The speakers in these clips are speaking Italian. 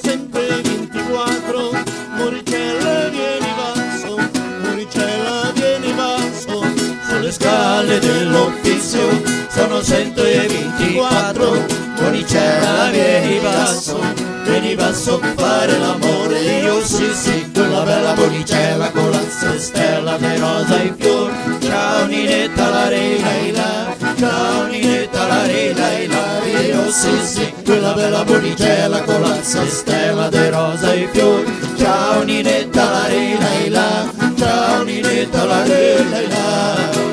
sempre 24. Muricella vieni basso, Muricella vieni basso, sulle scale dell'offizio sono 124. Muricella vieni basso a fare l'amore. Io sì sì, quella bella Muricella con la stella di rosa e fior. Ciao Ninetta la re la, ciao Ninetta la re la. Io sì sì, quella bella Muricella con la stella di rosa e fior. Ciao Ninetta la re la, ciao Ninetta la re la.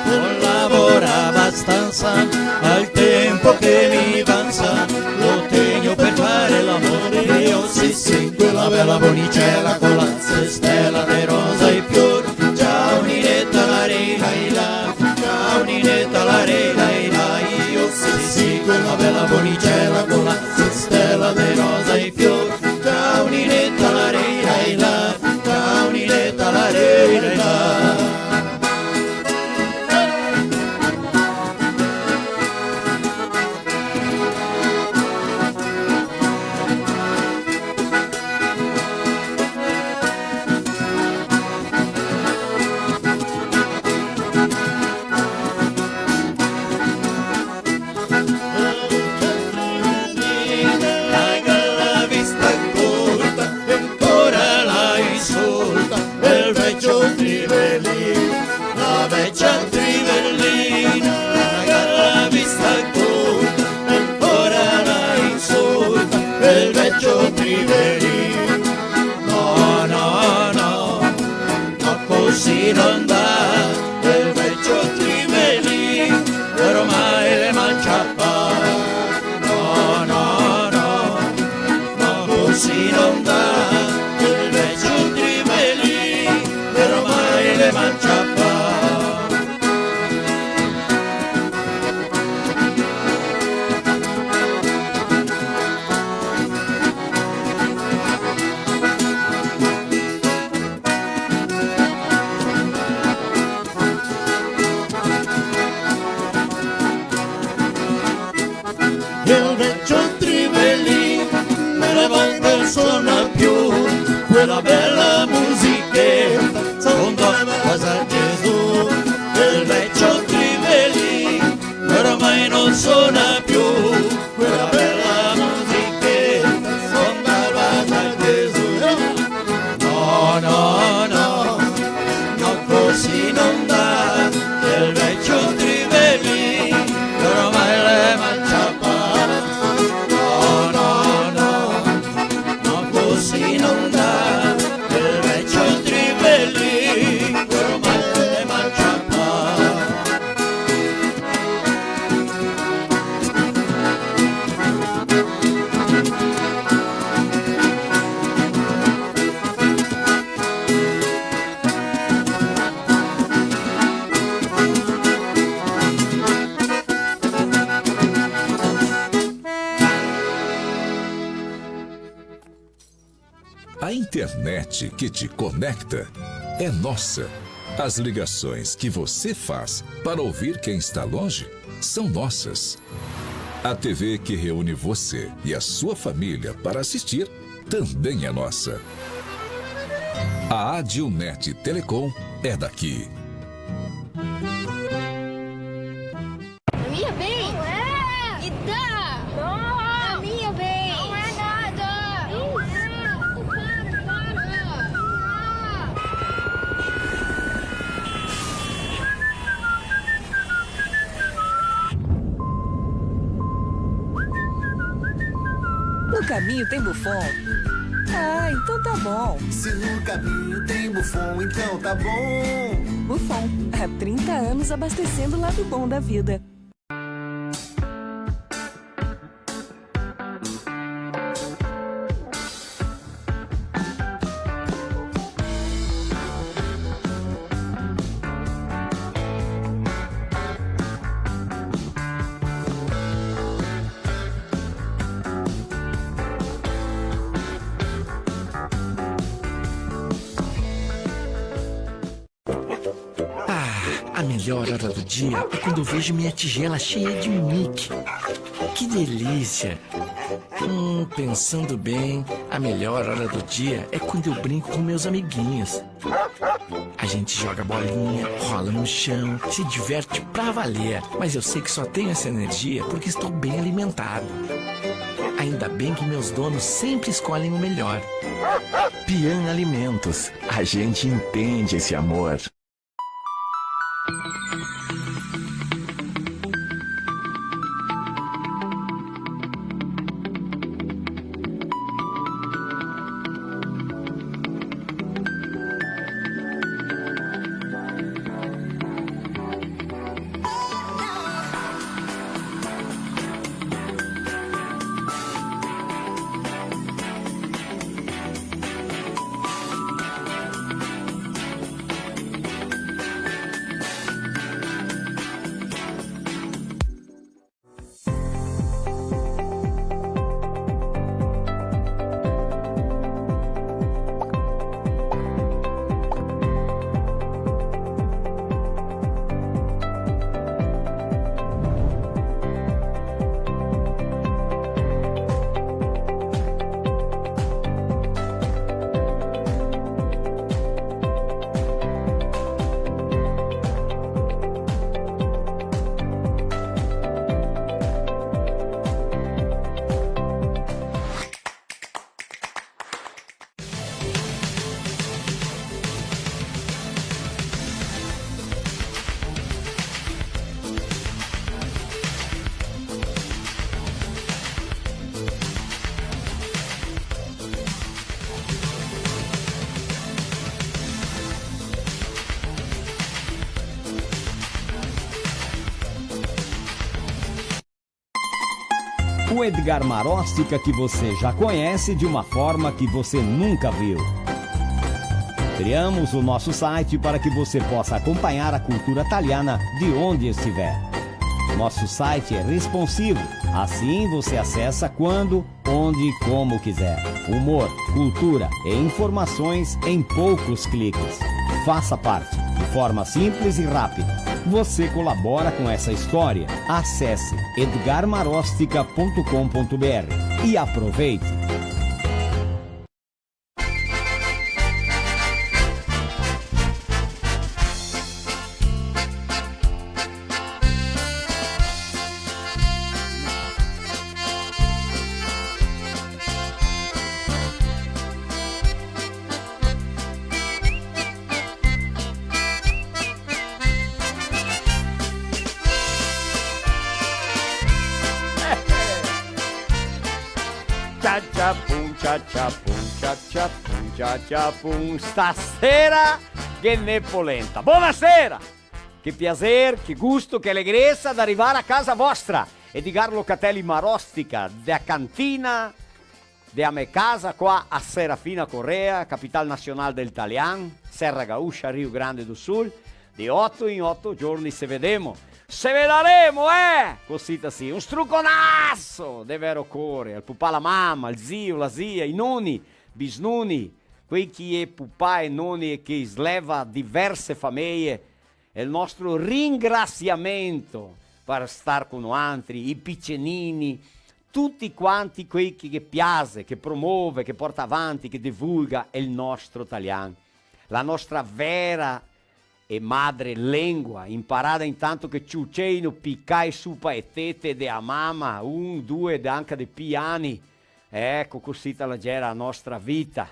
Non lavora abbastanza, al tempo che mi avanza lo tengo per fare l'amore. Io sì sì, quella bella Muricella con la stella di rosa e fior. Ciao Ninetta la re la, ciao Ninetta la re la. Io sì sì, quella bella Muricella con la stella di rosa e fior. Ciao Ninetta la re la, ciao Ninetta la re la. La vecchia Trivellina, la galla vista corta, ancora la insulta, il vecchio Trivellino. No, no, no, no così non dà, il vecchio Trivellino, ormai le mangia pa. No, no, no, no così non dà, il vecchio Trivellino, ormai le mangia pa. Il vecchio Trivellino me ne vanta il suona più, quella bella musichetta secondo casa Gesù. Il vecchio Trivellino ormai non suona più, quella bella musichetta secondo casa Gesù. No, no, no, no così non dà, il vecchio Trivellino ormai le mangia. A internet que te conecta é nossa. As ligações que você faz para ouvir quem está longe são nossas. A TV que reúne você e a sua família para assistir também é nossa. A Adilnet Telecom é daqui. Minha bem? Não é! Me dá! Não! A minha bem! Não é nada! Não é! Para! No caminho tem Buffon. Ah, então tá bom. Se no caminho tem Buffon, então tá bom. Buffon, há 30 anos abastecendo o lado bom da vida. A melhor hora do dia é quando eu vejo minha tigela cheia de Mickey. Que delícia! Pensando bem, a melhor hora do dia é quando eu brinco com meus amiguinhos. A gente joga bolinha, rola no chão, se diverte pra valer. Mas eu sei que só tenho essa energia porque estou bem alimentado. Ainda bem que meus donos sempre escolhem o melhor. Pian Alimentos. A gente entende esse amor. O Edgar Maróstica que você já conhece de uma forma que você nunca viu. Criamos o nosso site para que você possa acompanhar a cultura italiana de onde estiver. Nosso site é responsivo, assim você acessa quando, onde e como quiser. Humor, cultura e informações em poucos cliques. Faça parte, de forma simples e rápida. Você colabora com essa história? Acesse edgarmarostica.com.br e aproveite! Stasera che ne polenta. Buonasera! Che piacere, che gusto, che allegrezza d'arrivare a casa vostra. Edgar Locatelli Marostica, da cantina de a me casa qua a Serafina Correa, capital nazionale del Talian, Serra Gaúcha, Rio Grande do Sul. Di 8 in 8 giorni se vedemo. Se vedaremo, Così sì, un strucconasso de vero cuore. Il papà, la mamma, il zio, la zia, i nonni, bisnuni, quei che è papà e nonni e che sleva diverse famiglie. E il nostro ringraziamento per star con altri, i piccenini, tutti quanti quei che piace, che promuove, che porta avanti, che divulga il nostro italiano. La nostra vera e madre lingua, imparata intanto che ciucceino piccai su paetete de a mamma, 1, 2 e anche de piani. Ecco così la gera la nostra vita.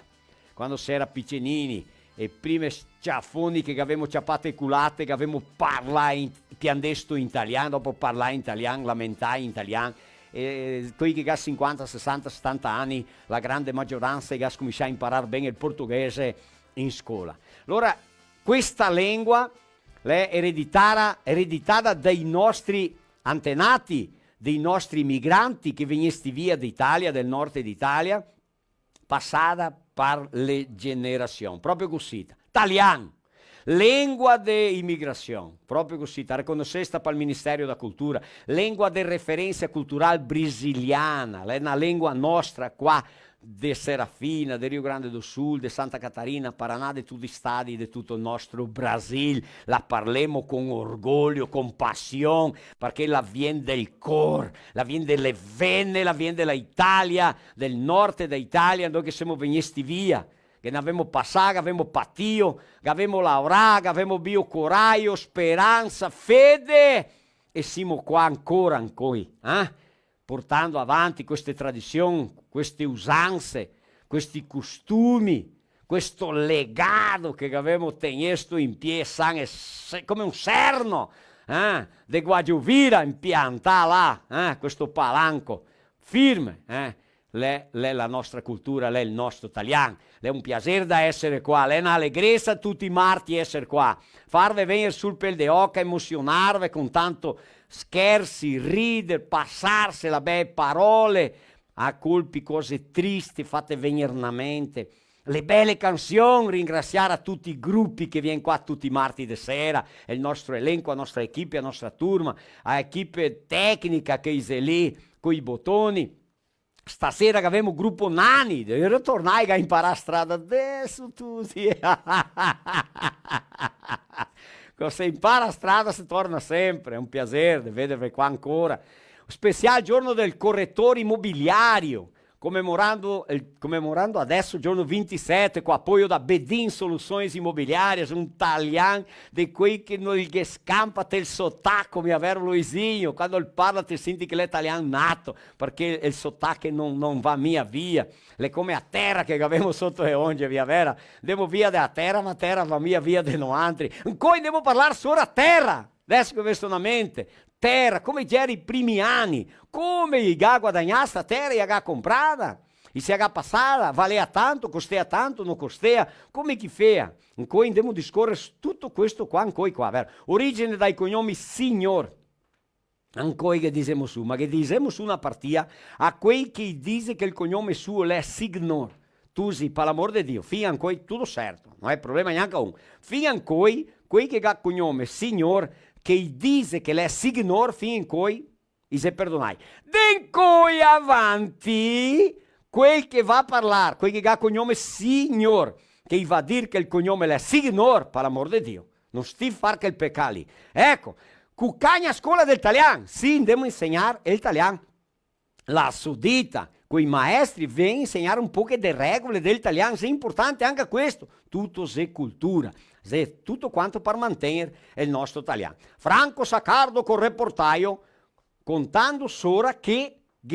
Quando si era piccenini e prime sciaffoni che avevamo ciappate e culate, che avevamo parlato piandesto in italiano, dopo parlare in italiano, lamentai in italiano. E quelli che ha 50, 60, 70 anni, la grande maggioranza che ha cominciato a imparare bene il portoghese in scuola. Allora, questa lingua è ereditata dai nostri antenati, dei nostri migranti che venissero via d'Italia, del nord d'Italia, passata per le generazioni, proprio così. Italiano, lingua de immigrazione, proprio così, riconosciuta per il Ministero della Cultura, lingua di referenza culturale brasiliana, è una lingua nostra qua, de Serafina, de Rio Grande do Sul, de Santa Catarina, Paraná, de tutti i stati di tutto il nostro Brasil. La parliamo con orgoglio, con passione, perché la viene del cor, la viene delle vene, la viene dell'Italia, del nord d'Italia, noi che siamo venuti via, che ne abbiamo passato, che abbiamo patito, che abbiamo lavorato, che abbiamo bio coraggio, speranza, fede, e siamo qua ancora, portando avanti queste tradizioni, queste usanze, questi costumi, questo legato che abbiamo tenuto in piedi, come un serno, de Guadiovira impiantato là, questo palanco firme, Lei è la nostra cultura, lei è il nostro italiano. È un piacere da essere qua, è un'allegrezza tutti i marti essere qua. Farvi venire sul pel de oca, emozionarvi con tanto scherzi, ridere, passarsi la belle parole, a colpi cose tristi, fate venire una mente. Le belle canzoni, ringraziare a tutti i gruppi che viene qua tutti i marti di sera, il nostro elenco, la nostra equipe, la nostra turma, a equipe tecnica che è lì, con i bottoni. Stasera che abbiamo gruppo Nani, devo tornare a imparare a strada adesso tutti. Se impara a strada si torna sempre, è un piacere di vedervi qua ancora. Speciale giorno del correttore immobiliario, commemorando adesso il giorno 27 con appoggio da Bedin Soluções Imobiliárias, un italiano di quei che non gli scampa il sottacco come avere Luisinho, quando il parla ti senti che è italiano nato, perché il sottacco non va mia via, è come a terra che abbiamo sotto le onde, via vera, andiamo via da terra, ma terra va via di noi altri, poi andiamo a parlare solo a terra, adesso che vesto una mente, terra, come c'era i primi anni, come gli ha guadagnato sta terra, gli ha comprata, gli si è passata, valeva tanto, costea tanto, non costea, come chi fea. Ancora andiamo a discorrere tutto questo qua, ancora qua, vero? Origine dai cognomi signor, ancora che diciamo su, ma che diciamo su una partia a quei che dice che il cognome suo è signor. Tu sì, per l'amor di Dio, fino ancora tutto certo, non è problema neanche un. Fino ancora, quei che ha cognome signor, che dice che è signor fin in cui se perdonai. Den cui avanti, quel che va a parlare, quel che ha cognome signor, che va a dire che il cognome è signor, per l'amor di Dio, non sti far che il peccali. Ecco, cuccagna scuola del italiano, sì, andiamo a insegnare l'italiano. La sudita, quei maestri vengono a insegnare un po' di regole dell'italiano, è importante anche questo, tutto è cultura. Tutto quanto per mantenere il nostro italiano. Franco Saccardo con reportaio contando sora che è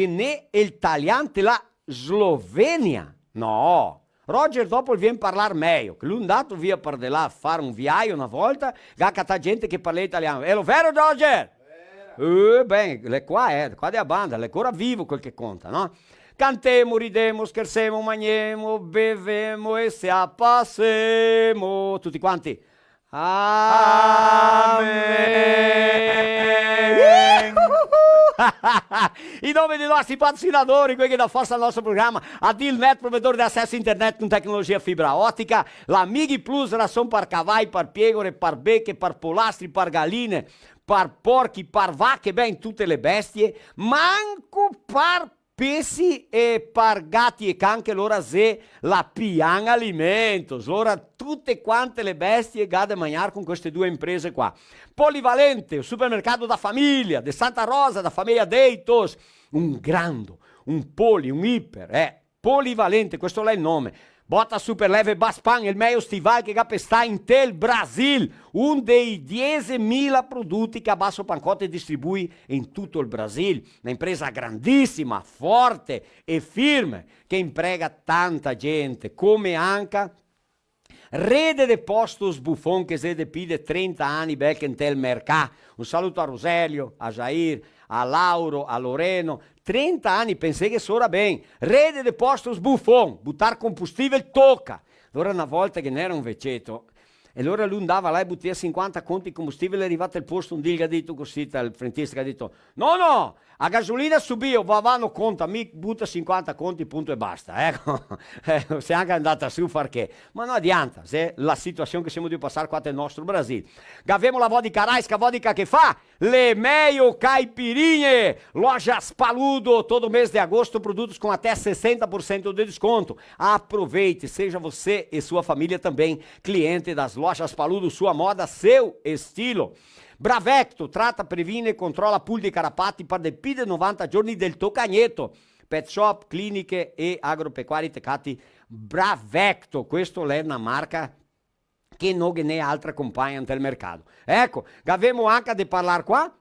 l'italiano della Slovenia. No, Roger dopo viene a parlare meglio, che lui è andato via per di là a fare un viaggio una volta, che gente che parla italiano. È lo vero Roger? Beh, qua della banda, è ancora vivo quel che conta, no? Cantemo, ridemo, scherzemo, mangiamo, bevemo e se appassemo. Tutti quanti. Amen. In nome dei nostri patrocinatori, quelli che dà forza al nostro programma, a Dilnet, provedore di accesso internet con tecnologia fibra ottica, la Migi Plus, ração per cavalli, per pecore, per becche, per polastri, per galline, per porchi, per vacche, ben tutte le bestie, manco per pesci e per gatti e can che loro se la pian alimentos, loro tutte quante le bestie che da mangiare con queste due imprese qua. Polivalente, il supermercato da famiglia, de Santa Rosa, da famiglia Deitos, un grande, un poli, un iper, polivalente, questo è il nome. Bota Superleve Baspan, il meglio stivale che sta in tel Brasil, un dei 10.000 prodotti che a basso pancotto distribui in tutto il Brasil. Un'impresa grandissima, forte e firme che imprega tanta gente, come anche Rede de Postos Buffon che si depide 30 anni bello in tel mercato. Un saluto a Roselio, a Jair, a Lauro, a Loreno. 30 anni, pensai che sora ben. Rede de Postos Buffon, buttare combustibile tocca. Allora una volta che n'era un vecetto, e allora lui andava là e buttava 50 conti di combustibile, è arrivato al posto un dilga detto così, il frentista che ha detto, no, a gasolina subio, vanno conta, mi butta 50 conti, punto e basta, ecco, se anche andata su far che, ma non adianta, se la situazione che siamo di passare qua nel nostro Brasile. Abbiamo la vodka raiska, vodka che fa, Le Meio Caipirinha, Lojas Paludo, todo mês de agosto, produtos com até 60% de desconto. Aproveite, seja você e sua família também cliente das Lojas Paludo, sua moda, seu estilo. Bravecto, trata, previne e controlla pool di carapati per de più di 90 giorni del tuo cagneto. Pet shop, cliniche e agropecuari tecati Bravecto, questo è una marca che non ne altra compagna nel mercato. Ecco, avevamo anche di parlare qua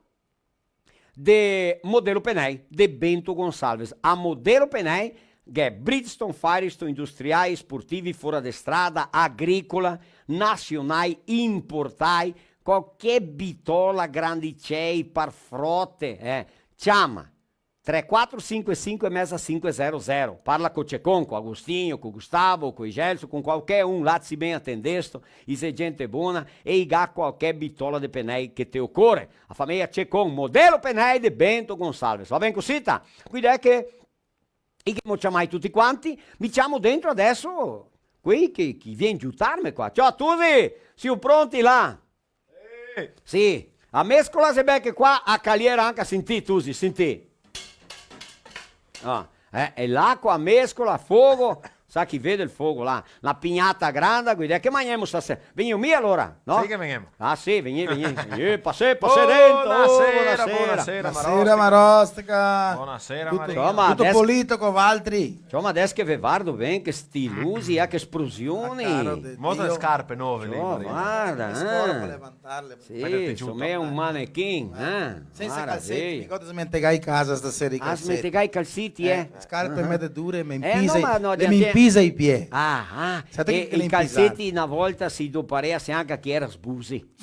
de Modelo Penei, de Bento Gonçalves. A Modelo Penei, che è Bridgestone, Firestone, industriali, sportivi, fuori de strada, agricola, nazionali, importai, qualche bitola grandicei, par frotte, chiama 3455 e messa 500. Parla con Cecon, con Agostinho, con Gustavo, con Gelson, con qualquer lá se bem atendesto, e se gente buona, e iga qualquer bitola de Penei che te occorre. A famiglia Cecon, Modelo Penei de Bento Gonçalves. Va bene così? Quindi è che io chiamai tutti quanti, mi chiamo dentro adesso qui che viene aiutarmi qua. Ciao a tutti, siamo pronti là? Sì, a mescola se becca qua a caliera anche a sentire, Tusi, senti. E l'acqua a mescola, fogo, sa chi vede il fuoco là, la pignata grande, guida, che mangiamo stasera? Veniamo mia allora, no? Sì che veniamo. Ah sì, veni, passi dentro. Buonasera Marostica. Buonasera Maria. Tutto pulito con altri. Insomma, adesso che vi guardo bene, che stilusi, che esplosioni. Molte scarpe nuove lì. Guarda, scorre per levantarle. sì, insomma è un manequin, Senza calzetti, mi ricordo smentegai casa stasera i calzetti. smentegai i calziti, Scarpe mette dure, mi no, impisa i piedi. E i calzetti una volta si dopareasse anche chi era sbusi.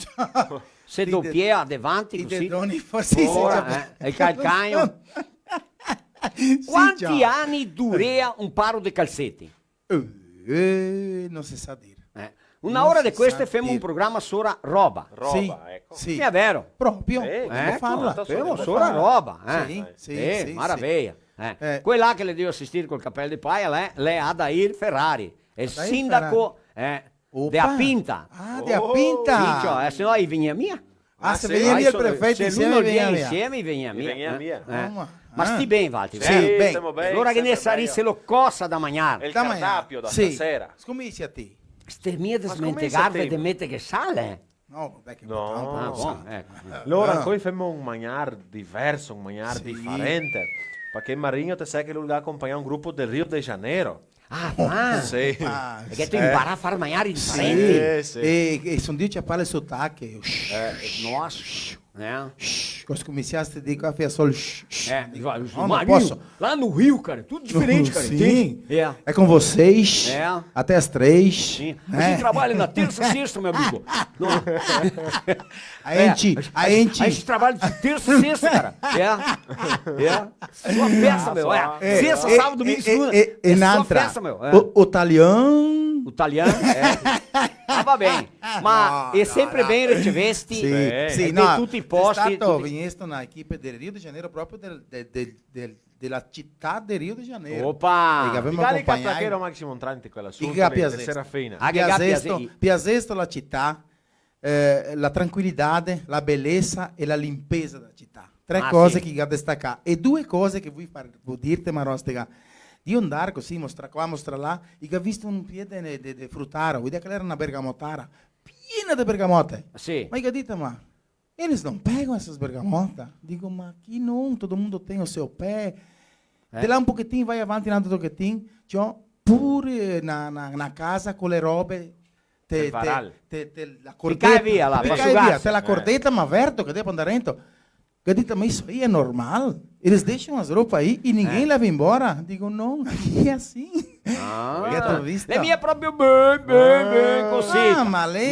Se doppia davanti I così. dedoni forse E il calcagno. Quanti anni durea un paro di calzetti? Non si sa dire. Una ora di queste famo un programma sopra roba. Sì. È vero. Proprio, devo farla. Famo sopra roba. Sì, Maraviglia. Quella che le devo assistere col cappello di paia, lei ha da ir Ferrari. È il sindaco di Apinta. Di Apinta. Sì, cioè, se no veniva mia. Se veniva via il prefetto insieme, veniva veniva mia. Ma Ah. sti bene, Valti. Sì, bene. Stiamo bene. Allora che ne sarisse lo cosa da mangiare. È il cardappio da stasera. Scommissi a te. Ste mie da Ma come smentegarve sapete? de mette che sale. No, vabbè che No. Buon, ecco. Allora, poi facciamo un mangiare diverso, un mangiare Sì. differente. Perché Marinho te sai che lui ha accompagnato un gruppo del Rio de Janeiro. Sì. Perché tu impara a far mangiare differenti. Sì. E sono Dio ci parla sottacche. Nossa. Os comerciantes dicono a fia solo. Não posso. Lá no Rio, cara, tudo diferente, cara. Sim. É. É com vocês. É. Até as 3. Sim. A gente trabalha na terça e sexta, meu amigo. Não. A gente trabalha de terça e sexta, cara. Sua festa, meu. Sexta, sábado, domingo, segunda. E sua festa, meu. O italiano. O italiano, va bene. Ma è sempre bene ricevesti. Sì, no. Tutti i posti. Visto na equipe del Rio de Janeiro proprio della città del Rio de Janeiro. Opa! Magari Cattaquero Maximo Montranti quella su. Serafina. Piasesto la città, la tranquillità, la bellezza e la limpeza della città. Tre cose che da destaccare. E due cose che vuoi dirti, Marostica. Di andare così, mostra qua, mostra là, e ho visto un piede di fruttaro, vuol dire che era una bergamotara, piena di bergamote. Sì. Ma io dico, ma eles não pegam essas bergamotas? Digo, ma aqui não, todo mundo tem o seu pé. De lá um pouquinho, vai avanti, um pouquinho, cioè, pure na casa con le robe, la cordetta, via là, te la cordetta, ma verto, che devo andare dentro. Eu digo, mas isso aí é normal? Eles deixam as roupas aí e ninguém leva embora? Digo, não, aqui é assim. Le mie proprio bene così. Ma lei.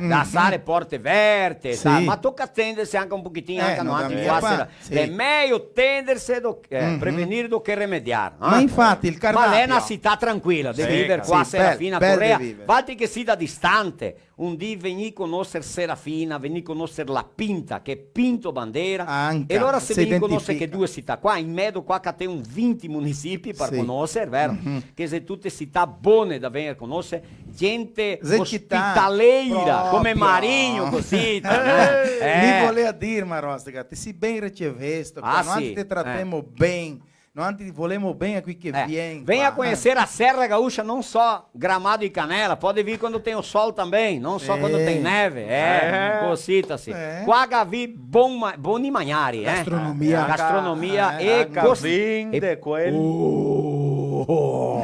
Da stare porte verte, Sì. ma tocca attendersi anche un pochettino, anche non avanti. da sì. È meglio tendersi, prevenire do che remediare. Ma infatti il Ma lei è una cardappio. città tranquilla, devi vivere qua a sì, Serafina bel Correa. di vivere. Infatti che sia da distante, un dì venì a conoscere Serafina, venì a conoscere La Pinta, che è Pinto Bandiera. Anche, E allora se si venì a conoscere identifica. che due città qua, in mezzo qua che te un 20 municipi per Sì. conoscere, vero? Che se tutte città buone da venire a conoscere, gente Se città ospitaleira, proprio. come Marigno, così. Mi voleva dire, Marostica, ti si ben ricevesto, Ah, noi sì. ti trattiamo bene, noi ti volemo bene a qui che viene. Vem qua. a conhecer a Serra Gaúcha, não só Gramado e Canela, pode vir quando tem o sol também, não só quando tem neve, cosita-se. Qua Gavi Boni Magnari, Gastronomia. Gastronomia e Vin de quel.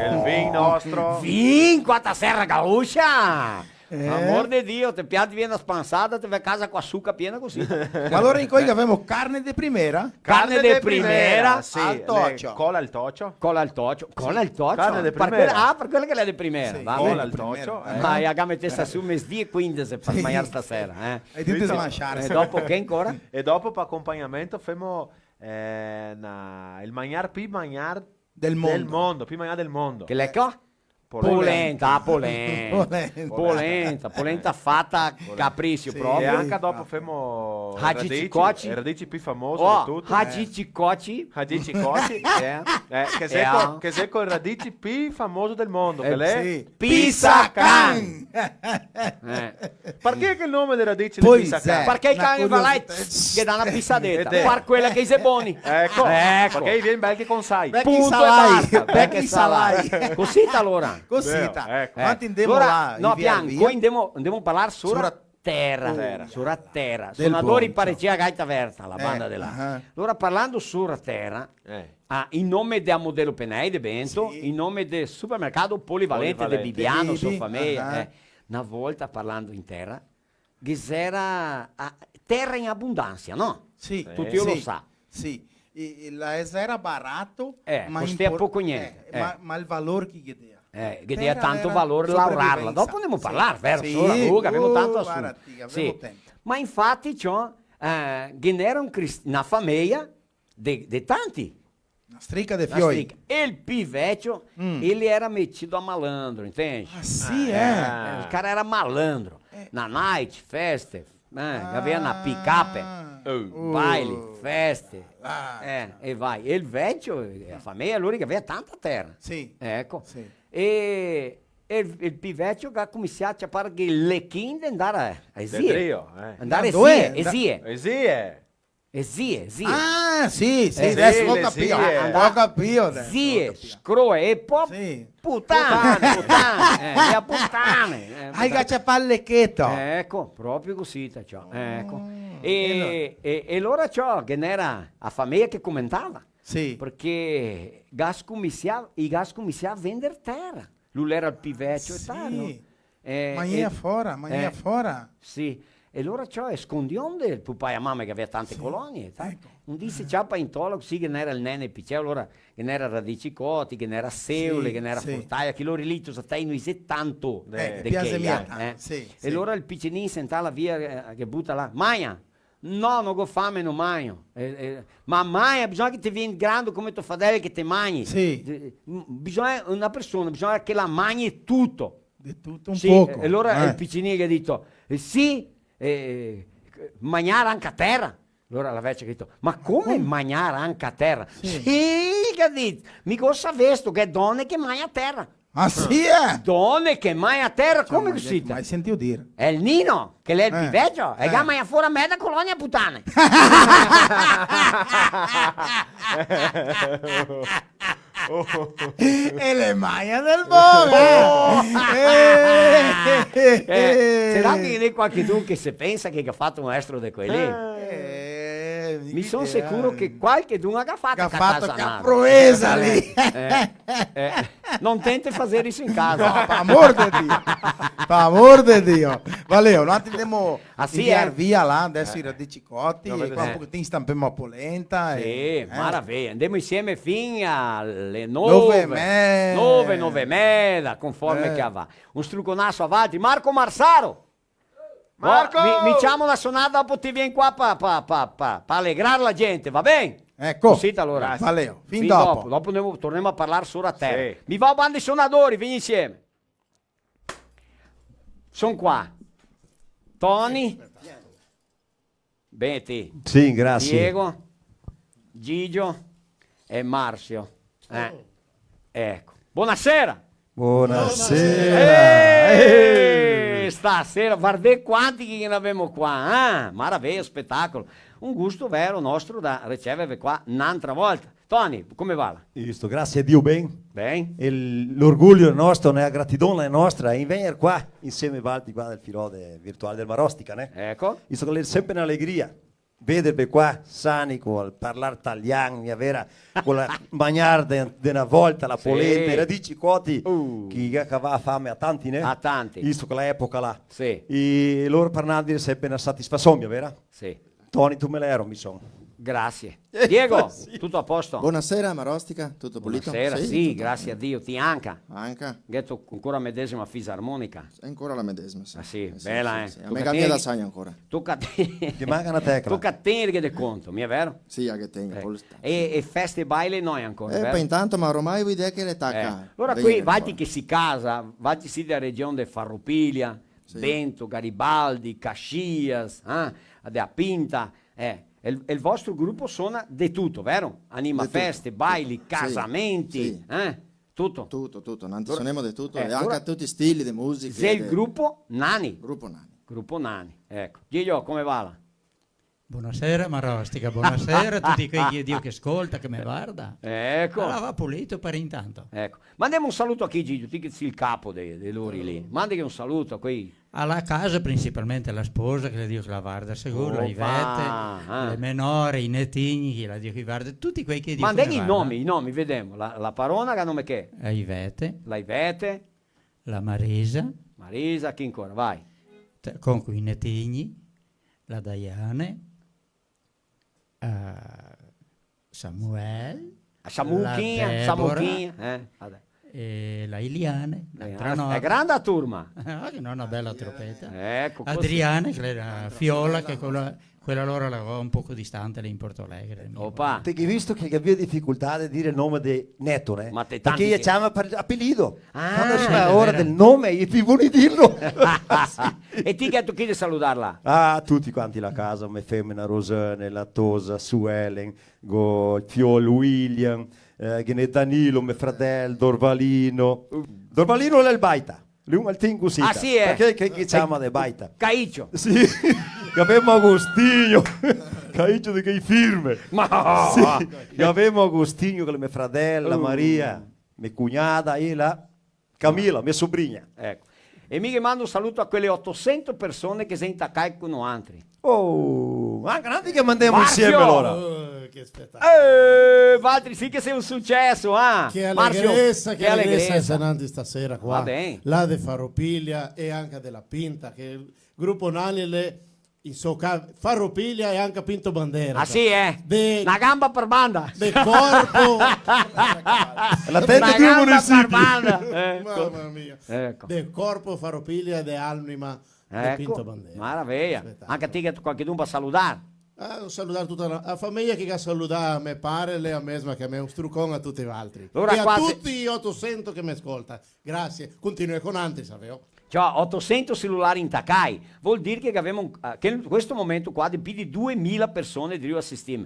Il vin nostro. Vim com a Serra Gaúcha! Amor de Dio, te piatti viene spansata, te vai a casa con açúcar piena così. Ma allora in cui abbiamo carne di primera? Carne de primera, sì, al toccio. cola al toccio. cola al toccio. Cola al toccio? Carne de Per primera. quella- per quella che è di primera. Sì, va cola bene. al primera. toccio. Ma io a mettessa su mesdì e 15 per mangiare stasera. E tutti smasciare. E dopo che ancora? E dopo per accompagnamento famo il magnar più magnar Del mondo. più magnar del mondo. Che lecco? Polenta. Polenta fatta capriccio E proprio. anche dopo famo Hadici Kochi. il radici più famoso Oh, di tutti. Hadici Kochi. Hadici Kochi. Che sei con il radici più famoso del mondo. Che lei? Sì. Pisacan. Perché che il nome del radici di Poi Pisacan? Zè. Perché il Una cane va là e curiosità. gli dà una pissadetta. Ed è. Per quella che sei buoni. Ecco, Ecco. perché viene bel che con sai. Becchi Punto e salai. basta. Becchi Becchi salai. salai. Così allora. Cosita. Vero, ecco. Quanti andiamo Allora, là? no, via pian, via? poi andiamo a parlare sulla Sulla terra. Sulla terra. Del Suonatori buon, parecchia gaita verta, la banda di là. ah. Allora, parlando sulla terra, in nome del modello Penei de Bento, Sì. in nome del supermercato polivalente di Polivalente. Bibiano, sua Bibi, famiglia, una volta parlando in terra, che era terra in abbondanza, no? Sì. Tutti lo sa. Sì. Era barato, ma costava poco niente. Ma il valore che chiedeva. Che dia Terra tanto era valore lavorarla. sopravvivenza. Dopo andiamo a Sì. parlare, vero? Sì, Sora, abbiamo tanto guarda, assunto. abbiamo Sì. tempo. Ma infatti c'è una famiglia di tanti. Una stricca di Una fiori. stricca. E il pivecchio, ele era metido a malandro, entende? Ah, sì, Il cara era malandro. Na night, feste, aveva una pick-up. Baile, feste, e vai. E il vecchio, la famiglia, lui che aveva tanta terra. Sì. Ecco. Sì. E il pivecchio ha cominciato a fare le chinde andare a Del zie. trio. Andare a Dove? zie, Zie. zie. Ah, sì, sì, Sì, adesso l'ho le capito. zie. Ho capito adesso. Zie, scroe e poi Sì. puttane, le puttane. Hai cacciapalle cheto. Ecco, proprio così, ciò. Ecco. E allora ciò che era a famiglia che commentava. Sì. Perché i gas cominciava a vendere terra. Lui era il pivecchio e tal, no? Mania fora, mania fora. Sì. E allora ciò è scondionde il papà e mamma che aveva tante colonie. Ecco. Un dì si ciappa in tolo, sì che ne era il nene piccolo, allora che ne era radici coti, che ne era seule, Sì, che ne era sì. fortaia, che loro lì stai noi 70 piace mia, sì, E sì. allora il piccinino sentava via che butta là, Maia, no, non ho fame, non mangio. Ma Maia, bisogna che ti vieni grande come tuo fratello che ti mangi. Sì. Bisogna una persona, bisogna che la mangi tutto. Di tutto un Sì, poco. e allora il piccinino che ha detto, sì, mangiare anche a terra. Allora la vecchia ha detto, ma come mangiare anche a terra? Sì, che ha detto, mica sapevo che donne che mangiano a terra. Ah, sì, eh? Donne che mangiano a terra, come così? Mai sentito dire? È il Nino, che lei è il piveggio, e che mangia fuori a me da colonia puttane. E le maglie del Boga! Sarà che ne qualche tu che se pensa che ha fatto un maestro di quelli? Mi sono sicuro che qualche tu ha fatto Che ha fatto cazzanata. caproesa lì! Non tenti fare isso in No, casa. per amor di Dio! Per amor di Dio! Valeu, noi andiamo Ah, sì, inviar eh? via là, adesso i radici cotti, No, e vedo qua un sì. pochettino stampiamo a polenta. Sì, maraviglia. Andiamo insieme fino alle 9 9, 9 e mezza, conforme che va. Un struconasso avanti. Marco Marsaro! Marco! Mi chiamo la sonata, dopo ti vieni qua per allegrare la gente, va bene? Ecco, Così allora. Valeu, fin Fin dopo. Dopo torniamo a parlare solo a terra. Sì. Mi va a bando i suonatori, vieni insieme. Sono qua. Tony, Betty, Sì, grazie. Diego, Gigio e Marzio. Ecco. Buonasera! Buonasera. Stasera, guardate quanti che ne abbiamo qua. Maraviglia, spettacolo. Un gusto vero nostro da ricevervi qua un'altra volta. Tony, come va? Giusto, grazie a Dio ben. Ben? E l'orgoglio è nostro, la gratitudine è nostra in venire qua insieme a Valdi qua del filone virtuale del Marostica, né? Ecco. Visto che è sempre un'allegria vedervi qua sani con parlare italiano, mia vera, con la mangiare di una volta la polenta, i radici coti che va a fame a tanti, né? A tanti. Visto che l'epoca là. Sì. E loro parlando è sempre una soddisfazione, mia vera? Sì. Tony, tu me l'ero, mi sono. Grazie. Diego, tutto a posto? Buonasera Marostica, tutto pulito? Buonasera, sì, tutto grazie a Dio. Ti anca? Anca? Ghetto ancora medesima fisarmonica? È ancora la medesima, sì. Ah sì, bella, sì. A me cambia da sagna ancora. Ti manca una tecla. Tu cattivi che de conto, mi è vero? Sì, che tengo. E feste e baile noi ancora, vero? Poi intanto, ma ormai vuoi dire che le tacca. Allora qui, vatti che si casa, vatti si della regione di Farroupilha, Bento, Garibaldi, Caxias, da Pinta, E il vostro gruppo suona di tutto, vero? Anima feste, baili, casamenti, tutto? Tutto, non suoniamo di tutto, e anche a tutti i stili di musica. Sei il gruppo Nani. Gruppo Nani. Ecco. Gigio, come va? Buonasera Marostica, buonasera a tutti quelli che ascolta, che mi guarda. Ecco. Allora va pulito per intanto. Ecco. Mandiamo un saluto a chi, Gigio, ti che sei il capo dei loro lì. Mandi un saluto a quei... Alla casa principalmente la sposa che la Dio che la guarda sicuro, la Ivete, le minori, i nettini che la Dio che guarda, tutti quei che Dio che Mandagli i nomi, vediamo. La Parona che nome che è? La Ivete. La Ivete. La Marisa. Marisa, chi ancora? Vai. Con i nettini, la Diane, Samuel. Samuchinha. E la Iliane, è grande la turma. Che non è una bella trompetta. Ecco, Adriane, che è la Fiola, che quella loro la un poco distante lì in Porto Alegre. Opa. Te che visto che aveva difficoltà di dire il nome di Netto, né? Ma te perché che... gli chiama per appellido. Quando arriva l'ora del nome, gli più vuole dirlo. E ti che tu chiedi salutarla? Ah, tutti quanti la casa, me femmina, Rosane, la Tosa, Suelen, il fiol William, Danilo, mio fratello, Dorvalino. Dorvalino è il baita. Lui è il team così. Ah, sì, perché che chiama de baita? Caiccio. Sì, che abbiamo Agostinho. Caiccio di che firme. Ma sì, che abbiamo Agostinho, che è mia fratella, Maria, mia cugnata, e la Camilla, mia sobrina. Ecco. E mi mando un saluto a quelle 800 persone che si intaccano con altri. Oh, ma grandi che mandiamo insieme allora. Che spettacolo. Valtri, sì che sei un successo, Che Marzio, allegrezza, che allegrezza Sananti stasera qua. Va bene. La de Farroupilha e anche della Pinta, che il gruppo Nani le Farroupilha e anche Pinto Bandera. Ah sì, una gamba per banda. De corpo. La tenda di un municipio. Mamma mia. Ecco. De corpo Farroupilha e de Alnima de Pinto Bandera. Maraviglia. Anche a te che qualche dunque a salutare. Salutare tutta la famiglia che ha salutato a me pare, lei a mesma che a me un struccone a tutti gli altri. Allora, e a tutti gli 800 che mi ascolta. Grazie. Continui con altri, sapevo. Cioè 800 cellulari intaccati, vuol dire che abbiamo che in questo momento qua di più di 2000 persone di assistiamo.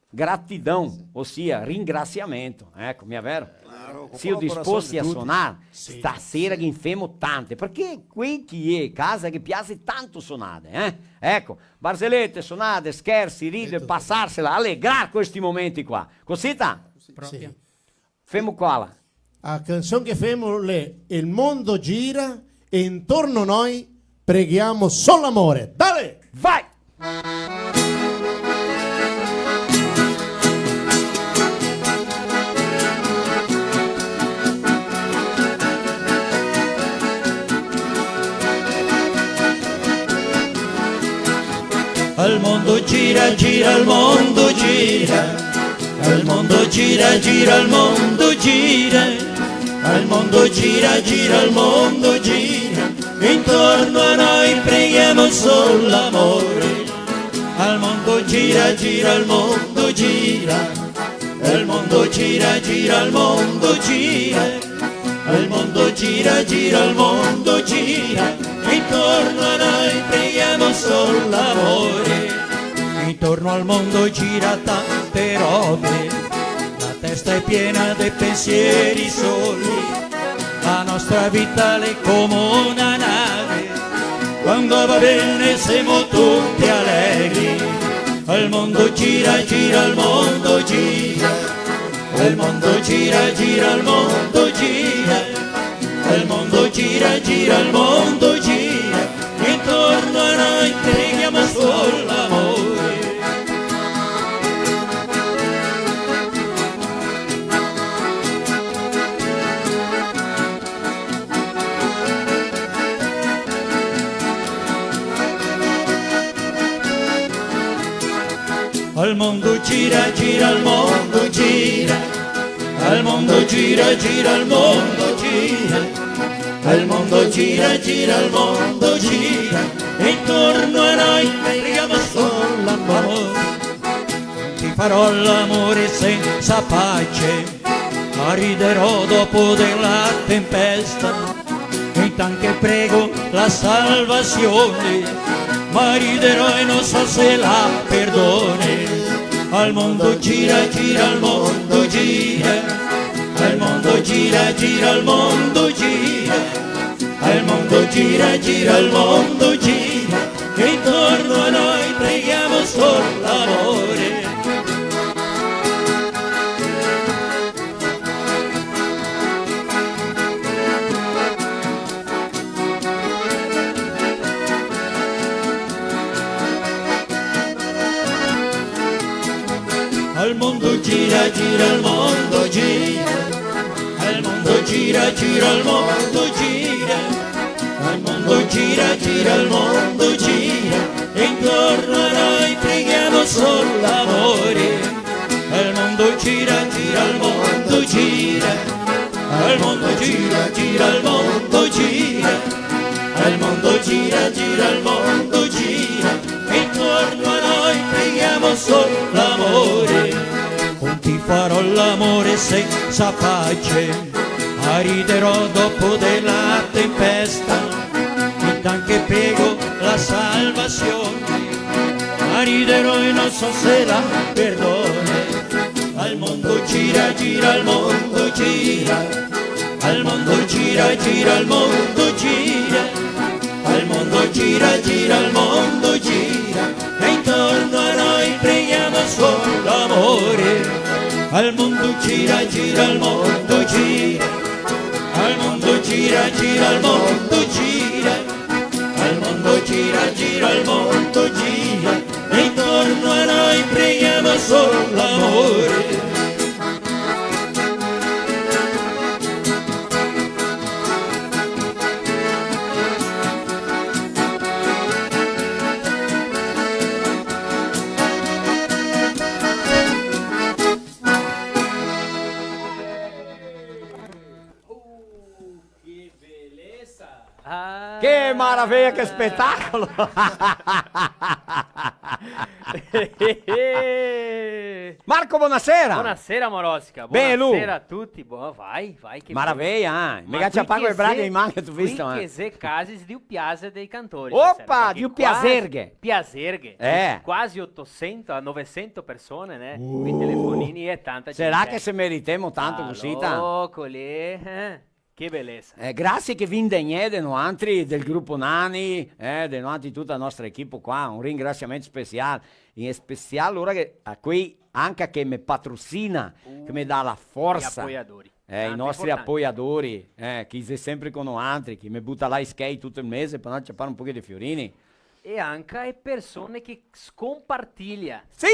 Gratidão, ossia ringraziamento, ecco, mi è vero? Claro, siamo disposti a suonare stasera che infemo tante, perché qui chi è casa che piace tanto suonare, ecco, barzellette, suonate, scherzi, ride, passarsela, allegrare questi momenti qua. Cosita? Sì. Femo qua. La canzone che femo è Il mondo gira e intorno a noi preghiamo solo amore. Dale! Vai! Al mondo gira, gira, il mondo gira. Al mondo gira, gira, il mondo gira. Al mondo gira, gira, il mondo gira. Intorno a noi preghiamo solo l'amore. Al mondo gira, gira, il mondo gira. Il mondo gira, gira, il mondo gira. Il mondo gira, gira, il mondo gira, intorno a noi preghiamo solo l'amore. Intorno al mondo gira tante robe, la testa è piena dei pensieri soli, la nostra vita è come una nave, quando va bene siamo tutti allegri. Il mondo gira, gira, il mondo gira, il mondo gira, gira, il mondo gira, il mondo gira, gira, il mondo gira, intorno a noi preghiamo solo l'amore. Il mondo gira, gira, il mondo gira, il mondo gira, gira, il mondo gira, il mondo gira, gira, il mondo gira, intorno a noi preghiamo solo l'amore. Ti farò l'amore senza pace, ma riderò dopo della tempesta, intanto che prego la salvazione, ma riderò e non so se la perdone. Al mondo gira, gira, il mondo gira, il mondo gira, gira, il mondo gira, il mondo gira, gira, il mondo gira, e intorno a noi preghiamo solo l'amore. Il mondo gira, gira, il mondo gira, il mondo gira, gira, il mondo gira, il mondo gira, gira, il mondo gira, e intorno a noi preghiamo solo l'amore. Il mondo gira, gira, il mondo gira, il mondo gira, gira, il mondo gira, il mondo gira, gira, il mondo gira, e intorno a noi preghiamo solo l'amore. Non ti farò l'amore senza pace, ma riderò dopo della tempesta, intanto che prego la salvazione, ma riderò e non so se la perdone. Al mondo gira, gira, il mondo gira, al mondo gira, gira, il mondo gira, al mondo gira, gira, il mondo gira, e intorno a noi preghiamo solo l'amore. Al mondo gira, gira, il mondo gira, al mondo gira, gira, il mondo gira, al mondo gira, gira, il mondo gira, e intorno a noi preghiamo solo l'amore. Che maraviglia, che spettacolo! Marco, buonasera! Buonasera Morosca, Bene, buonasera a tutti. Vai, che Maraviglia, mega ci pago e braga in manca, tu visto? Qui che casis di un piazza dei cantori. Oppa, di un piacerghe! Quasi 800 a 900 persone, né? Qui telefonini e tanta gente. Sarà che se meritiamo tanto così? Che bellezza. Grazie che vi indegnete altri del gruppo Nani, di tutta la nostra equipe qua, un ringraziamento speciale, in speciale ora che a quei anche che mi patrocina, che mi dà la forza. Gli appoggiatori. I nostri appoggiatori, che sei sempre con altri, che mi butta là i skate tutto il mese per andare a fare un po' di fiorini. E anche persone che scompartiglia. Sì,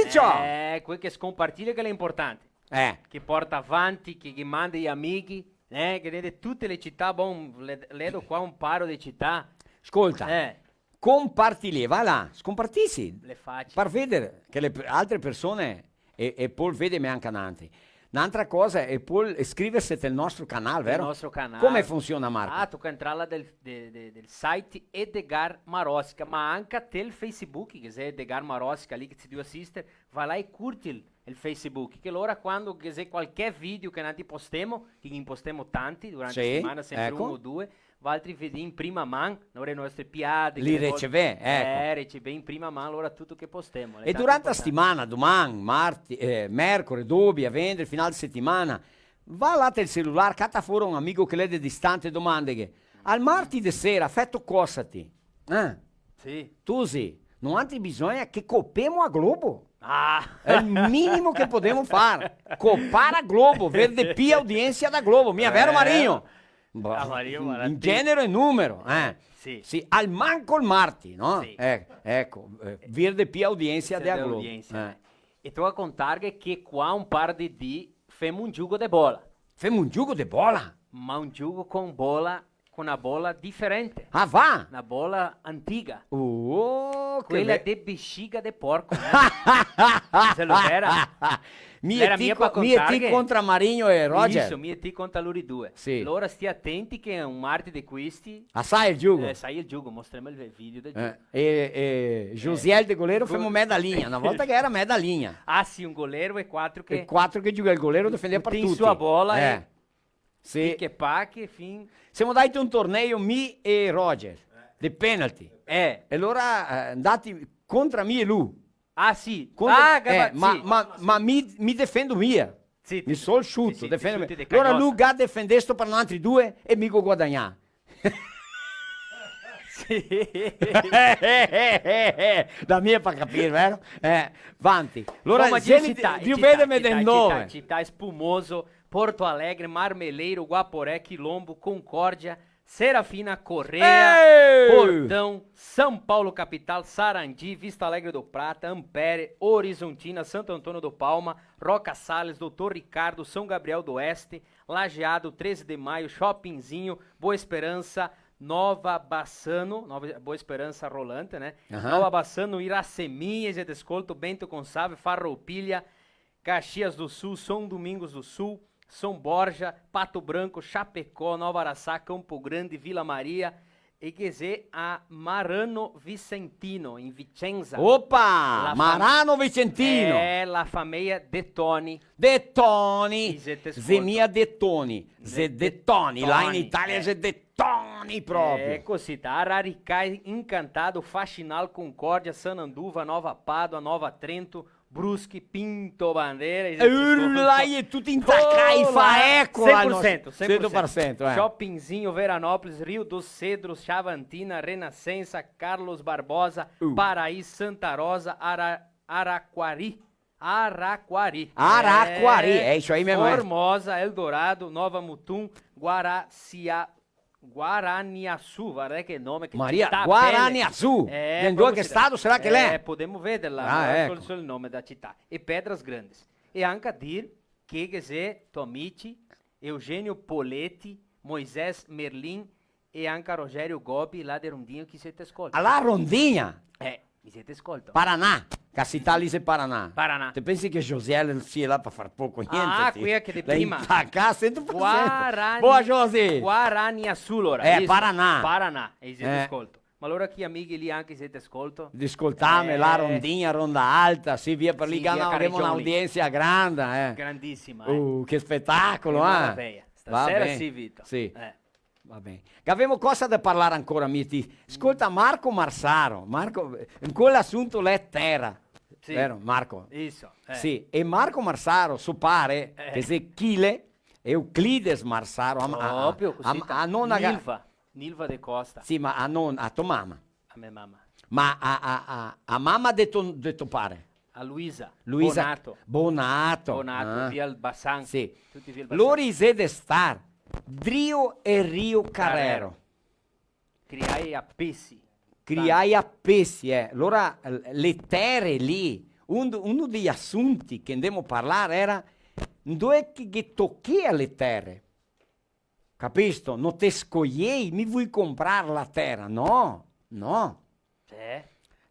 quel che scompartiglia che è importante. Che porta avanti, che manda gli amici. Che vede tutte le città, ledo qua un paro di città. Ascolta, compartili, vai là, scompartissi. Le facce. Per vedere che le altre persone, e poi vede me anche avanti. Un'altra cosa è poi iscriversi nel nostro canale, vero? Il nostro canale. Come funziona, Marco? Ah, tu puoi entrare là del site Edgar Marosca, ma anche del Facebook, che se Edgar Marosca lì che ti devo assistere, vai là e curti il Facebook, che allora quando che se qualche video che noi postiamo, che impostiamo tanti durante la settimana, sempre uno o due, altri vedi in prima mano, ora le nostre piade. Li riceve, ecco. Riceve in prima mano allora tutto che postiamo. E durante la settimana, domani, mercoledì, dobi, a vendere, finale di settimana, va là del cellulare, cata fuori un amico che è distante e domanda che al martedì sera, fatto cosa ti? Sì. Tu sì, non hai bisogno che copiamo a Globo. Ah. È il minimo che possiamo fare. Copare a Globo, verde più audienza da Globo, mia vero Marinho? In genere e numero, sì, al manco il martedì, no? Sì. Ecco, verde più audienza da Globo. E tu a contare che qua un par di dì femo un gioco di bola. Femo un gioco di bola? Ma un gioco con bola, con una bola differente. Ah, va? Una bola antica. Quella di bexiga di porco. Se lo era. Mia T contro Marinho e Roger. Isso, mia T contro loro due. Sì. Allora stia attenti che un martedì di questi... Sai il gioco? Sai il gioco, mostriamo il video del gioco. E Josiel de goleiro femo medalhinha, una volta che era medalhinha. Ah sì, un goleiro e quattro che... E quattro che gioca il goleiro difendeva per tutti. Tem sua bola e... Sì. Che pacche, fin... Siamo dati un torneo, mi e Roger, di penalty. E allora andati contro me e lui. Ah sì, ma mi difendo mia. Sì, mi sol sciuto, sì, difendo mia. Allora lui ga difendesto per gli altri due e mi guadagna. Da mia per capire, vero? Vanti. Allora Dio vede me del nome. Città Spumoso, Porto Alegre, Marmeleiro, Guaporé, Quilombo, Concórdia, Serafina, Correia, Portão, São Paulo capital, Sarandi, Vista Alegre do Prata, Ampere, Horizontina, Santo Antônio do Palma, Roca Salles, Doutor Ricardo, São Gabriel do Oeste, Lajeado, 13 de Maio, Shoppingzinho, Boa Esperança, Nova Bassano, Boa Esperança Rolante, né? Nova Bassano, Iraceminha, Zé Descolto, Bento Gonçalves, Farroupilha, Caxias do Sul, São Domingos do Sul, São Borja, Pato Branco, Chapecó, Nova Araçá, Campo Grande, Vila Maria, e quer dizer, a Marano Vicentino, em Vicenza. Opa! Marano Vicentino! É, la famiglia Detoni. Detoni! Zemia Detoni. Ze Detoni, lá in Italia Ze Detoni proprio. É, cosita. Araricai, Encantado, Faxinal, Concórdia, Sananduva, Nova Pádua, Nova Trento, Brusque, Pinto Bandeira. Lá e tudo intacai, fa eco. 100%. 100%. Shoppingzinho, Veranópolis, Rio dos Cedros, Chavantina, Renascença, Carlos Barbosa, Paraí, Santa Rosa, Araquari. Araquari, é isso aí mesmo. Formosa, Eldorado, Nova Mutum, Guaraniaçu, guarda che nome che Maria, Guaraniaçu, in due stato sarà che lei? Podemos ver della solo il nome da città. E Pedras Grandes. E anche a dir che Gesé Tomici, Eugênio Poletti, Moisés Merlin e anche Rogério Gobi, lá de Rondinho che siete ascolta. Alla Rondinha? Mi siete ascolta. Paraná, che si Italise Paraná. Paraná. Te pensi che José sia là per far poco niente? Ah, qui è che di prima. Attacca 100%. Boa, José. Guaraniaçu, allora. Paraná. Paraná, e siete ascolta. Ma allora chi amici lì anche siete ascolto? Di ascoltame, la Rondinha, Ronda Alta, sì, via per lì abbiamo un'audienza grande. Grandissima. Che spettacolo, Stasera sì, Vito. Sì. Va bene. Abbiamo cosa da parlare ancora, Miti. Ascolta Marco Marsaro. Marco, in quell'assunto l'è terra. Sì. Vero, Marco? Isso. Sì, e Marco Marsaro, suo pare, che se Chile, Euclides Marsaro, proprio così. Nilva de Costa. Sì, ma a tua mamma. A mia mamma. Ma a mamma de tuo pare. A Luisa. Bonato. Via il Bassan. Sì. Tutti via il Bassan. L'Orise de Star. Drio e Rio Carrero. Criai a pesci. Allora, le terre lì, uno degli assunti che andiamo a parlare era dove che tocchi alle terre. Capisco? Non te scogliei, mi vuoi comprare la terra? No.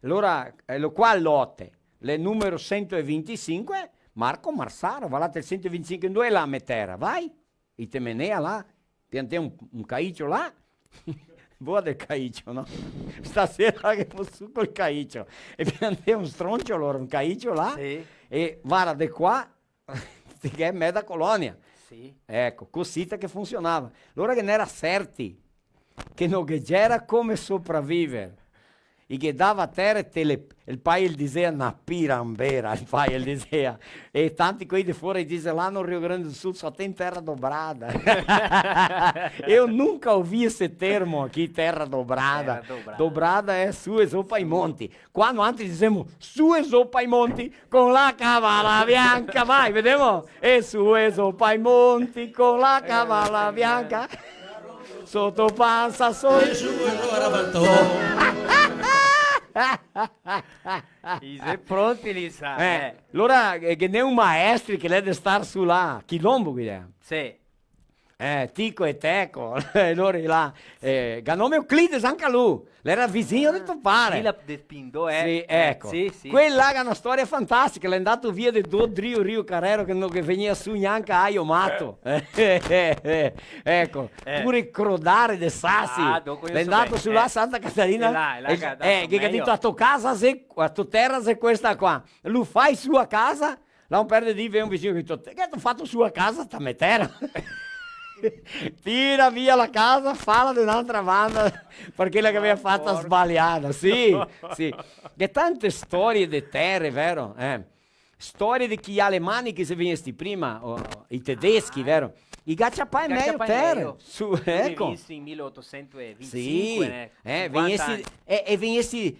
Allora, lo qua lotte, le numero 125, Marco Marsaro, vai lá 325 in 2 lá, Metera, vai, e te menea lá, piantei un caiccio là, boa del caiccio, no? Stasera che posso col caiccio, e piantei un stroncio, un caiccio là, e vara di qua, che è mezza colonia. Sì. Ecco, cosita che funzionava. Allora che ne era certi, che non c'era come sopravvivere. E che dava a terra il pai gli diceva una pirambera, il pai gli diceva. E tanti quelli di fuori dicono, là no Rio Grande do Sul só tem terra dobrada. Eu nunca ouvi esse termo aqui, terra dobrada. Dobrada é Suez ou Paimonte. Quando antes dizemos Suez ou Paimonte, com la cavala bianca, vai, vediamo? E Suez ou Paimonte, com la cavala bianca. Sotto passa sole su allora vanto. Isso è pronto, Elisa. Allora che ne un maestro che deve stare su là, Quilombo, Guilherme. Sì. Tico e Teco, loro là. Ganome Euclides anche lui, era vicino di Topare. Fila del Pindò, Sì, ecco. Sì. Quella è una storia fantastica, l'è andato via di Rio Carrero che non che veniva su neanche a Aio Mato. Ecco, pure Crodare de Sassi. L'è andato su là Santa Catarina. Che ha detto a tua casa, a tua terra è questa qua. Lui fai sua casa, là un perde di vem un vicino che tu hai fatto sua casa, sta a terra. Tira via la casa, fala di un'altra banda perché la che aveva fatta sbagliata. Sì. Che tante storie di terre, vero? Storie di chi alemani che si venesti prima, i tedeschi, vero? I gacciapai meglio terre. Ecco. Visto in 1825, sì, venesti,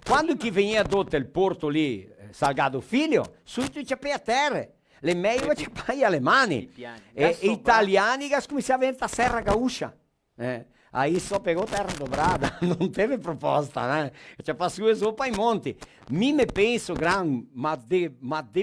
quando chi veniva adotto il porto lì, Salgado Filho, subito c'è a terre. Le meglio c'è poi alemani e italiani che cominciavano a diventare Serra Gaúcha. Aí só pegou terra dobrada, non teve proposta, c'è passato sopra i monti. Mi me penso, ma de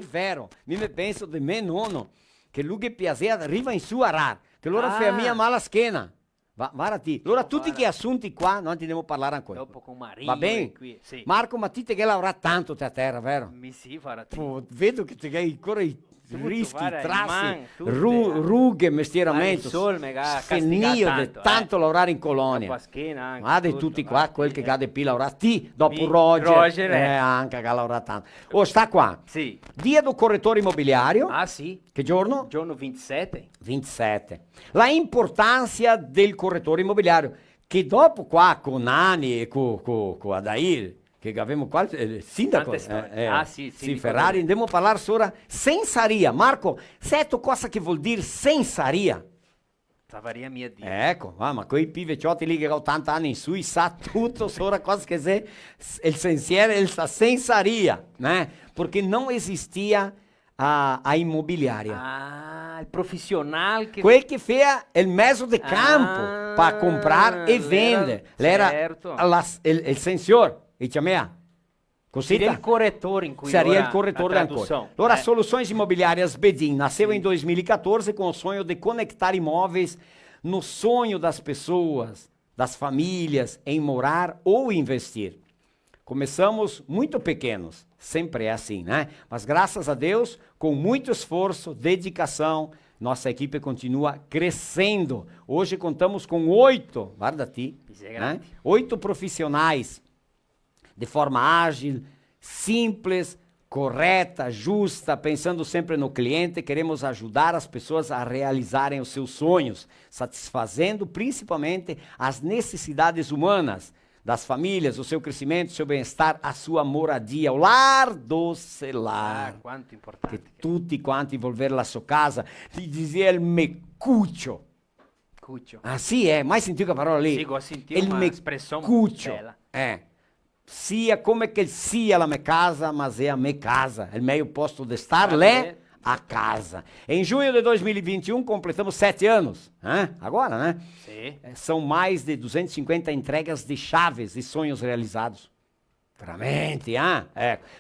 vero, mi me penso di me nonno, che lui che piaceva arriva in su a rar, che loro fa mia mala schiena. Varati. Allora tutti che assunti qua, non ti devo parlare ancora. Dopo con Mario. Va bene? Sì. Marco, ma ti che lavora tanto a terra, vero? Mi sì, Varati. Vedo che ti hai ancora i rischi, trassi, rughe, mestieramento, finito di tanto lavorare in colonia. Ma di tutti qua, quel che cade più lavorare, ti, dopo Roger anche che lavora tanto. Sta qua. Sì. Dia do correttore immobiliario. Sì. Che giorno? Giorno 27. 27. La importanza del correttore immobiliario, che dopo qua con Nani e con Adair, che avevamo qua il sindaco, sì, Ferrari, andiamo a parlare sopra sensaria. Marco, sai cosa che vuol dire sensaria? Savaria mia Dio. Ecco, ma quei piveciotti lì che hanno 80 anni in su, sa tutto sopra cosa che è il sensiero, la sensaria, perché non esistia a imobiliaria. Il profissional che... Quel che fa il mezzo di campo per comprare e vendere. Certo. Era il sensiore. E chamea. Seria il correttore in cui seria il correttore ancora. Allora, Soluções Imobiliárias Bedin nasceu em 2014 com o sonho de conectar imóveis no sonho das pessoas, das famílias, em morar ou investir. Começamos muito pequenos, sempre é assim, né? Mas graças a Deus, com muito esforço, dedicação, nossa equipe continua crescendo. Hoje contamos com 8, guarda-te, 8 profissionais de forma ágil, simples, correta, justa, pensando sempre no cliente. Queremos ajudar as pessoas a realizarem os seus sonhos, satisfazendo principalmente as necessidades humanas das famílias, o seu crescimento, o seu bem-estar, a sua moradia, o lar do celular. Quanto importante. Que tutti quanti volver la sua casa. Ti dizia il mecuccio. Cuccio. Sì, mai sentito quella parola lì? Sì, ho sentito una espressione bella. Sia come che sia la mia casa, mas é a minha casa. Il meglio posto de estar é a casa. Em junho de 2021, completamos 7 anos. Agora, né? Sim. São mais de 250 entregas de chaves e sonhos realizados. Veramente,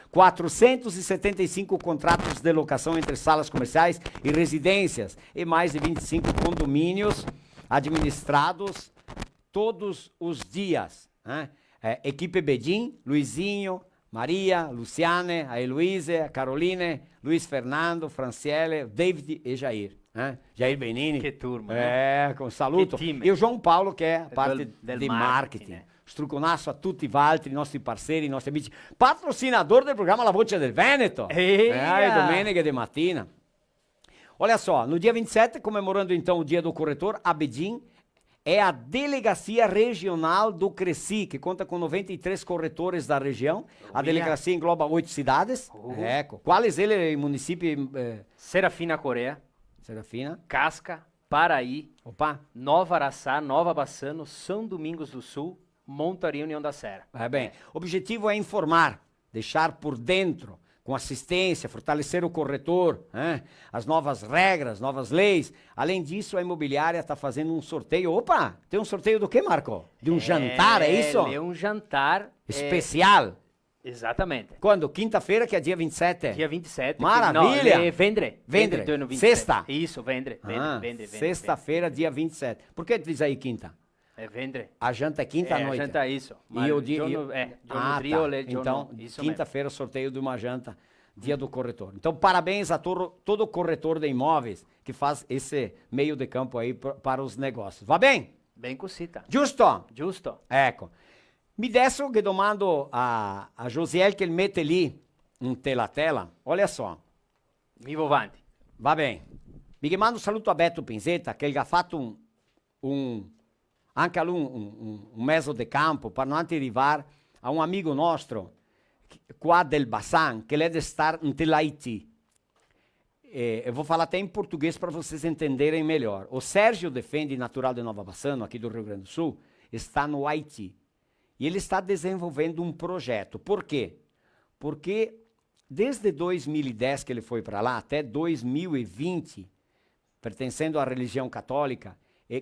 475 contratos de locação entre salas comerciais e residências. E mais de 25 condomínios administrados todos os dias. Equipe Bedin, Luizinho, Maria, Luciane, a Heloise, a Caroline, Luiz Fernando, Franciele, David e Jair. Jair Benini. Que turma, Com saluto. E o João Paulo, che è parte di marketing. Struconasso a tutti gli altri, i nostri parceri, i nostri amici. Patrocinador del programma La Voce del Veneto. Domenica di mattina. Olha só, no dia 27, comemorando então o Dia do Corretor, a Bedim é a Delegacia Regional do Cresci, que conta com 93 corretores da região. A delegacia engloba 8 cidades. Quais ele município? Serafina Coreia. Serafina. Casca, Paraí. Nova Araçá, Nova Bassano, São Domingos do Sul, Montaria, União da Serra. Bem, o objetivo é informar, deixar por dentro, com assistência, fortalecer o corretor, as novas regras, novas leis. Além disso, a imobiliária está fazendo um sorteio. Opa, tem um sorteio do que, Marco? De um jantar, é isso? É um jantar especial. Exatamente. Quando? Quinta-feira, que é dia 27? Dia 27. Maravilha! Não, vendre. Sexta. Isso, vendre. Sexta-feira, dia 27. Por que diz aí quinta? É vendre. A janta é quinta à noite? A janta é isso. E o dia... Então, quinta-feira, sorteio de uma janta, dia do corretor. Então, parabéns a todo corretor de imóveis que faz esse meio de campo aí para os negócios. Va bem? Bem cosita. Giusto? Giusto. Ecco. Mi adesso che domando a Josiel che mette lì un tela. Olha só. Vivo avanti. Va bene. Mi mando un saluto a Beto Pinzetta che ha fatto anche a lui un mezzo de campo per non arrivare a un amigo nostro qua del Bassan che deve estar nell'Haiti. Eu vou falar até em português para vocês entenderem melhor. O Sérgio Defende, natural de Nova Bassano, aqui do Rio Grande do Sul, está no Haiti. E ele está desenvolvendo um projeto. Por quê? Porque desde 2010 que ele foi para lá, até 2020, pertencendo à religião católica,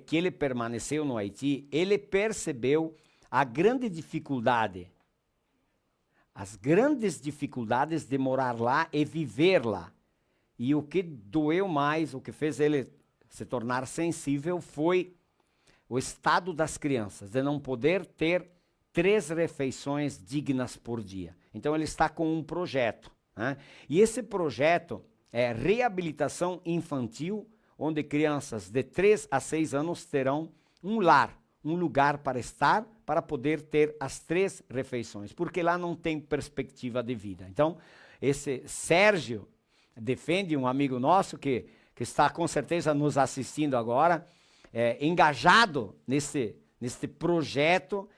que ele permaneceu no Haiti, ele percebeu a grande dificuldade, as grandes dificuldades de morar lá e viver lá. E o que doeu mais, o que fez ele se tornar sensível foi o estado das crianças, de não poder ter 3 refeições dignas por dia. Então ele está com um projeto. E esse projeto é reabilitação infantil, onde crianças de 3 a 6 anos terão um lar, um lugar para estar, para poder ter as 3 refeições, porque lá não tem perspectiva de vida. Então, esse Sérgio Defende, um amigo nosso que está com certeza nos assistindo agora, engajado nesse projeto.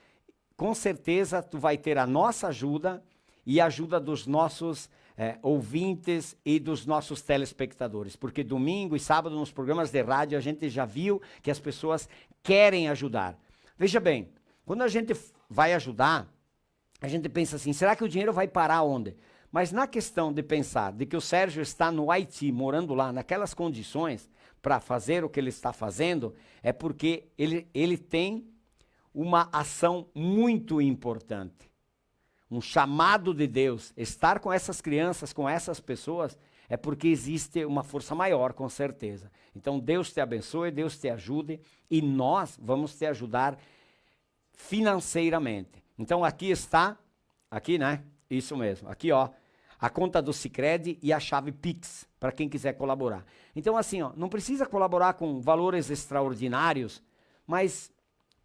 Com certeza tu vai ter a nossa ajuda e a ajuda dos nossos ouvintes e dos nossos telespectadores, porque domingo e sábado nos programas de rádio a gente já viu que as pessoas querem ajudar. Veja bem, quando a gente vai ajudar, a gente pensa assim, será que o dinheiro vai parar onde? Mas na questão de pensar de que o Sérgio está no Haiti, morando lá, naquelas condições, para fazer o que ele está fazendo, é porque ele tem uma ação muito importante. Um chamado de Deus. Estar com essas crianças, com essas pessoas, é porque existe uma força maior, com certeza. Então Deus te abençoe, Deus te ajude e nós vamos te ajudar financeiramente. Então aqui está, aqui, né? Isso mesmo, aqui ó, a conta do Sicredi e a chave Pix, para quem quiser colaborar. Então assim, ó, não precisa colaborar com valores extraordinários, mas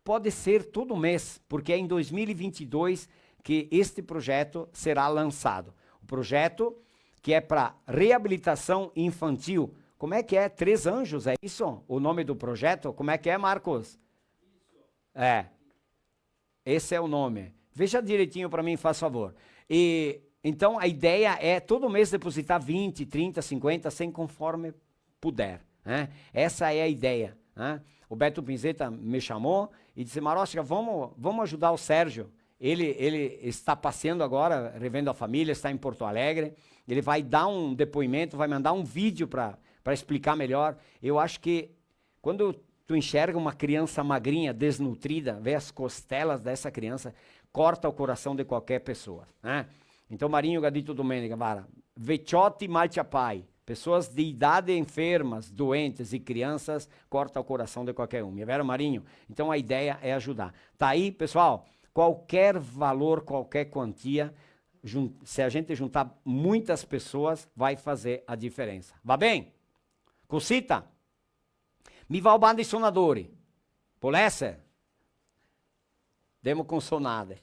pode ser todo mês, porque é em 2022 que este projeto será lançado. O projeto que é para reabilitação infantil. Como é que é? 3 Anjos, é isso? O nome do projeto? Como é que é, Marcos? Isso. Esse é o nome. Veja direitinho para mim, faz favor. E então a ideia é todo mês depositar 20, 30, 50, 100 conforme puder. Essa é a ideia. O Beto Pinzetta me chamou e disse, Marostica, vamos ajudar o Sérgio. Ele está passeando agora, revendo a família, está em Porto Alegre. Ele vai dar um depoimento, vai mandar um vídeo para explicar melhor. Eu acho que quando tu enxerga uma criança magrinha, desnutrida, vê as costelas dessa criança, corta o coração de qualquer pessoa. Então, Marinho Gadito Domenica, vecchiotti malchapai, pessoas de idade enfermas, doentes e crianças, corta o coração de qualquer um. É vero, Marinho? Então, a ideia é ajudar. Tá aí, pessoal? Qualquer valor, qualquer quantia, se a gente juntar muitas pessoas, vai fazer a diferença. Va bem? Cosita? Mi va o bando di suonatori. Può essere? Demo con sonade.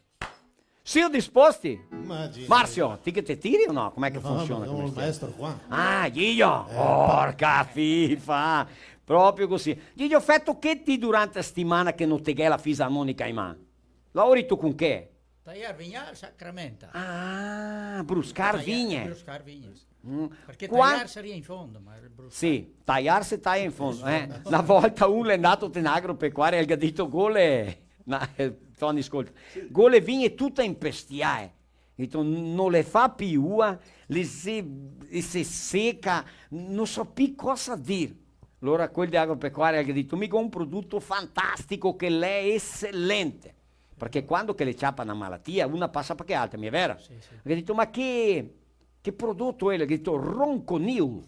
Siamo disposti? Immagino. Marzio, ti che te tiri o no? Com'è che funziona? Abbiamo il maestro qua. Ah, Gigio! Porca FIFA! Proprio così. Gigio, fatto che ti durante la settimana che non te la fisarmonica in mano? Lavori tu con che? Tagliare vignale sacramenta. Ah, bruscar vigne. Bruscar vigne. Perché Qua- tagliare sarebbe in fondo, ma il bruscar. Sì, tagliarsi taglia in fondo. Una volta uno è andato in agropecuaria e gli ha detto gole... Tony, ascolta. Gole vigne tutta in pestiae. Detto, non le fa più, le si secca, non so più cosa dire. Allora quel di agropecuaria gli ha detto, mica un prodotto fantastico che lei è eccellente. Perché quando che le ciappa una malattia, una passa perché altra, mi è vero? Sì. Gli ha detto, ma che prodotto è? Gli ha detto, ronconil.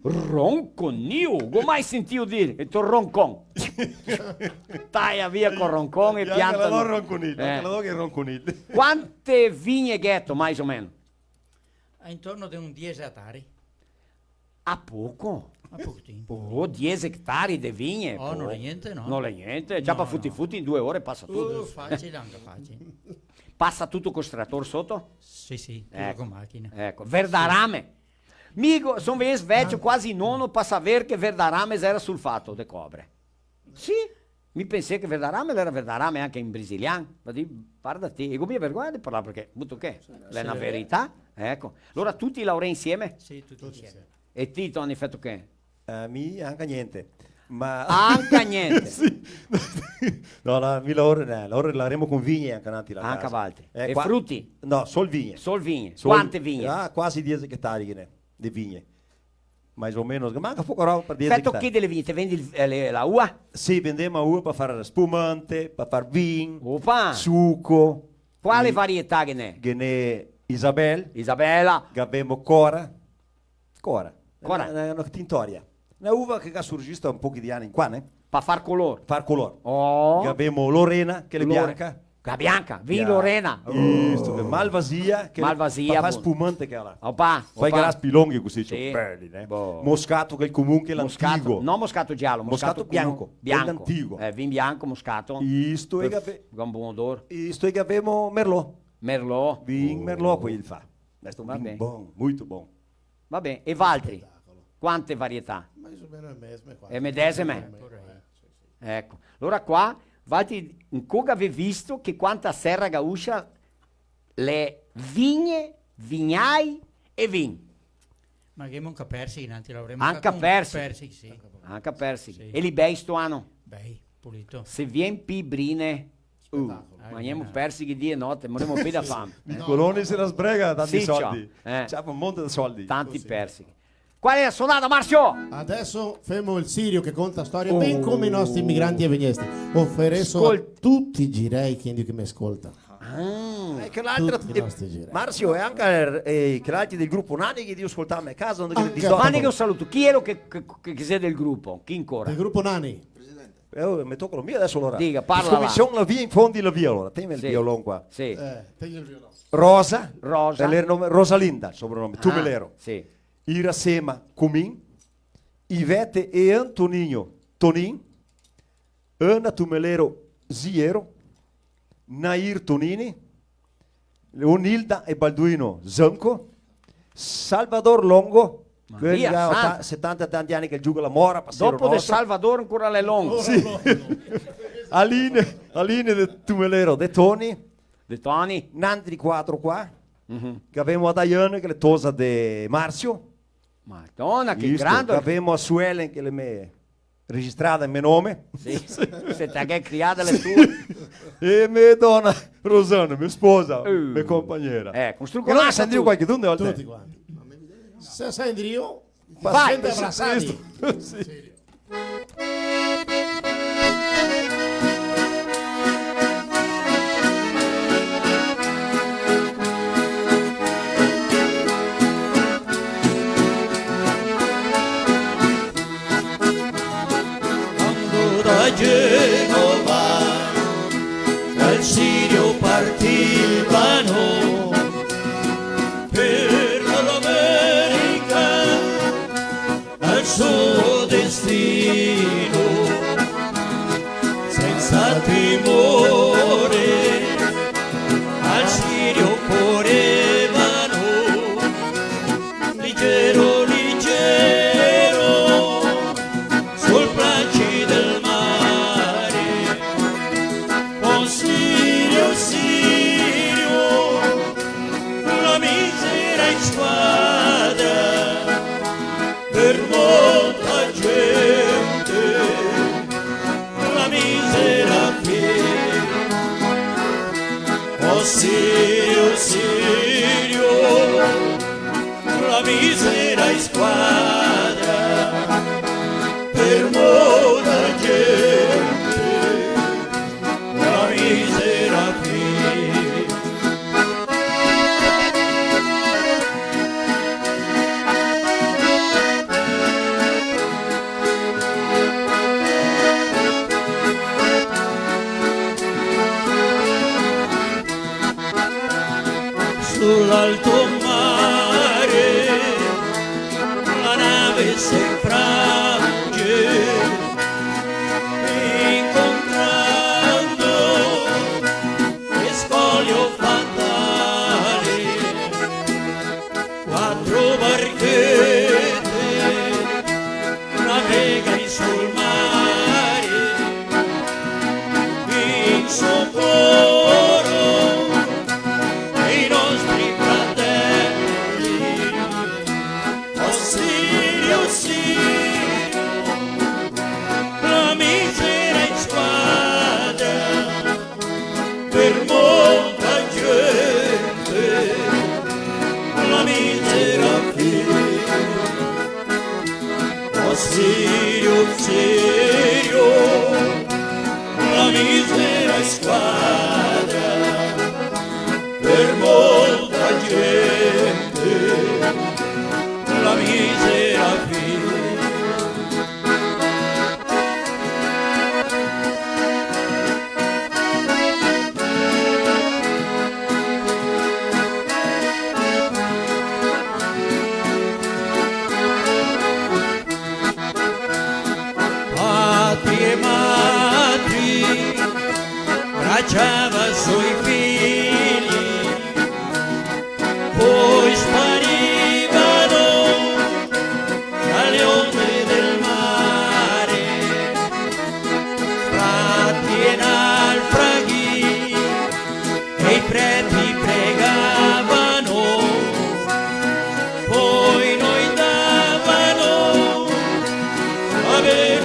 Ronconil? Non ho mai sentito dire? Ha detto, roncon. Taglia via con roncon e pianta. Non ronconil, che ronconil. Quante vigne ghetto, mais o meno? Intorno di un 10 ettari. A poco? A pochettino. Oh, 10 ettari di vigne. Oh, non è niente, no. Non è niente. Già per futti in 2 ore passa tutto. Facile, anche facile. Passa tutto col trattore sotto? Sì, Ecco. con macchina. Ecco, Verdarame. Migo, sono venuto vecchio quasi nono per sapere che Verdarame era sulfato di cobre. Sì, mi pensai che Verdarame era Verdarame anche in brasiliano. Ma di, guarda te, e come vergogna di parlare perché, butto che, è una verità. Ecco, allora tutti laurei insieme? Sì, tutti insieme. E ti, Tony, fatto che? Mi anche niente. Ma... Anche niente? Sì. No, mi lavoreremo con vigne anche nati la Anche casa. altri. E frutti? No, sol vigne. Sol vigne. Quante vigne? Quasi 10 ettari di vigne. Mais o meno, manca poco roba per 10 Fatto ettari. che delle vigne? Te vendi la uva? Sì, vendiamo uva per fare spumante, per fare vino, Opa! succo. Quale varietà che ne? Che ne Isabel. Isabella. Che abbiamo Cora. Cora. Una tintoria. Una uva che ha surgito un po' di anni qua, ne? Per far colore. Far colore. Oh. Che abbiamo Lorena, che è bianca. La bianca, vino Lorena. Malvasia, che Malvasia, fa buono. spumante che è là. Opa. Fai graspi lunghi così, Sì. cioè, belli, ne? Boh. Moscato, che è il comunque Moscato, l'antico. non moscato giallo, Moscato bianco, bianco. l'antico. Vin bianco, moscato. Isto è Con buon odore. Isto è che abbiamo Merlot. Merlot. Vin Merlot poi il fa. Questo è un Va vin bene. buono, molto buono. Va bene. E Valtri? Quante varietà? Ma più o meno è mesme qua. E medesime? Ecco. Allora qua, Valtri, ancora avevi visto che quanta serra gauscia le vigne, vignai e vin. Ma che manca persichi, nanti l'avremmo Anche persichi. sì. Anche persichi. Sì. E li bei sto anno? Bei, pulito. Se vien pibrine, mangiamo persichi di e notte, moriamo più da fame. Il colone se la sbrega tanti Sì, soldi. c'ha. C'ha un monte di soldi. Tanti persichi. Qual è la suonata, Marzio? Adesso fermo il Sirio che conta storia ben come i nostri immigranti e vegnesti. Offeresso a tutti i girei che mi ascolta. Che l'altro Tutti i nostri girei. Marzio è anche che l'altro del gruppo Nani che Dio ascoltami a casa. Mani che un saluto. Chi è lo che sei del gruppo? Chi ancora? Il gruppo Nani. Mi tocca lo mio adesso allora. Dica, parla là. Commissione la via in fondi la via allora. Tieni il Sì. violone qua. Sì. Tegli il violone. Rosa. Rosa. Rosalinda, soprannome. Tumelero. Sì. Iracema Cumin, Ivete e Antoninho Tonin, Ana Tumelero Ziero, Nair Tonini, Leonilda e Balduino Zanco, Salvador Longo, che ha 70 tanti anni che gioca la mora. Dopo di Salvador ancora le longo. Sì. Aline de Tumelero De Toni, Nandri 4 qua, che abbiamo a Diane che è tosa di Marzio. Madonna, che Isto, grande! Abbiamo a Suelen che le me registrata in mio nome. Sì, se te che criata le tue. E mia donna Rosanna, mia sposa, mia compagniera. Costruisco e allora se andremo qualche dunne oltre. Tutti quanti. Se sei Andrio, Vai, vai, abbracciati. Sì. Da Genova dal Sirio partì in squadra per molta gente, la misera fine. Oh Sirio, Sirio, la misera in squadra per molta gente, la misera fine. Sull'alto mare la nave si infrange, incontrando le scoglio fatale, quattro barchette navegano sul mare in soccorso dei nostri fratelli. Oh Sirio, Sirio, la misera in squadra per molta gente, la misera fine. Oh Sirio, Sirio, la misera in squadra per molta gente, la misera fine. Patrie e madri bracciava sui figli, poi sparivano dalle onde del mare, frati e naufraghi e i preti pregavano, poi noi davano la benedizione.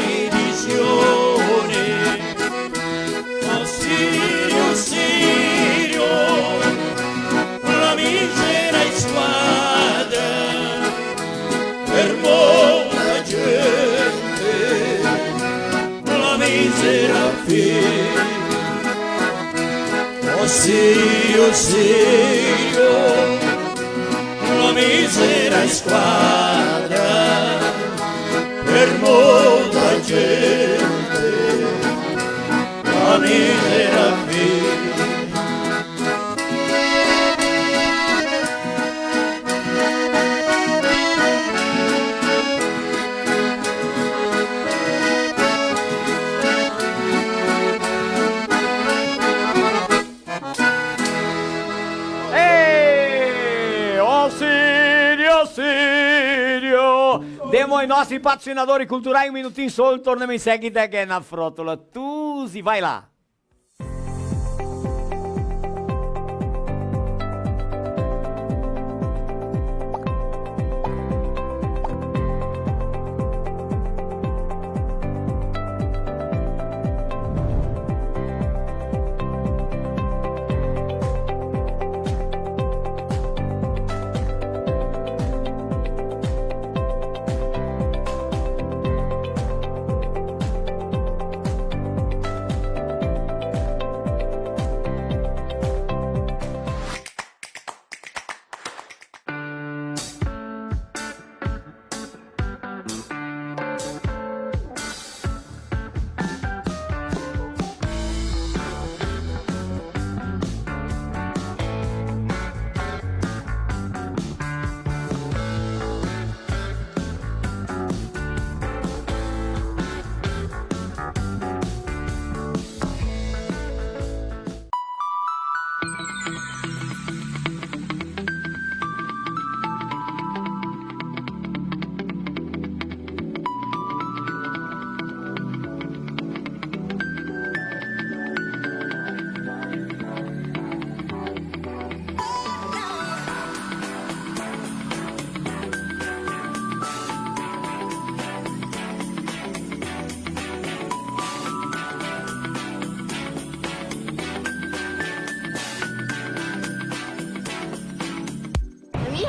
Oh Sirio, Sirio, la misera in squadra per molta gente, la misera fine. Oh Sirio, Sirio, la misera in squadra per molta gente, la misera fine. Ô Sírio, Sírio! Demo ai nostri patrocinatori culturali un minutinho solo, torniamo in seguito che è una frotola. Tu si vai là!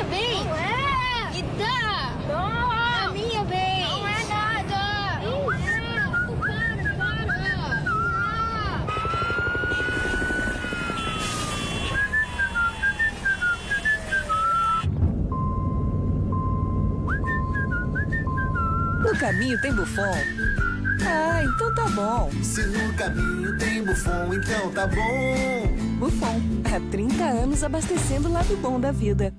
minha bem? Não é. E dá. A minha bem. Não é nada. No caminho tem Buffon. Ah, então tá bom. Se no caminho tem Buffon, então tá bom. Buffon, há 30 anos abastecendo o lado bom da vida.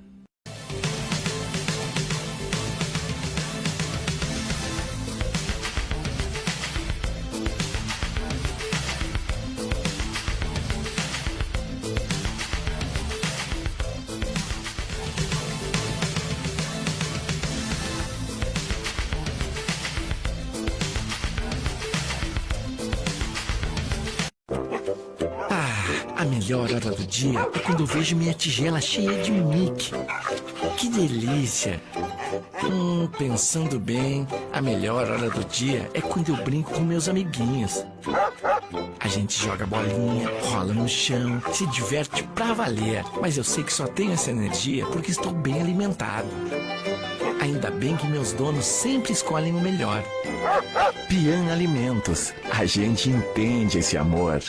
A melhor hora do dia é quando eu vejo minha tigela cheia de Mickey. Que delícia! Pensando bem, a melhor hora do dia é quando eu brinco com meus amiguinhos. A gente joga bolinha, rola no chão, se diverte pra valer. Mas eu sei que só tenho essa energia porque estou bem alimentado. Ainda bem que meus donos sempre escolhem o melhor. Pian Alimentos. A gente entende esse amor.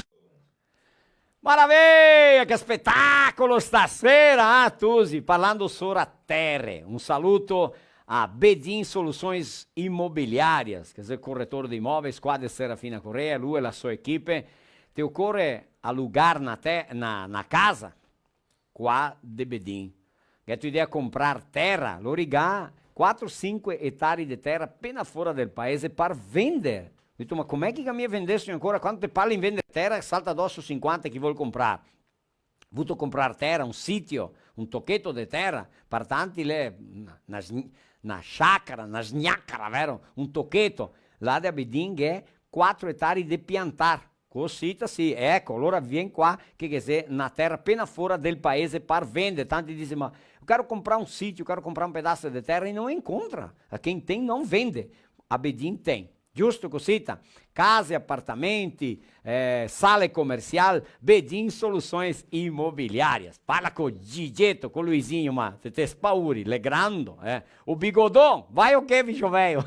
Maravilha, che spettacolo stasera, Tusi, parlando solo a terre. Un saluto a Bedin Soluções Imobiliárias, quer dizer, corretor de imóveis, Quadra Serafina Correa, lui e la sua equipe. Te occorre alugar na casa? Qua de Bedin. Che tu idea comprar terra, lo rigà 4-5 ettari di terra appena fuori del paese per vendere. Ho detto, ma com'è che mi vendessi ancora? Quando ti parli in vendere terra, salta addosso 50 chi vuol comprare. Ho voluto comprare terra, un sitio, un tocchetto di terra, per tanti una sciaccara, una sgnaccara, vero? Un tocchetto. Là da Bedin è 4 ettari di piantar. Così, sì, ecco, allora vieni qua, che se una terra appena fuori del paese per vendere. Tanti dicono, ma eu quero comprar um sítio, eu quero comprar um pedaço de terra e não encontra. A quem tem não vende. A Bedin tem. Giusto, Cosita? Case, apartamenti, sale comercial, Bedin Soluções Imobiliárias. Fala com o Gigetto, com o Luizinho, ma se te spauri, legrando. O bigodão, vai o que, bicho velho?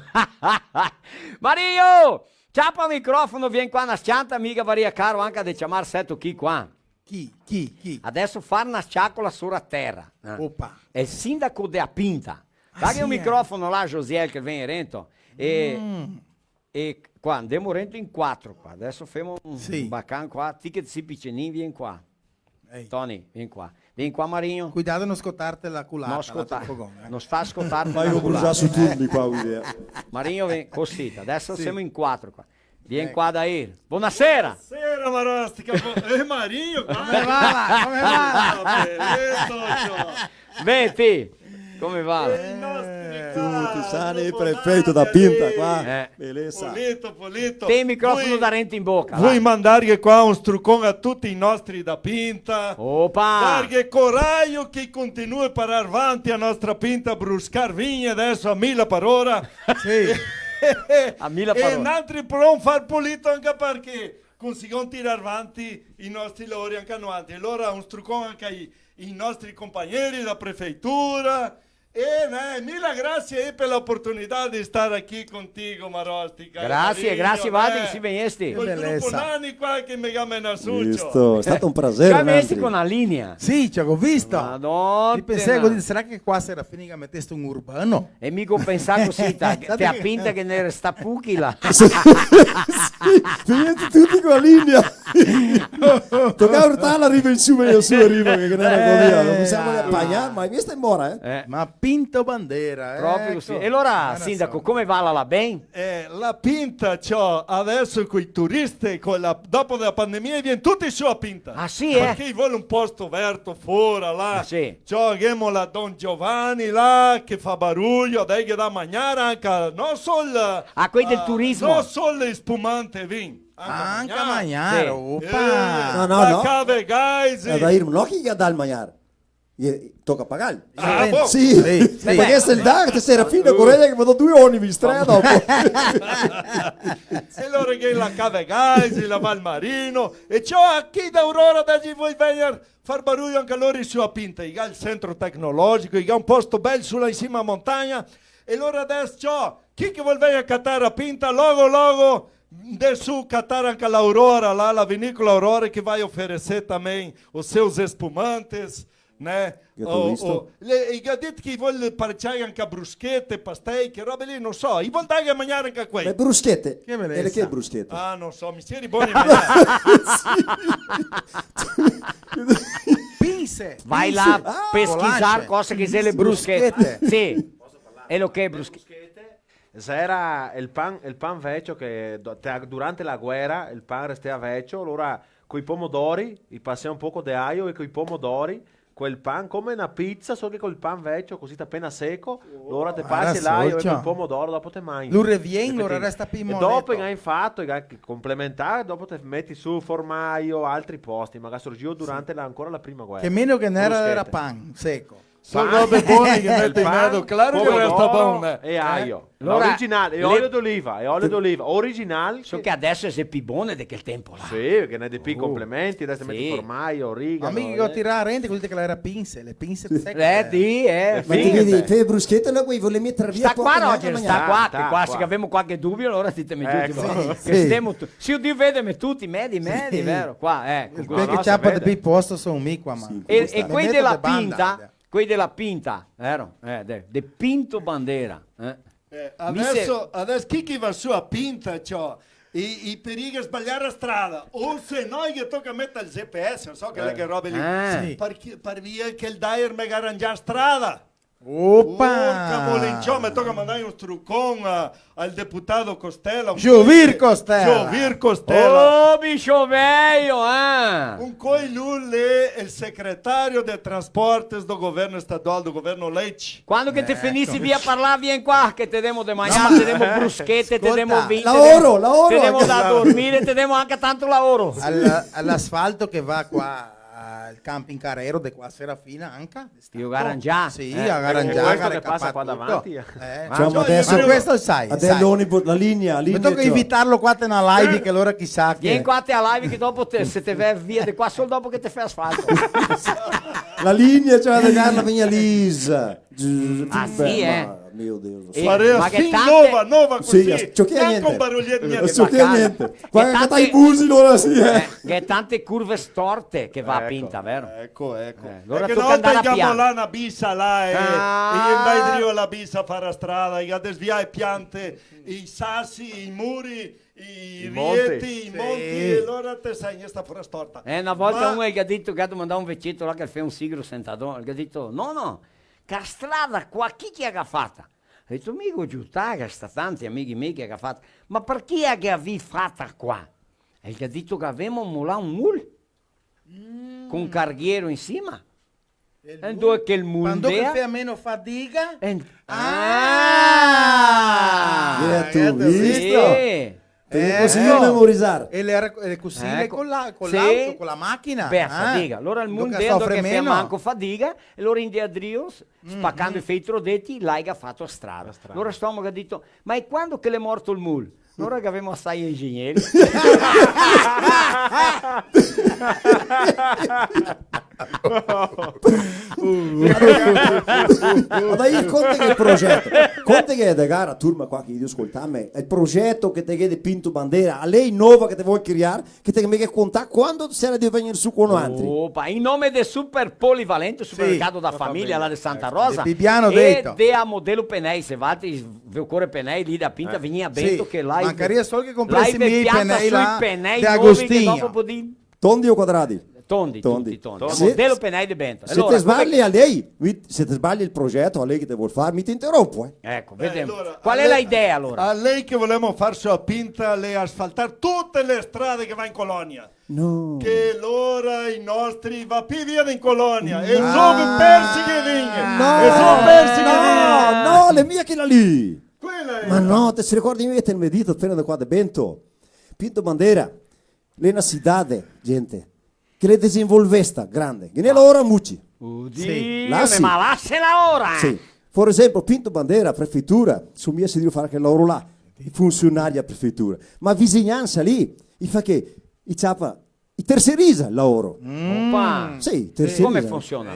Marinho, ciapa o microfono, vieni qua na scianta, amiga, varia caro anche de chiamar certo chi qua. Chi? Adesso far una sciacola sulla terra. Opa. È il sindaco della Pinta. Dagli un microfono là, Josiel, che viene rento. E qua andiamo rento in 4 qua. Adesso fermo un bacano qua. Ticket si piccininho, vieni qua. Ehi. Tony, vieni qua. Vieni qua, Marinho. Cuidado a non scottarti la culata. Non scottare. Non sta a scottarti Ma la io ho culata. bruciato su turni qua, William. Marinho, vieni, così. Adesso siamo in 4 qua. Vieni qua, Dair. Buonasera. Buonasera, Marostica. Marinho. Come va? Venti, come va? Tutti sani, prefeito da Pinta qua. Beleza. Polito. Tem microfono da rente in bocca. Vuoi mandare qua un struccone a tutti i nostri da Pinta? Opa! Darghe coraggio che continua a parare avanti a nostra Pinta, bruscar vinha adesso a 1000 per ora. Sì. A 1000 E parole. altri però far pulito anche perché consigliamo tirare avanti i nostri lavori anche avanti. Allora un struccone anche ai nostri compagni da prefeitura. E mille grazie per l'opportunità di stare qui contigo, Marostica. Grazie, grazie, vadi, si venesti. Col gruppo Nani qua che mi chiama Nasuccio. Visto, è stato un piacere. Già venesti Nandri. con la linea. Sì, ci ho visto. Madonna. Ti pensavo, sarà che qua Serafini metteste un urbano? E mica pensare così, te ha pinta che ne resta pochi là. Finiti tutti con la linea. Toccava urtarla, arriva in su e su arriva, che non era così. Non possiamo appagnare, ma questa è mora, Ma Pinto Bandera, Proprio così. E allora, sindaco, come va la ben? La Pinta c'ho adesso con i turisti, dopo la pandemia viene tutti su a Pinta. Ah sì, Perché vuole un posto aperto fuori là. Sì. C'ho abbiamo la Don Giovanni là che fa barullo, dai che da mangiare anche, non solo... quelli del turismo. Non solo spumante vin. Anche a mangiare, No, La Cave Guys. Da ir, non che dal mangiare. tocca pagare. Sì. Sì. Perché se il DART Serafina Correa che vado 2 anni in strada dopo. E loro che la Cave Gaisi, la Valmarino, e ciò a chi da Aurora da ci vuoi venire far barullo anche loro sulla pinta, il centro tecnologico, il un posto bello sulla in cima a montagna, e loro adesso ciò, chi che vuol venire a cattare a pinta, logo, adesso cattare anche l'Aurora, là, la vinicola Aurora che vai oferecer também os seus espumantes, né? I gadit che vuole parciare anche a bruschette, pastel, che robe lì, non so, i vuol dare a mangiare anche a quelli. Le bruschette? Che me E che bruschette? Ah, non so, mi siedi buoni a mangiare. Pinze. Vai lá Pinze. pesquisar Bolacha. cosa che se le bruschette. Sì. E lo che è bruschette? Era il pan vecchio che durante la guerra il pan restava vecchio, allora con i pomodori, gli passai un poco di aglio e con i pomodori, quel pan come una pizza, solo che col pan vecchio così appena secco, allora te passi l'aglio e col pomodoro, dopo te mangi. Lo revien, lo resta più E moletto. dopo hai fatto, complementare, dopo te metti su formaggio, altri posti, magari sorgivo durante ancora la prima guerra. Che meno che n'era Bruschette. era pan secco. Sono robe buone che metti in mezzo, claro che resta buono. E aglio. Allora, Originale, e olio d'oliva, originale. So che adesso è più buono di quel tempo là. Sì, perché ne dei più complementi, adesso metti formaggio, origano. Ma mica che tirare rente, vuol dire che era pinze, le pinze secche. Ma ti vedi, fai bruschette là, vuoi voler mettere via Sta qua, Roger, sta qua, che qua, se abbiamo qualche dubbio, allora ti temi giù. Che stiamo se io ti vedo tutti medi, vero? Qua, Perché c'è per il posto sono mi qua, ma. E quei della pinta, vero? De Pinto Bandera. Adesso chi va su a pinta, cioè, i pericoli sbagliare la strada, o se no che tocca mettere il GPS, non so che le che robe lì, per via che il Dyer mi arrangia strada. Opa! Mi tocca mandare un truccon al deputato Costello. Giovir Costello. Oh, biscioveio, Un coi lui è il segretario dei trasporti del governo statale, del governo Lecce. Quando che te finissi via a parlare, vieni qua, che te demo de mangiare, te demo bruschette, te demo vino, lavoro, te demo da dormire, te demo anche tanto lavoro. All'asfalto che va qua al camping Carrero di qua Serafina anche. Io Garangià. Sì, a Garangià. Questo che passa qua davanti. Diciamo adesso questo sai. la linea. Mi tocca invitarlo qua nella live che allora chissà che. Vieni qua a live che dopo se te vai via di qua solo dopo che te fai asfalto. La linea c'è da dare la mia lisa. Sì, Mio Dio. Parea fin nuova così. Neanche un baroglietto niente. Guarda che dai busi allora sì. Che tante curve storte che va a pinta, vero? Ecco. Allora Che tocca noi andare a andiamo piano. là una bisa là e vai giù la bisa a fare la strada, a desviare le piante, i sassi, i muri, i rieti, i monti, e allora te sai, sta fuori storta. Una volta uno che ha detto che ha mandato un vecchietto là che fa un sigro sentato, che ha detto no, che la strada qua chi ha fatta? Ha detto amico giusta, sta tanti amici miei che ha fatto, ma perché è che avevi fatta qua? E gli ha detto che avevamo mollato un mul con un carghiero in cima. E dove che il mul Quando che fa meno fatica. Tu visto? Sì. Te così memorizzare. E le cosine con l'auto, con la macchina. Beh, fatica. Allora il mondo che fa manco fatica, e allora in Adrios, spaccando i feitrodetti, l'aiga fatto a strada. Allora stiamo che ha detto, ma è quando che l'è morto il mul? Allora che avevamo assai ingegneri. Ma dai, conta che il progetto, conta che è da gara, turma qua che io ascolta a me, è il progetto che ti chiede Pinto Bandera, a lei nuova che ti vuoi creare, che ti mi conta quando sarà di venire su con altri. In nome del super polivalente supermercato da famiglia là di Santa Rosa Bibiano e detto. a modello Penei, se vatti vi occorre Penei lì da pinta venia bento che live. Mancaria solo che comprassi i miei Penei là Penei di Agostino. Tondi o quadrati? Tondi. Se- Modello Penei di Bento. Se ti sbagli a lei, se ti sbagli il progetto, a lei che ti vuol fare, mi ti interrompo. Ecco, vediamo. Qual è l'idea allora? A lei che volevamo far sua pinta, le asfaltare tutte le strade che va in colonia. No. Che l'ora i nostri va più via in colonia. E sono persi che vinga. E sono persi che vinga. No, le mie che la lì. Quella è. Ma no, te si ricordi mi avete medito appena da qua da Bento? Pinto Bandera, le una cidade, gente, che le desenvolvesta grande, che nella ora mucci. Dio, Là sì. ma lasciala ora! Sì. Per esempio, Pinto Bandera, prefettura, su mia si deve fare quel lavoro là, i funzionari a prefettura. Ma vicinanza lì, fa che i tercerizza il lavoro. Opa. Sì, tercerizza. Come funziona?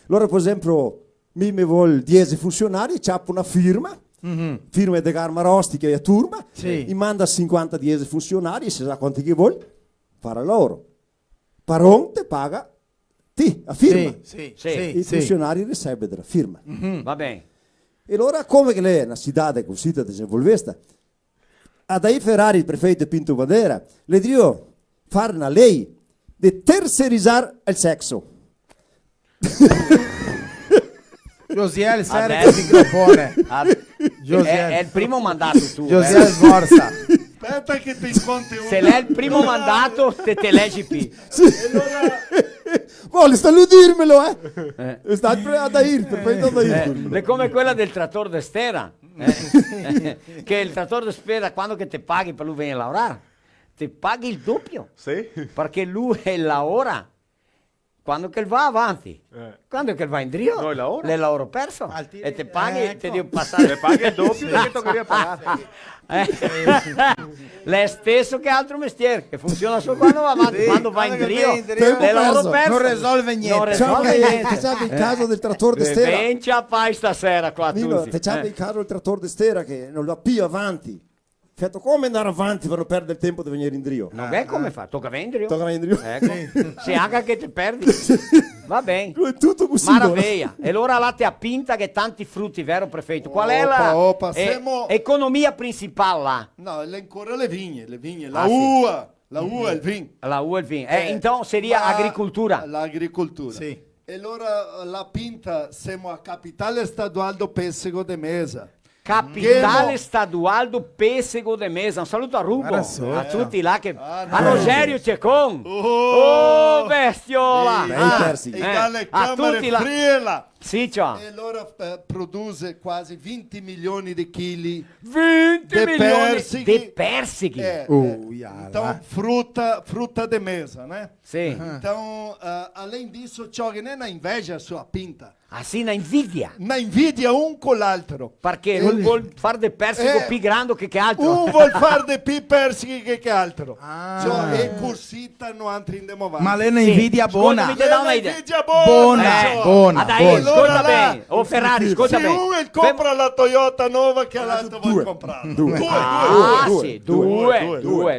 Allora, per esempio, mi vuole 10 funzionari, c'ha una firma, firma Edgar Marosti che è a turma, Sì. mi manda 50-10 funzionari, se sa quanti che vuole, fare loro. Paron te paga, a firma. Sì, I funzionari ricevono la firma. Va bene. E allora, come che lei è una città così desenvolvesta, ad ai Ferrari, il prefetto Pinto Bandera, le dio fare una lei di tercerizzare il sesso. Josiel, serve il microfono. È il primo mandato tu. Josiel Sforza. Aspetta che ti incontri uno. Se lei è il primo mandato, te leggi P. Vuole sta a dirmelo, sta a dirmelo. È come quella del trattore de stera. Che il trattore de stera, quando che ti paghi per lui venire a lavorare, ti paghi il doppio. Sì. Perché lui lavora quando che va avanti. Quando che va in drio, Noi lavora. le lavoro perso. E ti paghi, ti devi passare. Le paghi il doppio perché toccheria pagare. Lei è stesso che altro mestiere, che funziona solo quando va avanti, quando va in drio, le lavoro perso. Non risolve niente. Non risolve niente. C'è il caso del trattore de stera. Ben ciappai stasera qua Nino, tutti. c'è il caso del trattore de stera che non va più avanti. Fatto come andare avanti per non perdere il tempo di venire in drio. Non è come fa, tocca vendere. Tocca vendere. Ecco. Se anche che ti perdi. Va bene. È tutto possibile. Maraviglia. E allora la te appinta che tanti frutti, vero prefetto? Qual è la economia principale là? No, ancora le vigne, la uva. La uva e il vino. La uva e il vino. Então seria agricoltura. L'agricoltura. Sì. E allora la pinta siamo a capitale staduale do Pêssego de Mesa. Capitale staduale do Pêssego de Mesa. Un saluto a Rubo, a tutti là che... a Rogerio Cecon. Oh, bestiola! E dalle camere friela. Sì, ciao. E allora produce quasi 20 milioni di chili 20 milioni di persighi. Então, frutta de mesa, né? Sì. Então, além disso, c'è che non ha inveja sua pinta. Ah sì, na invidia. Na invidia un con l'altro. Perché non vuol fare del persico più grande che altro. Un vuol fare di più persighi che altro. Cioè, e cursita no altri indemovati. Ma lei è un'invidia buona. Scusami, ti dà un'idea. Buona. Ascolta bene. O Ferrari, ascolta bene. Se uno compra la Toyota nuova che l'altro vuole comprare. Due.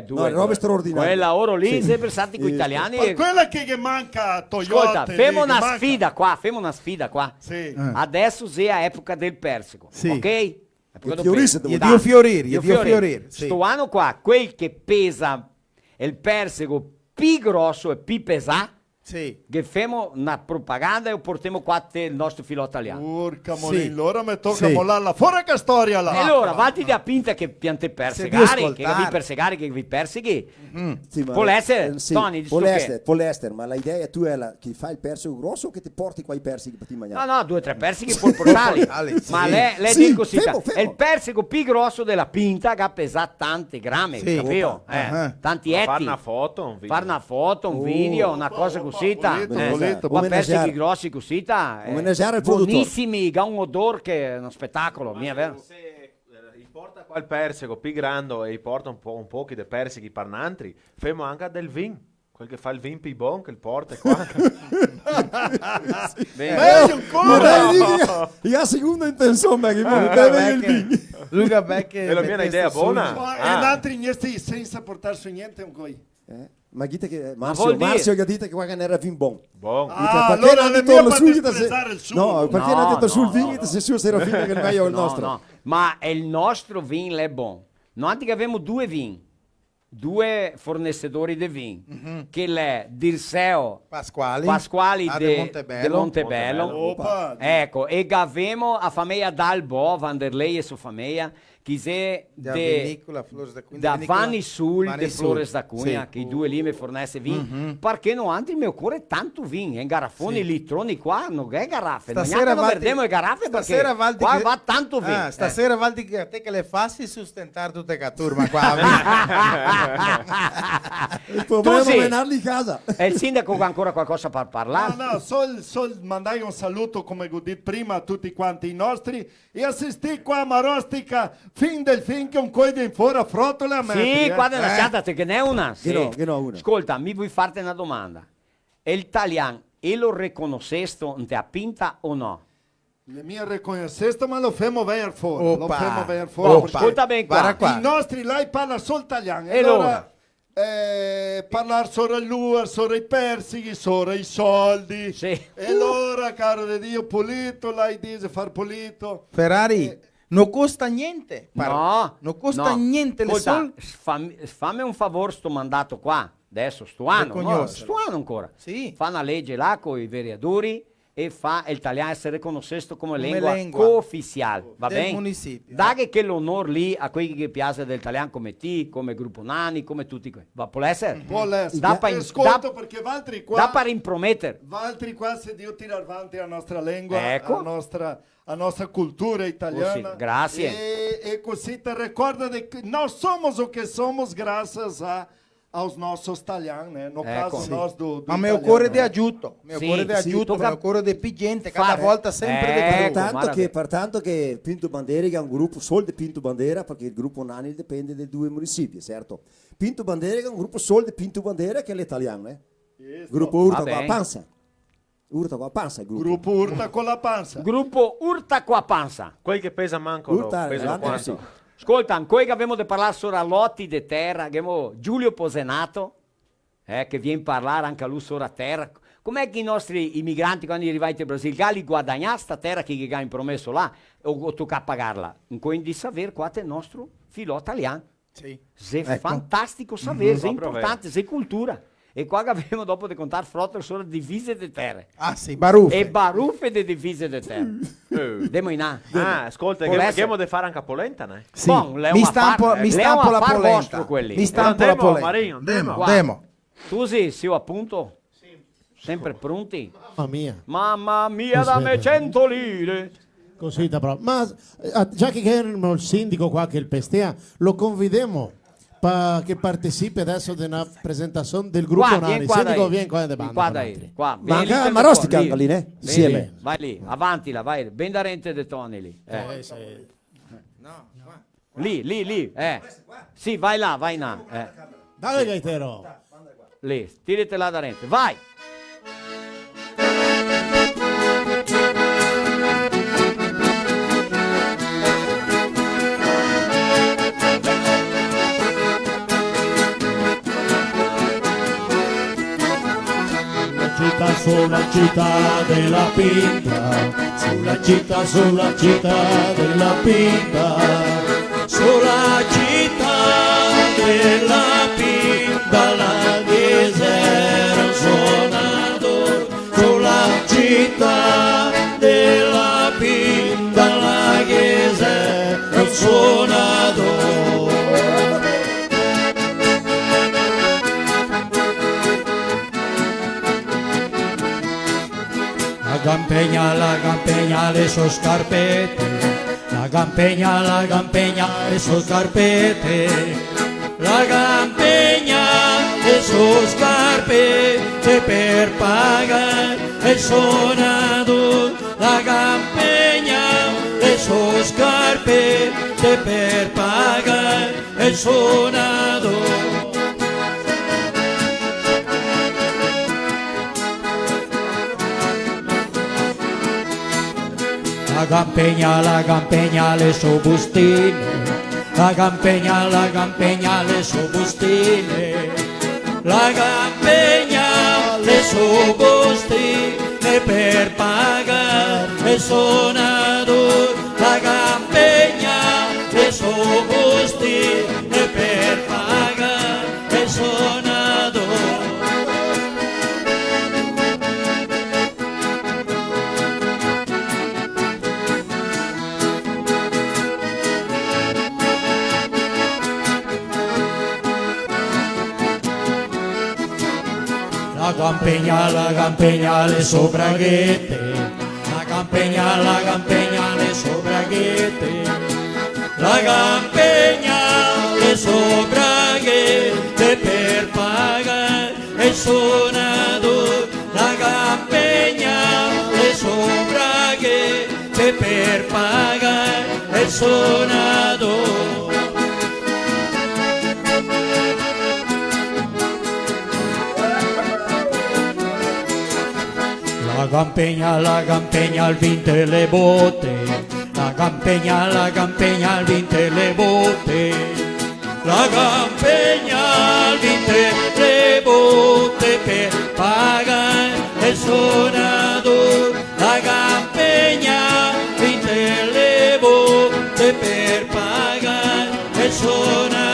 No, robe straordinarie. Quella oro lì, sempre stati con italiani. Ma quella che manca a Toyota. Ascolta, femo una sfida qua. Sì. Adesso è a época del persico, ok? Gli devo fiorire. Sto anno qua, quel che pesa il persico più grosso e più pesato, che femo una propaganda e portiamo qua il nostro filo italiano. Porca molino, ora mi tocca mollarla fuori che storia là. E allora, vatti da pinta che piante persegari, che vi perseghi. Può essere, Tony, può essere, ma l'idea tua è che fai il persico grosso o che ti porti qua i persighi per ti mangiare? No, 2 o 3 persighi puoi portarli. Ma lei dico così, è il persico più grosso della pinta che pesa tanti grammi, capito? Tanti etti. Fare una foto, un video, una cosa così. Ma persighi grossi così, buonissimi, ha un odore che è uno spettacolo, mia vero? Porta qua il persico più grande e porta un po' di persighi parnantri, femo anche del vin. Quel che fa il vin più buono che il porta qua. Meglio ancora. La seconda intenzione che beve il vino. Luca Becche. È la mia idea buona. E altri niente senza portarsi niente un coi. Ma dite che Marzio ha detto che qua non era vin buono. Allora non è disprezzare il suo. No, perché non ha detto sul vino se suo era fine che il meglio è il nostro. No, ma il nostro vino è buono. Noi abbiamo 2 vini. 2 fornitori di vin, che è Dirseo Pasquali di Montebello. Ecco, e abbiamo a famiglia Dalbo, Vanderlei e sua famiglia, Chisè Da de, Vinícola Flores da Cunha. da Vinícola Vani Sul Vani de Sul. Flores da Cunha, Sì. che i due lì mi fornesse vino, perché non altri mi occorre tanto vino, garrafoni, Sì. litroni qua, non è garraffe, Stasera non Valdi- perdiamo le garraffe perché stasera Valdi qua che- va tanto vino. Stasera Valdi che a te che le fassi sustentare tutte le turma qua. Il problema Tu sì. è menarli in casa. E il sindaco ha ancora qualcosa per parlare? No, sol mandare un saluto, come ho detto prima, a tutti quanti i nostri e assistì qua a Marostica fin del fin che un coide in fuori a frottole a me. Sì, qua nella sciata te che ne è una. Sì. Che no, una. Ascolta, mi vuoi farti una domanda. Il italiano, e lo riconoscesto, non te ha pinta o no? Le mie riconosceste, ma lo famo venire fuori. Lo Opa. famo venire Oh, fuori. ascolta bene qua. Guarda qua. I nostri là parlano solo italiano. E allora? Parlare solo l'uva, solo i perseghi, solo i soldi. Sì. E allora, caro di Dio, pulito, lei dice far pulito. Ferrari, non costa niente. No. Non costa no. niente le Ascolta, sol. fammi un favore sto mandato qua. Adesso, sto anno, no? Riconoscere. Sto anno ancora. Sì. Fa una legge là con i vereadori e fa il italiano essere riconosciuto come Come lingua lingua co-ufficiale, va del bene? municipio. Daghe che l'onore lì a quelli che piace dell'italiano come te, come Gruppo Nani, come tutti quelli. Va, può essere? Può essere. Da pa- Ascolto da- perché Valtri qua... Da per impromettere. Valtri qua se Dio tira avanti la nostra lingua, Ecco. la nostra cultura italiana. Così, grazie. E così te ricorda che noi somos o che somos graças aos nossos italiani, no Ecco. caso Sì. nós do Ma mi italiano. occorre di aiuto. Mi Sì, occorre di sì, aiuto, tocca mi occorre di più gente. Cada fare. volta sempre di più. Ecco, Pertanto maravilha. che Pinto Bandeira è un gruppo solo di Pinto Bandeira, perché il gruppo Nani dipende dai due municipi, certo? Pinto Bandeira è un gruppo solo di Pinto Bandeira che è l'italiano, eh? Gruppo Urta con la bene. panza. Urta con la panza il gruppo. Gruppo Urta con la panza. Gruppo Urta qua panza. Quelli che pesa manco, Urta, pesano esatto, quanto. sì. Ascolta, noi che abbiamo di parlare solo a lotti di terra, abbiamo Giulio Posenato, che viene a parlare anche a lui solo a terra. Com'è che i nostri immigranti quando arrivati in Brasile, gali guadagnare sta terra che gli hanno promesso là, o tocca pagarla? Quindi sapere qua è il nostro filo italiano. Sì. È Ecco. fantastico sapere, è Proprio importante, è cultura. E qua che abbiamo dopo di contare frotte solo divise di terre. Ah sì, baruffe. E baruffe di divise di terre. Demo in A. Ah, ascolta, Può che essere. abbiamo di fare anche a polenta, ne? Sì. Bon, le mi un stampo, affar- mi le stampo un la affar polenta. vostro quelli. Mi stampo la Andiamo, polenta. Marino, andiamo. Demo, demo. Tu sì, appunto. Sempre pronti? Mamma mia. Mamma mia, dammi 100 lire. Così da bravo. Ma già che abbiamo il sindaco qua che il pestea, lo convidiamo che partecipi adesso di una presentazione del gruppo Qua, Nani. vieni Il qua sindaco dai. viene qua de banda. Qua con dai, altri. qua. Ma Vieni anche lì, a Marostica lì. anche lì, Vieni insieme. lì, vai lì, avanti là, vai, ben da rente de toni lì. Lì, Sì, vai là, vai là. Dai Gaetero. Lì, tirate là da rente, vai. Sulla città della pinta, sulla città della pinta, sulla città della pinta, la chiesa era un suonatore, sulla città della pinta, la chiesa era un suonatore. La campegna le sue scarpette, la campegna le sue scarpette, la campegna le sue scarpette per pagare il suonatore, la campegna le sue scarpette per pagare il suonatore. La campegna le sue bustine, la campegna le sue bustine, la campegna le sue bustine per pagare il suonatore, la campegna le sue bustine per pagare il suonatore. la campegna, le sobraghette, la campegna, le sobraghette, la campegna, le sobraghette per pagare il suonatore, la campegna, le sobraghette per pagare il suonatore. La campegna, al vinte le botte, la campegna, al vinte le botte, la campegna, al vinte le botte per pagare il suonatore, la campegna, vinte le botte per pagare il suonatore.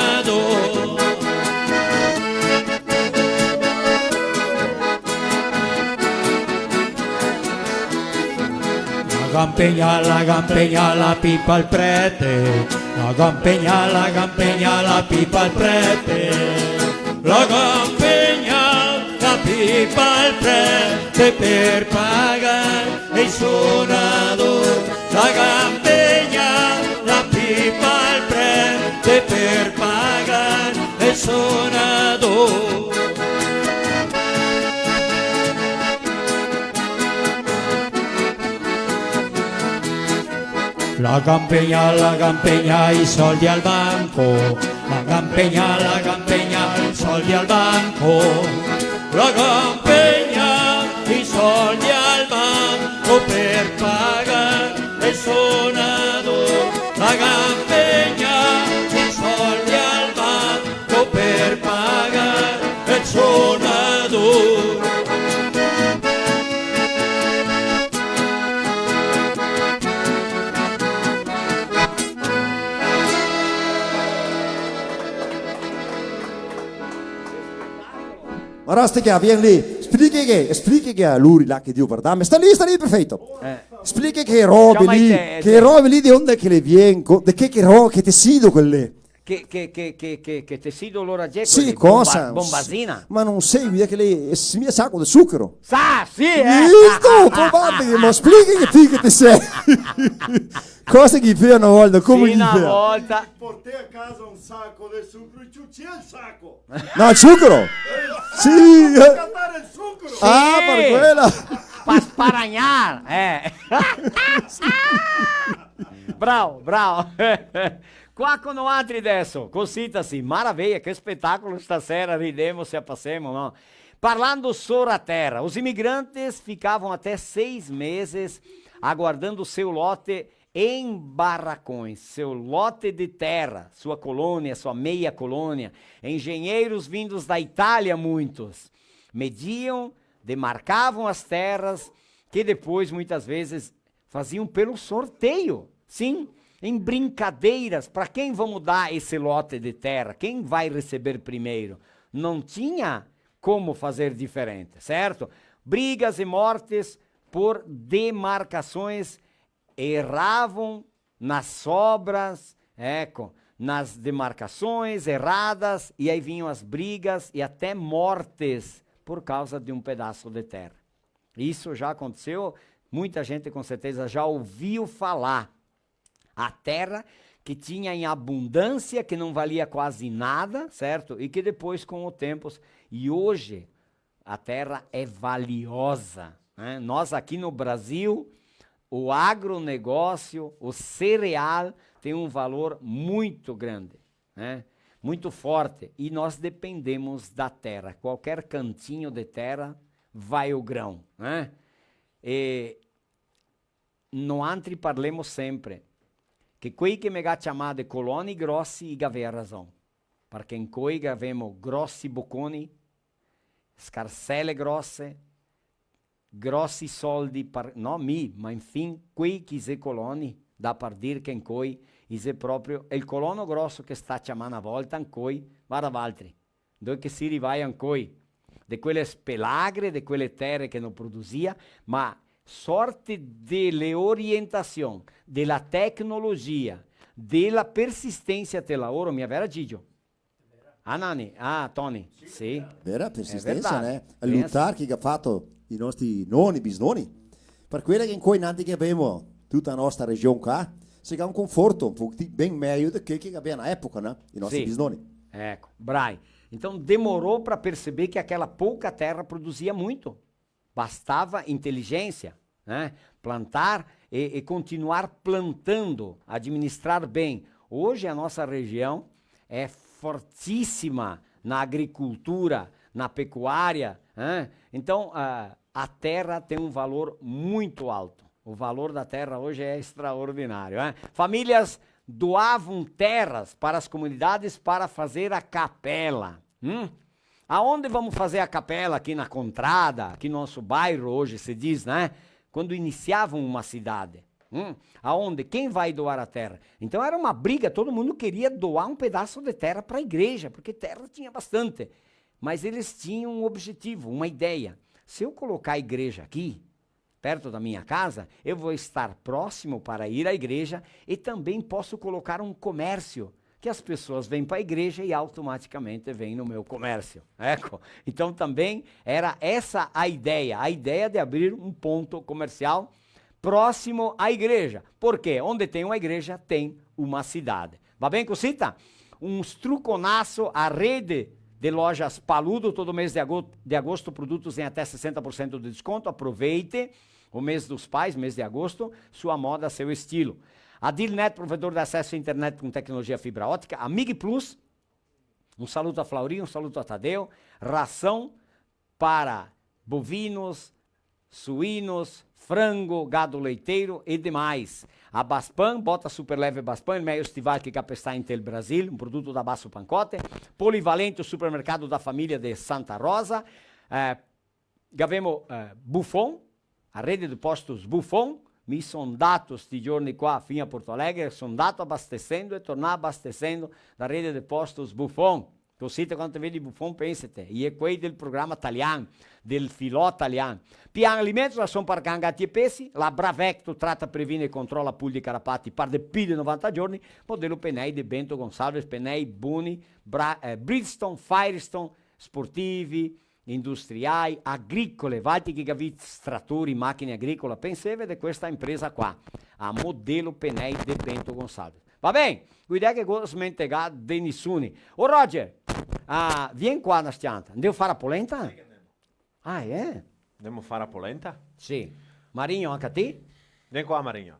La campegna, la pipa al prete, la campegna, la pipa al prete, la campegna, la pipa al prete per pagare il suonatore, la campegna, la pipa al prete per pagare il suonatore. La campegna, i soldi al banco, la campegna, i soldi al banco, la campegna, i soldi al banco per pagare il suonatore, la campegna, i soldi al banco per pagare il suonatore. Marostica, vieni lì, spieghi che a lui là che Dio guarda, sta lì perfetto. Spieghi che robe lì, di onde che le viene, di che robe, che tessido quelle. Che tessido loro aggeco? Sì, cosa? Bombasina. Ma non sei, via che lei è mia sacco di zucchero. Sa, sì, Visto, probabile, ma spieghi che ti sei. Cosa che fai una volta, come sì, gli fai? Una volta. Portai a casa un sacco di zucchero, c'è il sacco. No, il zucchero? Sì. Scattare il zucchero. Ah, per quella. Pa sparagnar, Bravo. Qua con altri adesso, cosita-se, maravilha, que espetáculo stasera, ridemos e passemos, não? Parlando sobre a terra, os imigrantes ficavam até 6 meses aguardando seu lote em barracões, seu lote de terra, sua colônia, sua meia colônia. Engenheiros vindos da Itália, muitos, mediam, demarcavam as terras, que depois, muitas vezes, faziam pelo sorteio, sim, em brincadeiras, para quem vamos dar esse lote de terra? Quem vai receber primeiro? Não tinha como fazer diferente, certo? Brigas e mortes por demarcações, erravam nas sobras, nas demarcações erradas, e aí vinham as brigas e até mortes por causa de um pedaço de terra. Isso já aconteceu, muita gente com certeza já ouviu falar. A terra que tinha em abundância, que não valia quase nada, certo? E que depois, com o tempo, e hoje, a terra é valiosa, né? Nós aqui no Brasil, o agronegócio, o cereal, tem um valor muito grande, né? Muito forte, e nós dependemos da terra. Qualquer cantinho de terra, vai o grão, né? E no antri parlemos sempre, che quei che mi ha chiamato coloni grossi e aveva ragione, perché in cui avevamo grossi bocconi, scarselle grosse, grossi soldi, ma infine quei che se coloni, da per dire che in cui è proprio il colono grosso che sta chiamando a volta in cui, vada altri, dove che si rivai in cui, di quelle spelagre, di quelle terre che non produzia, ma sorte delle orientazioni, della tecnologia, della persistenza della oro, mi aveva Gigio. Nani, Tony, sì. Vera È persistenza, verdade. né? A lutar che ha fatto i nostri nonni, bisnonni. Per quella che in quei nanti che abbiamo tutta la nostra regione qua, si ha un conforto un po' bem meglio do que abbiamo na época, né? I nostri Sì. bisnonni. Ecco, Brai. Então demorou para perceber que aquela pouca terra produzia muito. Bastava inteligência, né? Plantar e continuar plantando, administrar bem. Hoje a nossa região é fortíssima na agricultura, na pecuária, né? Então a terra tem um valor muito alto. O valor da terra hoje é extraordinário, né? Famílias doavam terras para as comunidades para fazer a capela. Aonde vamos fazer a capela? Aqui na Contrada, aqui no nosso bairro hoje se diz, né? Quando iniciavam uma cidade. Aonde? Quem vai doar a terra? Então era uma briga, todo mundo queria doar um pedaço de terra para a igreja, porque terra tinha bastante. Mas eles tinham um objetivo, uma ideia. Se eu colocar a igreja aqui, perto da minha casa, eu vou estar próximo para ir à igreja e também posso colocar um comércio, que as pessoas vêm para a igreja e automaticamente vêm no meu comércio. Ecco. Então também era essa a ideia de abrir um ponto comercial próximo à igreja. Por quê? Onde tem uma igreja, tem uma cidade. Va bem, cosita? Um truconaço, a rede de lojas Paludo, todo mês de agosto, produtos em até 60% de desconto. Aproveite o mês dos pais, mês de agosto, sua moda, seu estilo. A Dealnet, provedor de acesso à internet com tecnologia fibra ótica. A Mig Plus, um saluto a Flaurinho, um saluto a Tadeu. Ração para bovinos, suínos, frango, gado leiteiro e demais. A Baspan, bota super leve Baspan, il meglio stivale che capesta in tel Brasil, um produto da Basso Pancote. Polivalente, o supermercado da família de Santa Rosa. Abbiamo Buffon, a rede de postos Buffon. Mi sono dato sti giorni qua fino a Porto Alegre, sono andato abastecendo e tornare abastecendo da rede de postos Buffon. Così quando vedi Buffon pensate, e è quelli del programma italiano, del filò italiano. Pian Alimentos, la sono per gangati e pesi, la Bravecto tratta, previne e controlla pulli e carapati per più di 90 giorni, modello Penei di Bento Gonçalves, Penei, Buni, Bridgestone, Firestone, sportivi, industriali, agricole, Valti Gigavits, trattori, macchine agricole, pensate di questa impresa qua, a modello Penei di Bento Gonçalves. Va bene? Guida che cosa smentegà de nissuni. Oh Roger, vieni qua na stianta. Andiamo a fare a polenta? Sì, andiamo. Andiamo a fare a polenta? Sì. Marinho, anche a te? Vieni qua, Marinho.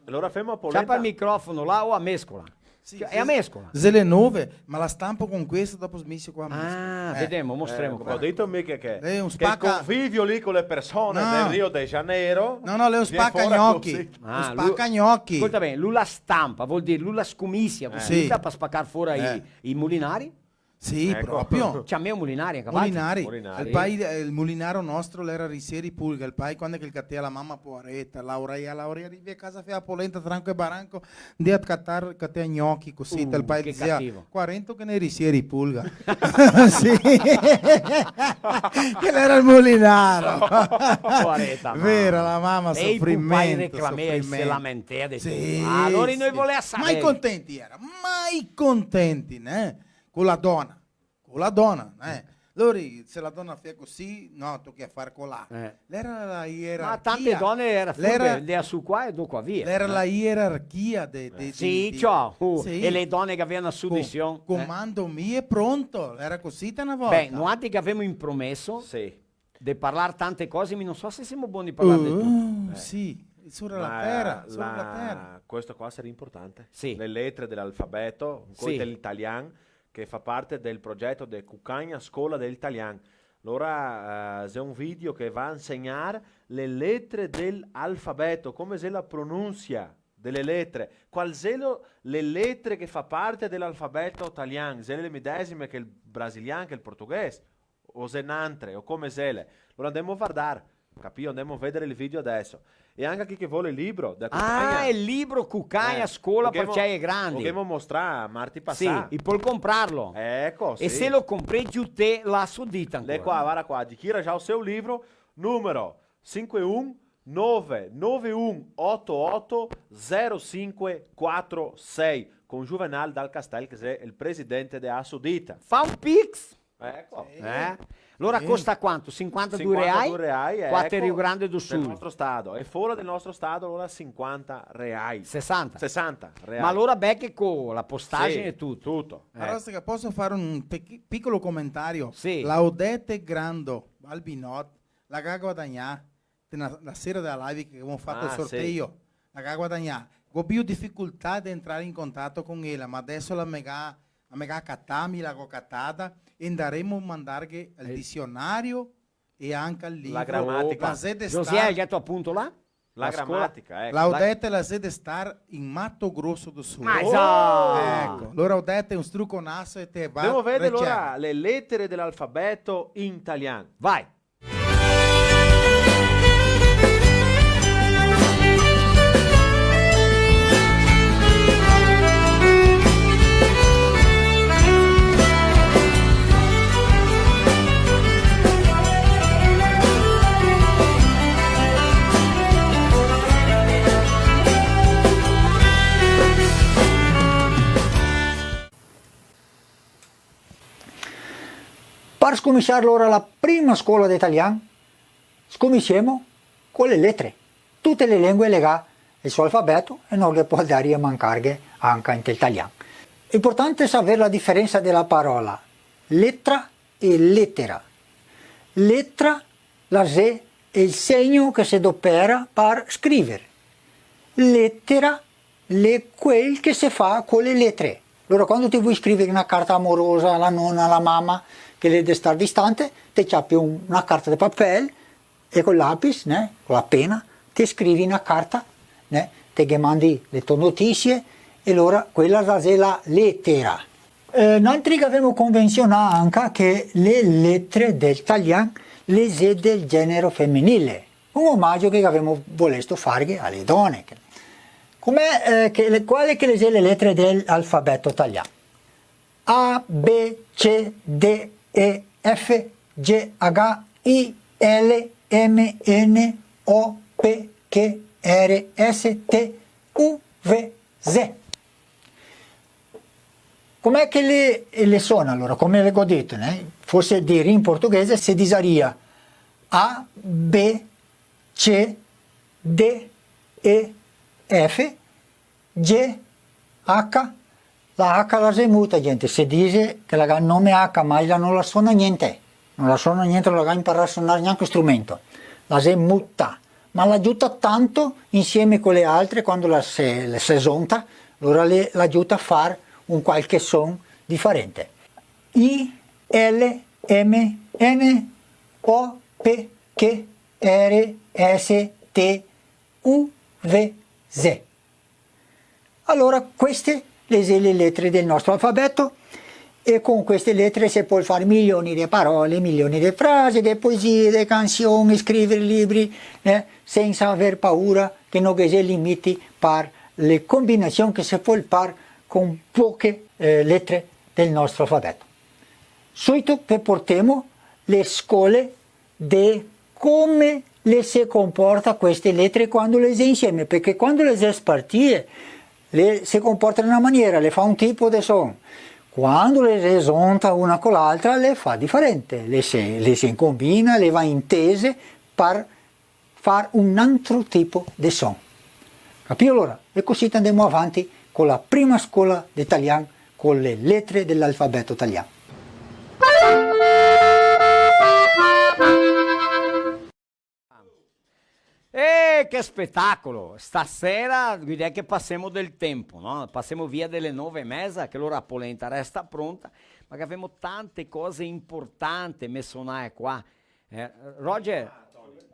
Allora facciamo a polenta. C'è il microfono là o a mescola? Sì, è a mescola. Zele 9, ma la stampo con questo, dopo smiscio qua a mescola. Vediamo, mostriamo qua. Ho detto mica che un il convivio lì con le persone del Rio de Janeiro. No, lei spacca gnocchi. Spacca gnocchi. Ascolta bene, lui la stampa, vuol dire lui la scomisia, sì, per spaccare fuori i mulinari? Sì, proprio. C'è a me un mulinari anche Mulinari. Il mulinaro nostro era Risieri Pulga. Il pai quando che cattea la mamma Poaretta, Laura arriva a casa fa polenta, tranco e baranco, di a cattea gnocchi così. Il pai diceva, 40 che ne Risieri Pulga. Sì. Che era il mulinaro. Vera, la mamma soffrimento. E se lamentea. Sì. Allora noi voleva sapere. Mai contenti, né? Con la donna, Allora, se la donna fa così, no, tocca fare colà. L'era la gerarchia. Ma tante donne erano su qua e do qua via. Era la gerarchia. Sì, ciao. E le donne che avevano suddisione. Comando mio è pronto, era così una volta. Beh, noi che avevamo impromesso di parlare tante cose, ma non so se siamo buoni a parlare di tutto. Sì. Sulla terra. Questo qua sarà importante. Sì. Le lettere dell'alfabeto, dell'italiano, che fa parte del progetto di Cucagna Scuola dell'Italiano. Allora c'è un video che va a insegnare le lettere dell'alfabeto, come se la pronuncia delle lettere, quali sono le lettere che fa parte dell'alfabeto italiano, se le medesime che il brasiliano, che il portoghese, o se n'altre, o come se le. Allora andiamo a guardare, capito? Andiamo a vedere il video adesso. E anche chi che vuole il libro da Cucagna. Il libro Cucagna Scuola per Ciai Grandi. Dobbiamo mostrare marti passato. Sì, e puoi comprarlo. Ecco, e se lo compri giù te la suddita ancora. Lei qua, guarda qua, dichiara già il suo libro, numero 51 991880546 con Juvenal Dal Castel che è il presidente di Assudita. Fa un pix. Ecco. Allora Sì. costa quanto? 52 reais? 52 reais, Qua a ecco, Rio Grande do del Sul. nostro stato. E fuori del nostro stato allora 50 reais. 60. 60 reais. Ma allora becchi con la postagine Sì, e tutto. tutto. Marostica, posso fare un piccolo commentario? Sì. Laudete Grando, Albinot, la che ha guadagnato la sera della live che abbiamo fatto il Ah, sorteio, la che ha guadagnato. Ho più difficoltà di entrare in contatto con ella, ma adesso la mega cattami, la ho cattata e andremo a mandare il dizionario e anche il libro. La grammatica. La sede Josia, hai detto appunto là? La scuola? grammatica, ecco. Laudete la sede star in Mato Grosso do Sul. Ma esatto. Ecco, allora Laudete è un strucconasso e te va. Devo vedere ricerca. allora le lettere dell'alfabeto in italiano. Vai. Per scominciare ora la prima scuola di italiano, scominciamo con le lettere. Tutte le lingue legate al suo alfabeto e non le può dare a mancare anche in italiano. È importante sapere la differenza della parola lettera e lettera. Lettera, la Z è il segno che si adopera per scrivere. Lettera è quel che si fa con le lettere. Allora quando ti vuoi scrivere una carta amorosa alla nonna, alla mamma, che deve stare distante, ti ciappi una carta di papel e con l'apis, con la penna, ti scrivi una carta, ti mandi le tue notizie e allora quella è la lettera. Noi abbiamo convenzionato anche che le lettere del italiano le sono del genere femminile, un omaggio che abbiamo voluto fare alle donne. Quali che sono le lettere dell'alfabeto italiano? A, B, C, D, E, F, G, H, I, L, M, N, O, P, Q, R, S, T, U, V, Z. Com'è che le sono allora? Come le ho detto, forse dire in portoghese si disaria A, B, C, D, E, F, G, H. La H la si muta, gente. Si dice che la nome H, ma ella non la suona niente. Non la suona niente, non la ha imparato a suonare neanche strumento. La si muta, ma la aiuta tanto insieme con le altre quando la si esonta, allora l'aiuta a fare un qualche suono differente. I, L, M, N, O, P, Q, R, S, T, U, V, Z. Allora queste sono le lettere del nostro alfabeto e con queste lettere si può fare milioni di parole, milioni di frasi, di poesie, di canzoni, scrivere libri, senza aver paura che non ci siano limiti per le combinazioni che si può fare con poche lettere del nostro alfabeto. Subito vi portiamo le scuole di come le si comporta queste lettere quando le si insieme, perché quando le si spartite si comportano in una maniera, le fa un tipo di suono. Quando le si esonta una con l'altra le fa differente, le si combina, le va intese per fare un altro tipo di suono. Capito allora? E così andiamo avanti con la prima scuola di italiano con le lettere dell'alfabeto italiano. Che spettacolo! Stasera direi che passiamo del tempo, no? Passiamo via delle 9:30, che l'ora polenta resta pronta, ma che abbiamo tante cose importanti messe qua. Roger,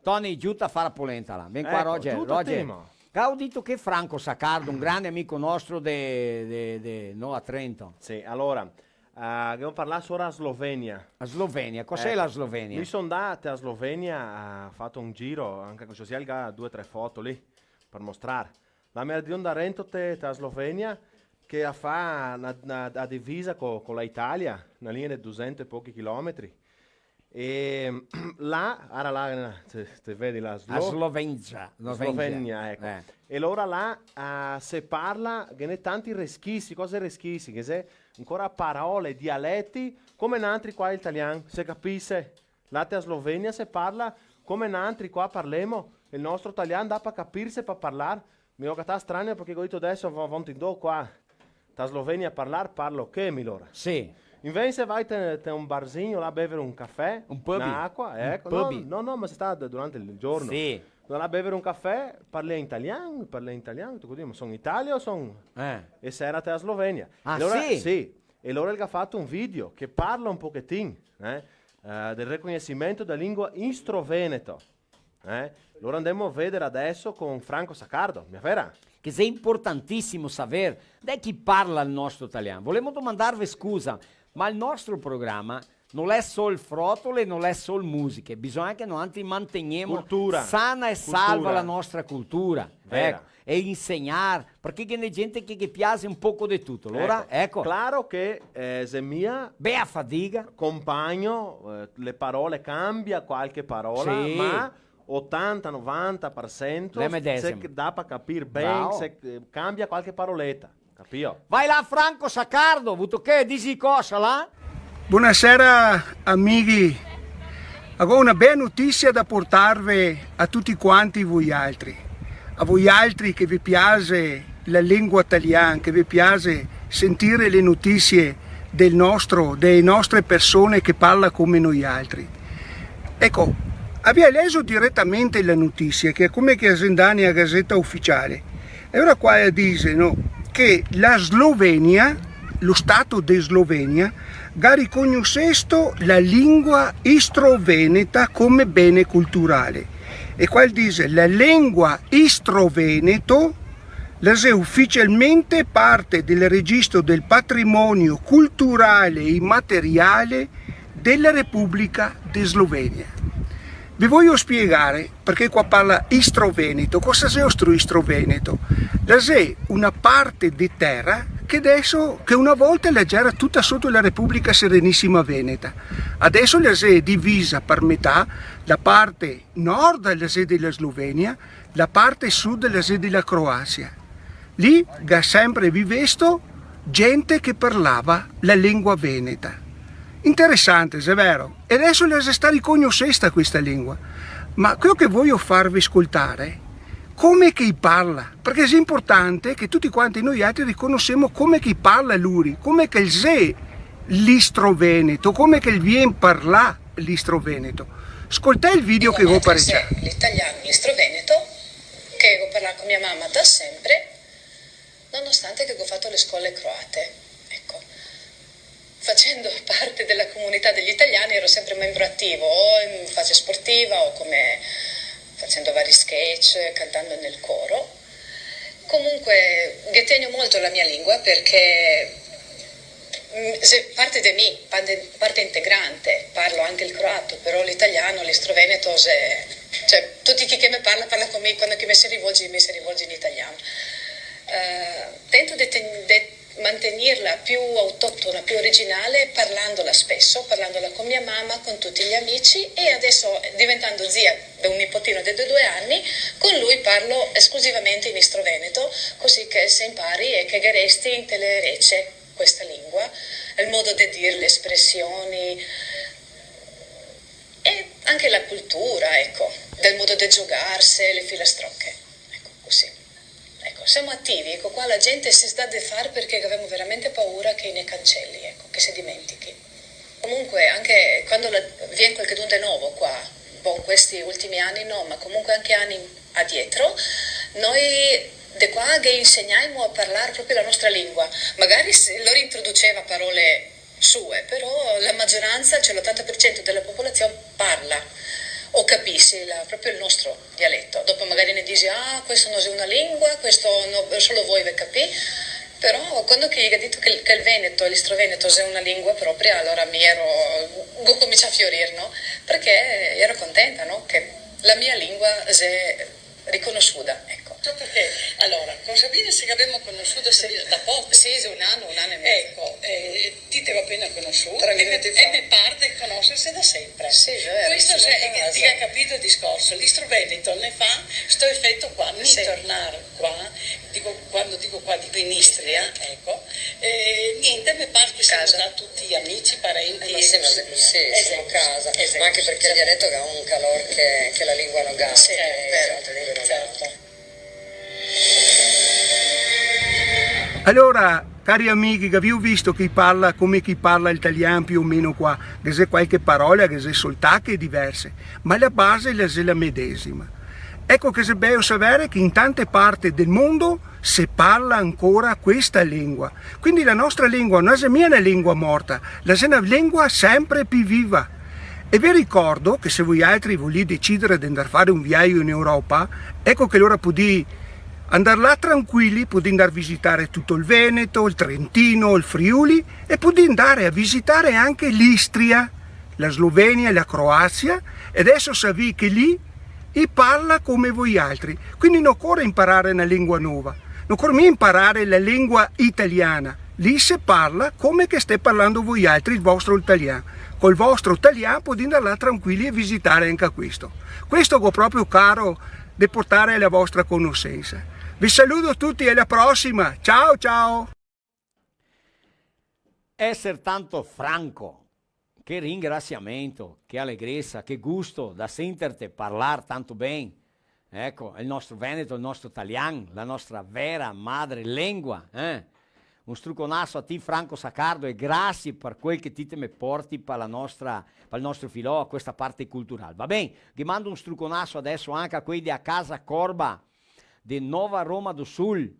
Tony, giù a fare la polenta là. Vieni qua, Roger. Ho detto che Franco Saccardo, un grande amico nostro a Trento. Sì, allora, abbiamo parlato ora a Slovenia. A Slovenia, cos'è la Slovenia? Mi sono andato a Slovenia, ho fatto un giro, anche con Socialga, 2 o 3 foto lì, per mostrare. La mia da Rento a Slovenia, che fa una divisa con l'Italia, una linea di 200 e pochi chilometri. E là, te vedi la Slovenia, ecco. E allora là si parla che tanti reschissi, cose reschissi, che se ancora parole, dialetti, come in altri qua italiani, se capisce. Là a Slovenia si parla come in altri qua parliamo, il nostro italiano da per capirsi, per parlare. Mi ho capito strano perché ho detto adesso, vanno qua, da Slovenia a parlare, parlo che milora. Sì. Invece vai a un barzinho là a bere un caffè, un'acqua, ecco. No, ma si sta durante il giorno. Sì. Là a bere un caffè, parli in italiano, tu dici, ma sono in Italia o sono... E se era a Slovenia. Ah, allora, sì? Sì. E allora ha fatto un video che parla un pochettino del riconoscimento della lingua istro-veneto. Allora andiamo a vedere adesso con Franco Saccardo, mi vera? Che è importantissimo sapere da chi parla il nostro italiano. Volevo domandarvi scusa, ma il nostro programma non è solo frotole, non è solo musica, bisogna che noi manteniamo sana e salva la nostra cultura. Ecco, e insegnare, perché c'è gente che piace un poco di tutto. Allora, ecco. Claro che se mia a fatica, compagno, le parole cambia qualche parola, sì, ma 80-90% se dà per capire bene, se cambia qualche paroletta, capito? Vai là Franco Saccardo, avuto che dici cosa là? Buonasera amici, ho una bella notizia da portarvi a tutti quanti voi altri. A voi altri che vi piace la lingua italiana, che vi piace sentire le notizie delle nostre persone che parlano come noi altri. Ecco, abbiamo leso direttamente la notizia che è come che andani a Gazzetta Ufficiale. E ora qua dice che la Slovenia, lo Stato di Slovenia, ha riconosciuto la lingua istro-veneta come bene culturale. E qua dice la lingua istro-veneto è ufficialmente parte del registro del patrimonio culturale e immateriale della Repubblica di Slovenia. Vi voglio spiegare perché qua parla istro-veneto. Cosa è questo istro-veneto? È una parte di terra che una volta era tutta sotto la Repubblica Serenissima Veneta. Adesso è divisa per metà, la parte nord è della Slovenia, la parte sud è della Croazia. Lì ha sempre vivesto gente che parlava la lingua veneta. Interessante, è vero? E adesso si sta riconoscendo questa lingua. Ma quello che voglio farvi ascoltare come che parla, perché è importante che tutti quanti noi altri riconosciamo come che parla lui, come che è l'istro-veneto, come che viene parla l'istro-veneto. Ascolta il video che ho pareggiato. L'italiano, l'istro-veneto, che ho parlato con mia mamma da sempre, nonostante che ho fatto le scuole croate. Ecco, facendo parte della comunità degli italiani ero sempre membro attivo, o in fase sportiva o come facendo vari sketch, cantando nel coro. Comunque, tengo molto la mia lingua perché parte di me, parte integrante. Parlo anche il croato, però l'italiano, l'istro-veneto, cioè tutti chi che mi parla con me, quando mi si rivolge in italiano. Tento di mantenerla più autoctona, più originale, parlandola spesso, parlandola con mia mamma, con tutti gli amici, e adesso diventando zia da un nipotino di 2 anni, con lui parlo esclusivamente in istro-veneto, così che se impari e che resti in te le rece questa lingua, il modo di dire, le espressioni e anche la cultura, ecco, del modo di giocarsi, le filastrocche, ecco, così. Ecco, siamo attivi, ecco, qua la gente si sta di fare perché abbiamo veramente paura che ne cancelli, ecco, che si dimentichi. Comunque anche quando viene qualcuno di nuovo qua, in questi ultimi anni no, ma comunque anche anni addietro, noi da qua che insegniamo a parlare proprio la nostra lingua. Magari loro introduceva parole sue, però la maggioranza, cioè l'80% della popolazione parla o capisci proprio il nostro dialetto. Dopo magari ne dici, questo non è una lingua, questo solo voi vi capite, però quando che gli ha detto che il veneto, l'istro-veneto è una lingua propria, allora ho cominciato a fiorire, no? Perché ero contenta, no? Che la mia lingua è riconosciuta, ecco. Perché allora con Sabina se abbiamo conosciuto da poco, sì, un anno e mezzo, ecco, ti avevo appena conosciuto e mi parte conoscersi da sempre. Sì, vero, Questo sì, ti ha capito il discorso. L'Istro Veneto ne fa sto effetto qua, mi tornare qua, quando dico qua dico in Istria, ecco, niente, mi pare che siamo da tutti gli amici, parenti. Ma sì, siamo a casa, ma anche perché il dialetto ha un calore che la lingua non ha. Sì, certo. Allora, cari amici, che vi ho visto chi parla come chi parla italiano più o meno qua, che c'è qualche parola, che c'è soltanto diverse, ma la base è la medesima. Ecco che è bello sapere che in tante parti del mondo si parla ancora questa lingua. Quindi la nostra lingua non è una lingua morta, è una lingua sempre più viva. E vi ricordo che se voi altri volete decidere di andare a fare un viaggio in Europa, ecco che allora potete andare là tranquilli, potete andare a visitare tutto il Veneto, il Trentino, il Friuli e potete andare a visitare anche l'Istria, la Slovenia e la Croazia e adesso sapete che lì parla come voi altri, quindi non occorre imparare una lingua nuova, non occorre imparare la lingua italiana, lì si parla come che state parlando voi altri il vostro italiano, col vostro italiano potete andare là tranquilli e visitare anche questo è proprio caro di portare alla vostra conoscenza. Vi saluto tutti e alla prossima, ciao ciao! Essere tanto franco. Che ringraziamento, che allegrezza, che gusto da sentirti parlare tanto bene. Ecco, il nostro Veneto, il nostro italiano, la nostra vera madre lingua. Un struconasso a te, Franco Saccardo, e grazie per quel che ti mi porti per il nostro filò, a questa parte culturale. Va bene, vi mando un struconasso adesso anche a quelli a Casa Corba, di Nova Roma do Sul.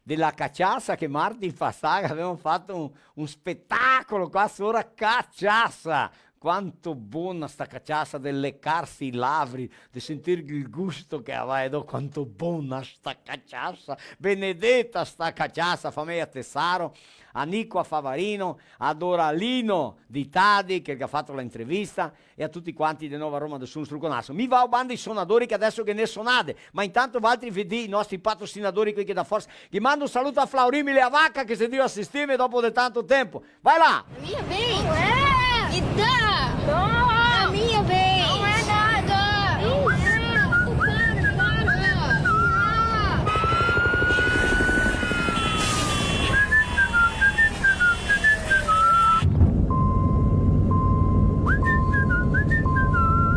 Della cacciassa che Martin Fassaga avevano fatto un spettacolo qua sopra cacciassa. Quanto buona sta cacciassa, del leccarsi i lavri, di sentire il gusto che aveva, quanto buona sta cacciassa, benedetta sta cacciassa, fammi a Tessaro, a Nico a Favarino, a Doralino di Tadi che ha fatto l'intervista e a tutti quanti di Nova Roma del Sul Struconasso. Mi va a banda i suonatori che adesso che ne suonate, ma intanto va altri vedi i nostri patrocinatori qui che da forza. Gli mando un saluto a Flaurimile e a Vacca che si dio assistirmi dopo di tanto tempo. Vai là! Mia bem! E dá! A minha bem! Não é nada!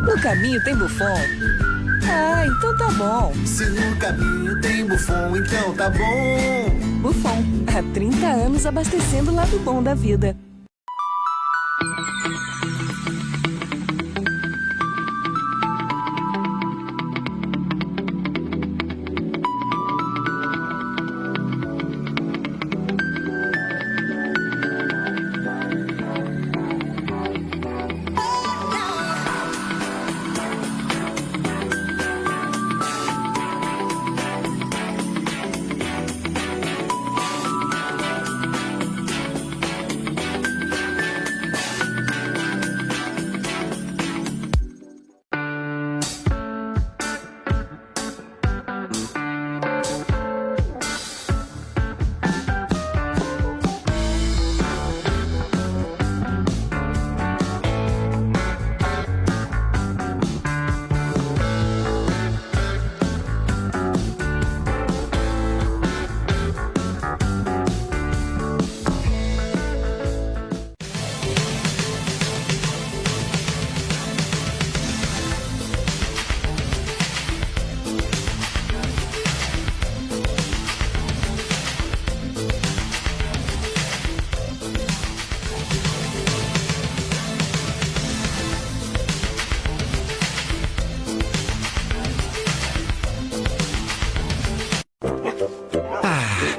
No caminho tem Buffon? Ah, então tá bom. Se no caminho tem Buffon, então tá bom. Buffon, há 30 anos abastecendo o lado bom da vida.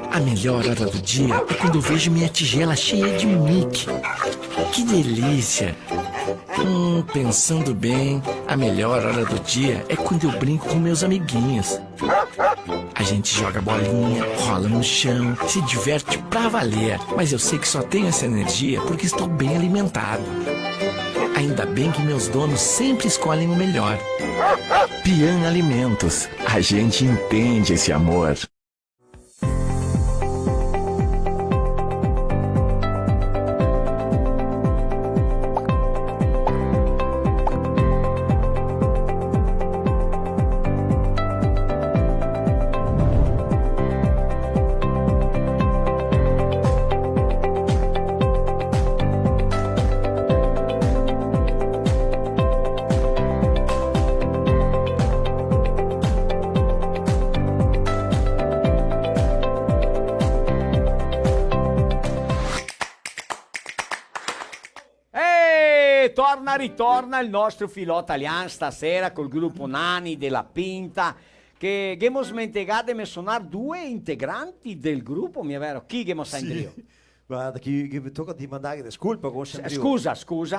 A melhor hora do dia é quando eu vejo minha tigela cheia de Mickey. Que delícia! Pensando bem, a melhor hora do dia é quando eu brinco com meus amiguinhos. A gente joga bolinha, rola no chão, se diverte pra valer. Mas eu sei que só tenho essa energia porque estou bem alimentado. Ainda bem que meus donos sempre escolhem o melhor. Pian Alimentos. A gente entende esse amor. ritorna il nostro filò italiano stasera col gruppo Nani della Pinta, che abbiamo smenticato di suonare 2 integranti del gruppo, mi è vero? Chi abbiamo sentito? Guarda, chi mi tocca di mandare desculpa con Scusa.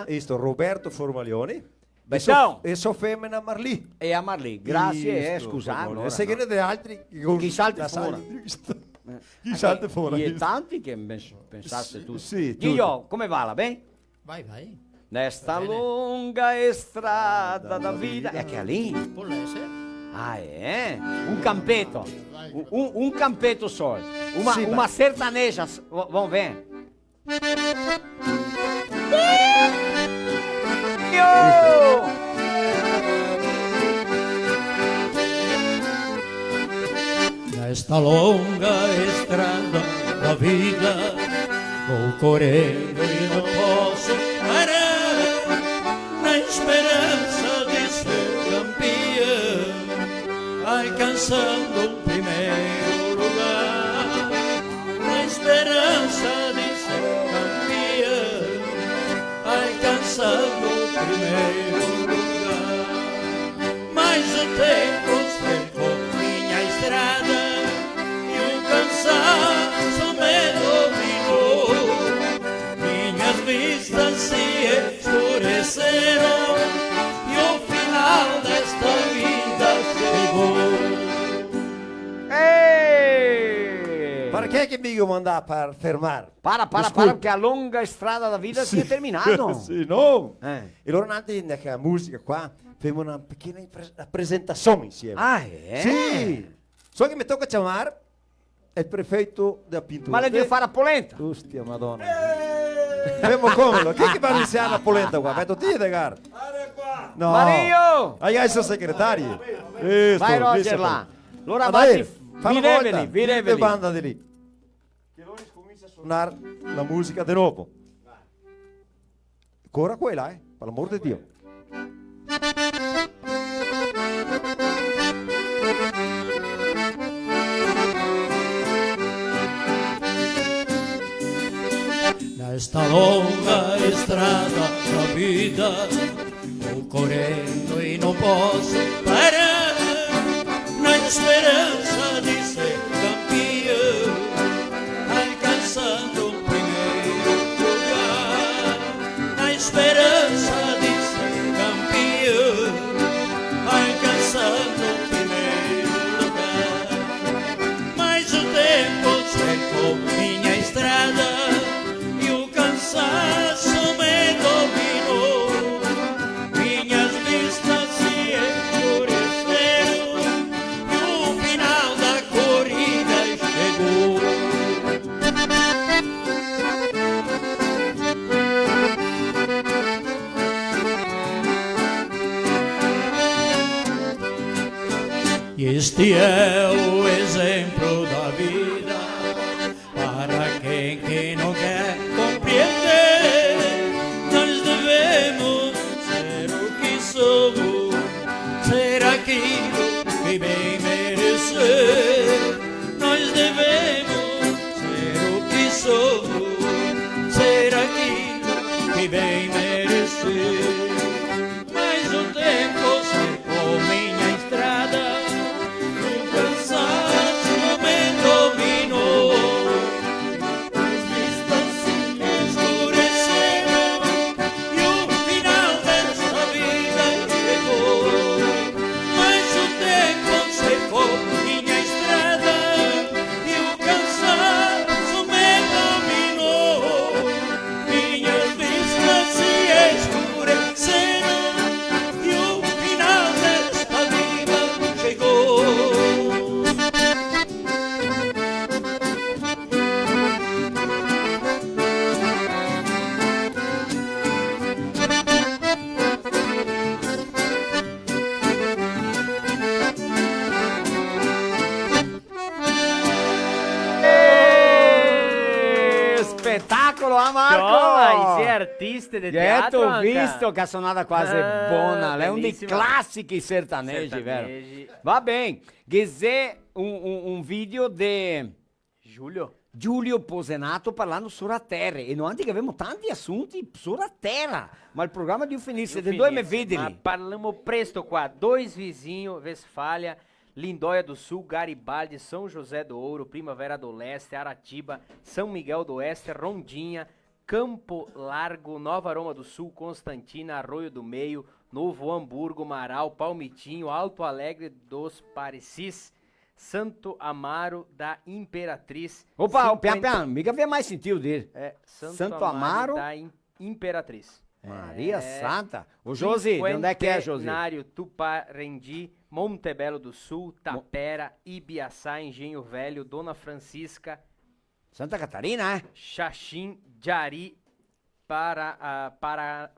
Questo Roberto Formalioni. Bettão. E so femmina Marlì. E a Marlì, grazie, scusate. E se che ne altri chi salta fuori. Chi salta fuori. E tanti che pensaste tutti. Sì, Io, come va la bene? Vai. Nesta lunga strada da vita. E che è lì? Pollese. Ah, un campetto. Un campetto solo. Uma sertaneja. Vamos ver. Nesta longa estrada da vida vou correndo e não posso parar, na esperança de ser campeão, alcançando o primeiro lugar, na esperança de ser campeão, alcançando o primeiro lugar. Mas o tempo cercou minha estrada e o cansaço me dominou. Minhas vistas se escureceram e o final desta vida chegou. Ehi! Para che mi mandar para fermar? Para, porque a longa strada da vida si è terminato. Sì, no. E allora andate nella musica qua, facciamo una piccola presentazione insieme. Ah, Sì. So che mi tocca chiamare il prefetto da Pintura. Ma le devi fare a polenta? Ostia, madonna. Fermo come? Chi che va a iniziare la polenta qua? Vedo te, Degar. No. Mario! Hai suo segretario. Vai Roger là. Allora vai, vireveli. Le banda di lì. Che loro comincia a suonare la musica di nuovo. Ancora quella, per l'amor di Dio. Nesta longa estrada da vida vou correndo e não posso parar, na esperança de ser campeão, alcançando o primeiro lugar, na esperança de ser campeão, alcançando o primeiro lugar. Mas o tempo cercou minha estrada e o cansaço me dominou. Minhas vistas se escureceram e o final da corrida chegou. Este é o exemplo da vida para quem que não quer compreender. Nós devemos ser o que somos, ser aquilo que bem merecer. Nós devemos ser o que somos, ser aquilo que bem merecer. Mas o tempo cercou minha estrada, o cansaço me dominou. As vistas se escureceram e o final desta vida chegou. Mas o tempo cercou minha estrada e o cansaço me dominou. Minhas vistas se escureceram e o final desta vida chegou. Spettacolo, Marco! Toma, sei artista de teatro, Ho Anca? visto che ha suonata quasi buona. È un dei bellissima. classici sertanegi, vero? Va bene. Gisè un video di Giulio? Giulio Posenato parlando sulla terra. E noi abbiamo tanti assunti sulla terra. Ma il programma di Finisce, de dove me vedi Ma lì? parliamo presto qua. 2 vizinhos, Westfália, Lindóia do Sul, Garibaldi, São José do Ouro, Primavera do Leste, Aratiba, São Miguel do Oeste, Rondinha, Campo Largo, Nova Aroma do Sul, Constantina, Arroio do Meio, Novo Hamburgo, Marau, Palmitinho, Alto Alegre dos Parecis, Santo Amaro da Imperatriz. Opa, o pian, mica havia mais sentido dele. Santo Amaro da Imperatriz. Maria Santa. O Josi, de onde é que é, Josi? Cinquentenário, Tuparendi, Montebello do Sul, Tapera, Ibiaçá, Engenho Velho, Dona Francisca, Santa Catarina, Xaxim, Jari,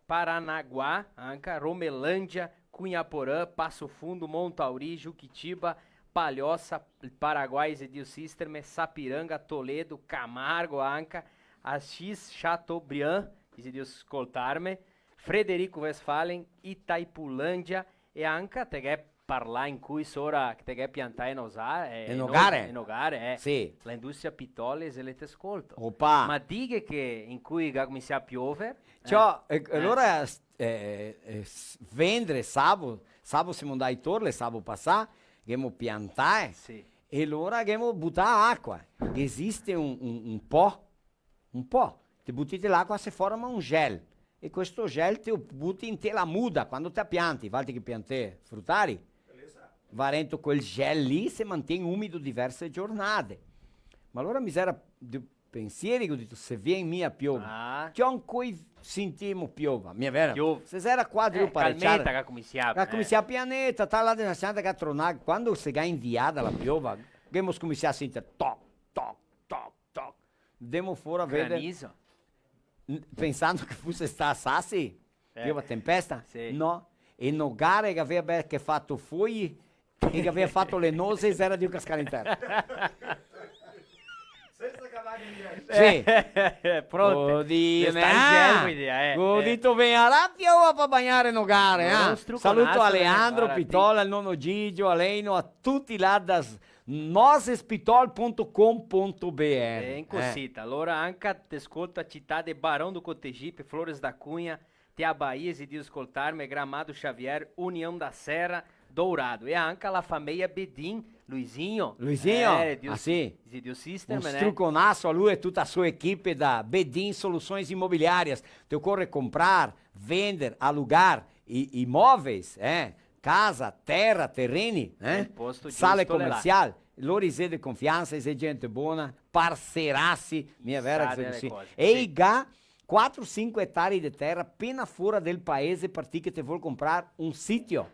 Paranaguá, Anca, Romelândia, Cunhaporã, Passo Fundo, Montauri, Juquitiba, Palhoça, Paraguai, Zedil Cisterme, Sapiranga, Toledo, Camargo, Anca, Assis, Chateaubriand, Zedil Scoltarme, Frederico Westphalen, Itaipulândia e Anca, te che parlare in cui sora che te che piantare in osare, in ogare? In ogare, Sì. La industria pitole se le te ascolto. Opa. Ma dica che in cui comincia a piovere. Ciò, allora vendere sabato si mandai i torle, sabato passare, abbiamo piantare e allora abbiamo buttato acqua. Esiste un po', ti butti l'acqua si forma un gel e questo gel ti butti in te la muda quando ti pianti, valti che piante fruttari. Varento quel gel lì si mantiene umido diverse giornate. Ma allora mi era di pensieri che ho detto, se viene mia piova, c'è un cui sentiamo piova, mi è vero? Se era quadro parecchiare, calmetta che cominciava. cominciava a pianeta, talla della santa che tronava, quando si è inviata la piova, abbiamo cominciato a sentire toc, toc, toc, toc. Andiamo fuori a vedere. Granizo. Pensando che fosse sta sassi, piova tempesta? No. E no gare che aveva che fatto fogli e che aveva fatto le nose era di un cascare in terra. Senza cavalli in diretta. Sì. Pronto. Ho detto venga la piova per bagnare no gare. Saluto a Leandro Pitola, al nonno Gigio, a Leino, a tutti là da nosespitol.com.br. Bem cosita. Allora anche te ascolta a città de Barão do Cotegipe, Flores da Cunha, te a Bahia, Zidio Escoltarme, Gramado Xavier, União da Serra, Dourado. E anche la famiglia Bedin, Luizinho. Luizinho? Sì. Zidio System, Un né? struconaço a lui e tutta a sua equipe da Bedin Soluções Imobiliárias. Te ocorre comprar, vender, alugar imóveis, casa, terra, terreni, sale comercial. Lorisè di confianza, è gente buona, parcerassi, mia vera così. E ga 4-5 ettari di terra appena fuori del paese per chi te vuol comprare un sito.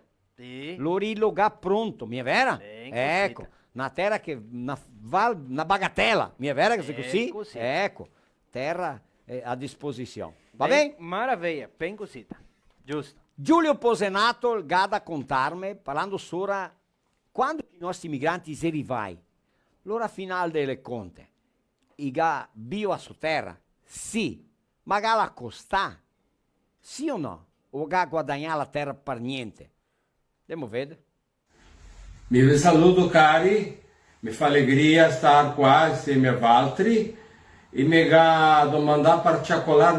Lo riloga pronto, mi è vera? Ecco, una terra che una bagatella, mi è vera che così? Ecco, terra a disposizione. Va bene? Maravilha, bem cosita. Giusto. Giulio Posenato, gada contarmi, parlando sopra quando i nostri migranti si arrivai, l'ora finale delle conte, i ga bio a sua terra, sì, ma ga la costa, sì o no? O ga guadagnare la terra per niente? Andiamo a vedere. Vi saluto cari, mi fa allegria stare qua insieme a Valtri e mi ga domandare per ciacolare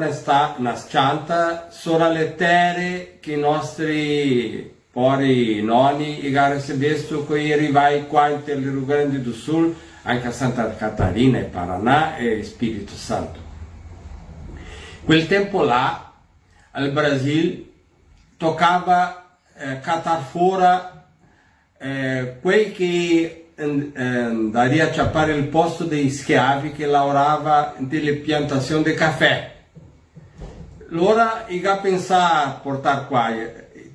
una scianta sopra le terre che i nostri pori nonni e ga recebesto che arrivai qua in Rio Grande do Sul, anche a Santa Catarina e Paraná e Spirito Santo. Quel tempo là, al Brasil, toccava catar fora quei che andaria a ciappare il posto dei schiavi che lavorava nelle piantazioni di caffè. Allora io pensavo a portare qua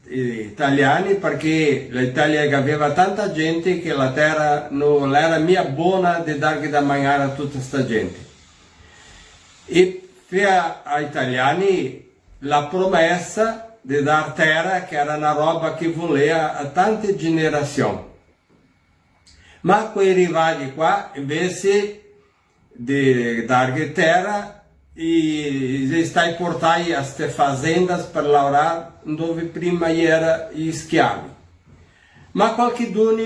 italiani perché l'Italia aveva tanta gente che la terra non era mia buona di dargli da mangiare a tutta questa gente. E fece agli italiani la promessa di dar terra, che era una roba che voleva a tante generazioni. Ma quei rivali qua, invece di dargli terra, e stai portando a queste fazende per lavorare dove prima erano gli schiavi. Ma qualcuno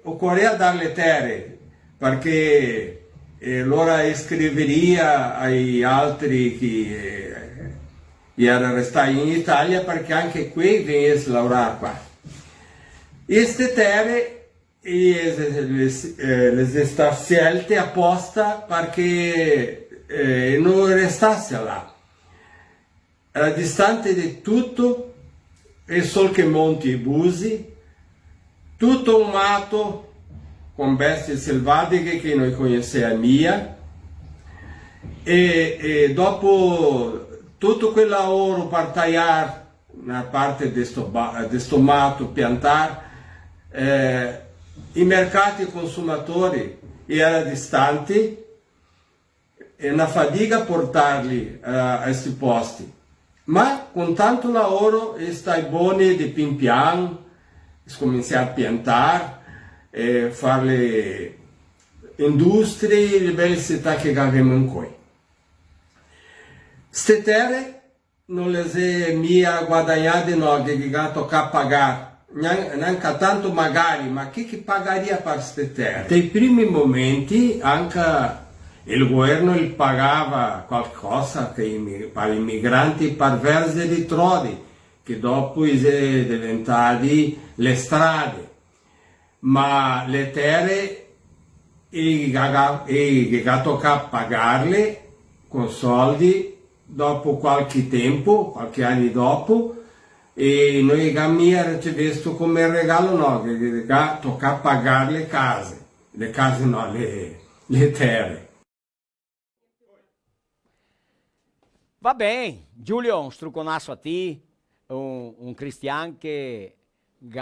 occorreva darle terre, perché e allora scriveria agli altri che erano restati in Italia perché anche qui vengono a lavorare qua. Queste terre le sono scelte apposta perché non restasse là. Era distante di tutto, e solo che monti e busi, tutto un mato con bestie selvatiche che noi conosciamo mia, e dopo tutto quel lavoro per tagliare una parte di sto mato, piantare, i mercati e i consumatori erano distanti, è una fatica portarli a questi posti, ma con tanto lavoro stai buoni di pian piano, cominciare a piantare, fare le industrie, le belle città che abbiamo in qui. Queste terre non le è mia guadagnate no, che tocca pagare, neanche tanto magari, ma chi pagaria per queste terre? Nei primi momenti anche il governo pagava qualcosa per i migranti per versi di trodi, che dopo sono diventati le strade, ma le terre che tocca pagarle con soldi dopo qualche tempo, qualche anno dopo, e noi abbiamo ricevuto come regalo no, che tocca pagare le case no, le terre. Va bene, Giulio, un struconasso a te, un cristiano che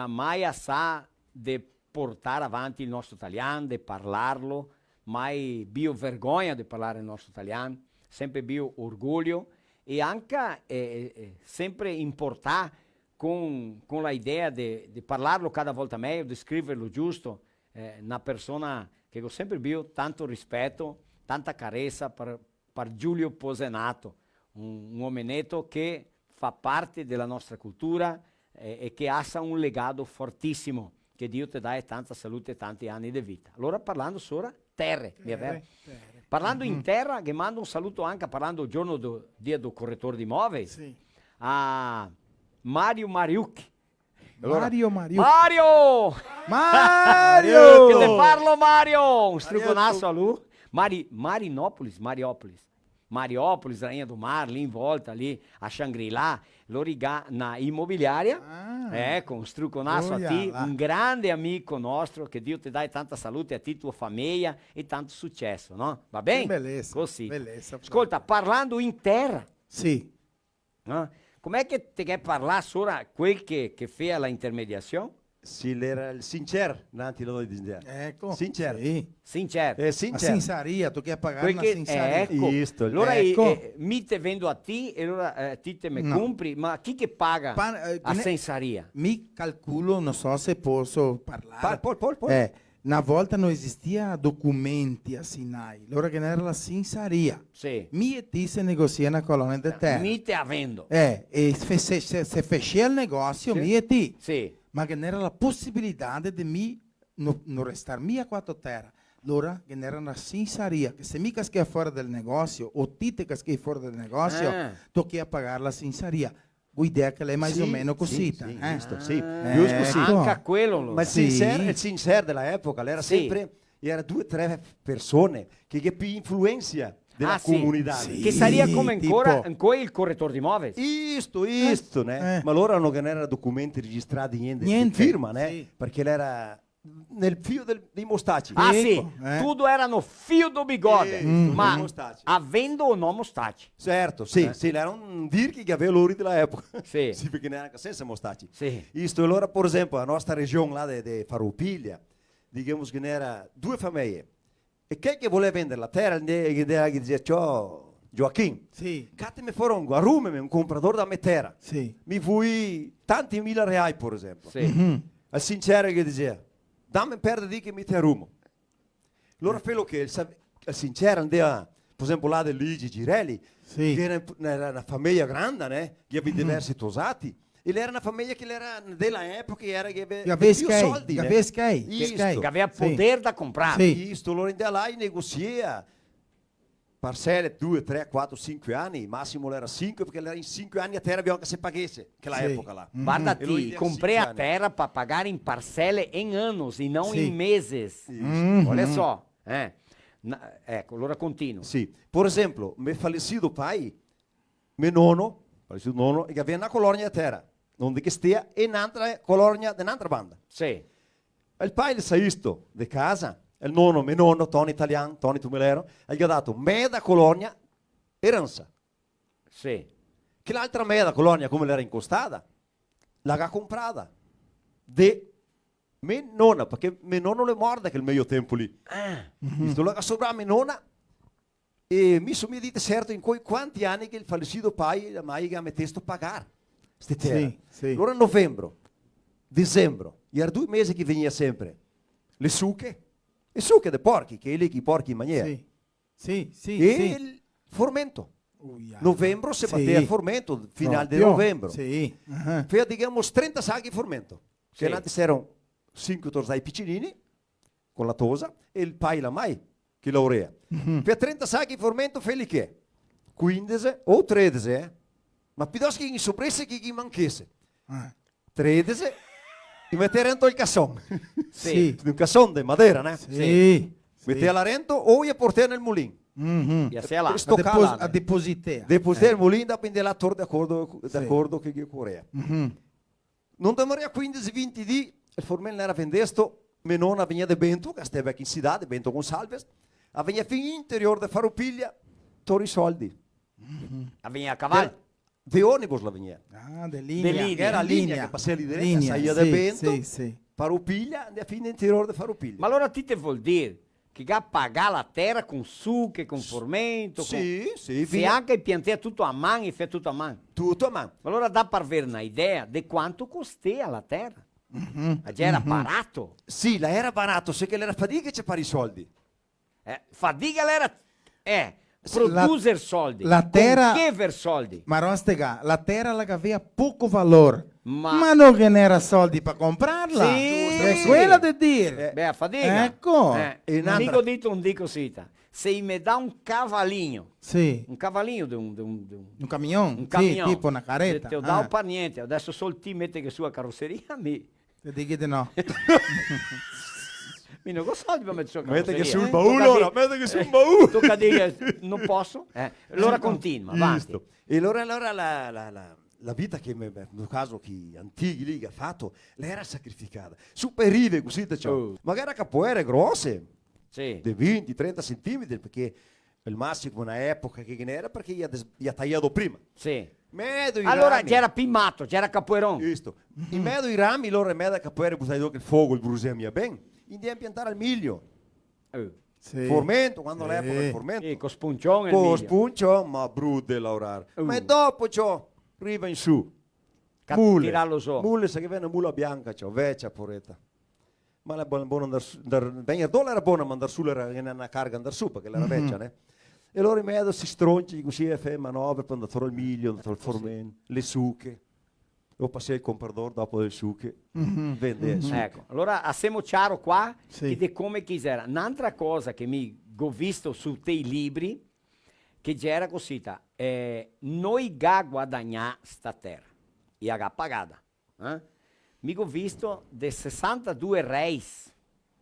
mai sa di portare avanti il nostro italiano, di parlarlo, mai bio vergogna di parlare il nostro italiano, sempre bio orgoglio e anche sempre importare con l'idea di parlarlo cada volta meglio, di scriverlo giusto, una persona che ho sempre bio tanto rispetto, tanta carezza per Giulio Posenato, un uomenetto che fa parte della nostra cultura e che ha un legato fortissimo, che Dio ti dà tanta salute e tanti anni di vita. Allora parlando sopra terre. Parlando in terra, che mando un saluto anche, parlando il giorno dia do correttore di Move, a Mario Mariucchi. Allora, Mario! Che te parlo Mario! Un struconasso a lui. Mariopolis, Rainha do Mar, lì in volta, lì a Shangri-La, l'Origa na immobiliaria, ecco, un struconasso a te, un grande amico nostro, che Dio ti dà tanta salute a te, tua famiglia e tanto successo, no? Va bene? Bellezza, Così. bellezza. Ascolta, parlando in terra, sì. No? Com'è che ti vuoi parlare sopra quel che fa la intermediazione? Sì, era il sincer, nanti lo dice. Ecco. Sincer. Sì. Sincer. La sinsaria, tu che pagare una sinsaria. Ecco. Isto, Allora ecco. Mi te vendo a te e allora ti te me No. compri, ma chi che paga a sensaria? Mi calculo, non so se posso parlare. Poi. Una volta non esistia documenti a Sinai, allora che era la sinsaria. Sì. Mi e ti se negocia una colonia di terra. Mi te avendo. E se fece il negozio, Sì. mi e ti. Sì. Ma che era la possibilità di mi non restare mia quattro terra. Allora che era una sinsaria, che se mi caschi fuori del negozio o ti te caschi fuori del negozio, tocchi a pagare la sinsaria. L'idea che lei mai o meno così. Sì, eh? giusto, sì. Giusto così. Anche quello. Ma il sincer dell'epoca era sempre, era 2 o 3 persone che più influenza della comunità. Sì. Che sarebbe come ancora il correttore di Move. Isto, né? Ma loro non erano documenti registrati, niente. Firma, né? Sì. Perché era nel fio dei mostacci. Ah sì, tutto erano fio do bigode, ma mostacci. avendo o non mostacci. Certo, sì, era un dirchi che aveva l'ori dell'epoca. Sì. Sì, perché neanche senza mostacci. Sì. Isto, allora, per esempio, la nostra regione là di Farroupilha, diciamo che era 2 famiglie. E che voleva vendere la terra, che diceva, ciao, Gioacchino, sì. Catemi fuori un guarume, un compratore da mettere. Sì. Mi fui tanti mila reali, per esempio. Sì. Mm-hmm. Al sincero che diceva, dammi per di che mi te rumo. Allora quello che il sincero andava, per esempio là del Luigi Girelli, che era una famiglia grande, né? Che aveva diversi tosati, Ele era na família que ele era della época e era che Che più aveva soldi, né? Sky. Che aveva poder da comprare. Isso, allora andava là e negocia parcelle 2, 3, 4, 5 anni, massimo era 5 perché era in 5 anni a terra abbiamo che se pagasse, quella época là. Guardati, comprei a terra para pagar em parcelle em anos e não Sì. em meses. Uhum. Olha só. Ecco, allora continuo. Sì. Per esempio, meu falecido pai, meu falecido nonno, che aveva una colonia a terra, onde che stia in un'altra colonia di un'altra banda. Sì. Il pai le sa isto di casa, il nonno, mio nonno, Tony Italiano, Tony Tumelero, gli ha dato meda colonia eranza. Sì. Che l'altra meda colonia, come l'era incostata, l'ha comprata de mia nonna, perché mio nonno le morda che il meglio tempo lì. Visto l'ha sopra mia nonna e mi dite certo in quanti anni che il fallecito pai mai ha messo a pagare queste terre. Sì. Allora novembre, dicembre, erano 2 mesi che veniva sempre le sucche dei porchi, che è lì che i porchi in maniera. Sì. E il formento. Novembre si batteva il formento, finale di novembre. Sì. Fai, diciamo, 30 sacchi di formento. Sì. Che antes erano 5 torsai piccinini, con la tosa, e il pai la mai, che laurea. Per 30 sacchi di formento, fai lì che? 15 o 13, ma piuttosto che in sorpresa che gli mancasse. 13, e mettere dentro il cassone. Sì. Un cassone di madera, né? Sì. Metteva rento o gli portava nel mulino. E a sé là. A depositare. Depositare il mulino da prendere la torre d'accordo che gli occorreva. Non demoria 15-20 di il formello era vendesto, mia nonna veniva da Bento, che stava in cidade, Bento Gonçalves, veniva fin interior da Farroupilha, tori soldi. Veniva a cavallo. De ônibus la veniva. Ah, de linea. Era a linea che passava lì diretta, saia da Bento, Sì. Farroupilha, andava fin interior da Farroupilha. Ma allora ti te vuol dire che ga pagare la terra con sucche, con formento, Sì. se anche piantea tutto a mano e fa tutto a mano. Tutto a mano. Ma allora dà per avere una idea di quanto costea la terra. Già era barato. Sì, la era barato, se che l'era fatica c'è pari soldi. Fatica l'era... produrre soldi. La terra... Che ver soldi? Ma Rostega, la terra la aveva poco valore. Ma non che n'era soldi per comprarla. Sì. È quella di dire. Beh, a fatica. Ecco. Un dico dito, un dico sita. Se mi dà un cavallino. Sì. Un cavallino di un camion. Un camion. Sì, tipo una carretta. Te lo dà per niente. Adesso solo ti mette che sua carrozzeria mi... Te dici di no. Mi non so di mettere sua Mette carrozzeria. che sul baule ora, mette che sul baule. Tocca dire, non posso. Allora continua, avanti. E allora la vita che, nel caso che antichi lì che ha fatto, lei era sacrificata. Superive così, magari capoeire grosse, sì. di 20-30 centimetri, perché il massimo una epoca che era perché gli ha tagliato prima. Sì. Medio Allora rami. già era pimato, già era capoeirone. Giusto. In mezzo ai rami, allora in mezzo a capoeire, buttare che il fuoco, il brusio mia ben, andiamo a piantare al miglio. Sì. Formento, quando l'epoca del formento. Sì, con spuncione. Con spuncione, ma brutto lavorare. Ma dopo ciò, arriva in su. Mulle. Tirarlo su. Mulle, se che viene mula bianca, ciò, vecchia poretta. Ma è buono andare venire dollaro era buono, ma andare su era una carga andare su, perché era vecchia, né? E allora in mezzo si stronci così e fa manovre per andare il miglio, andare il formento, le sucche. Io passai il comprador dopo le sucche, vende Ecco, allora siamo chiaro qua di come quisera. Un'altra cosa che mi ho visto su dei libri, che già era così, noi ga guadagnare sta terra, e ga pagata. Mi ho visto de 62 reis,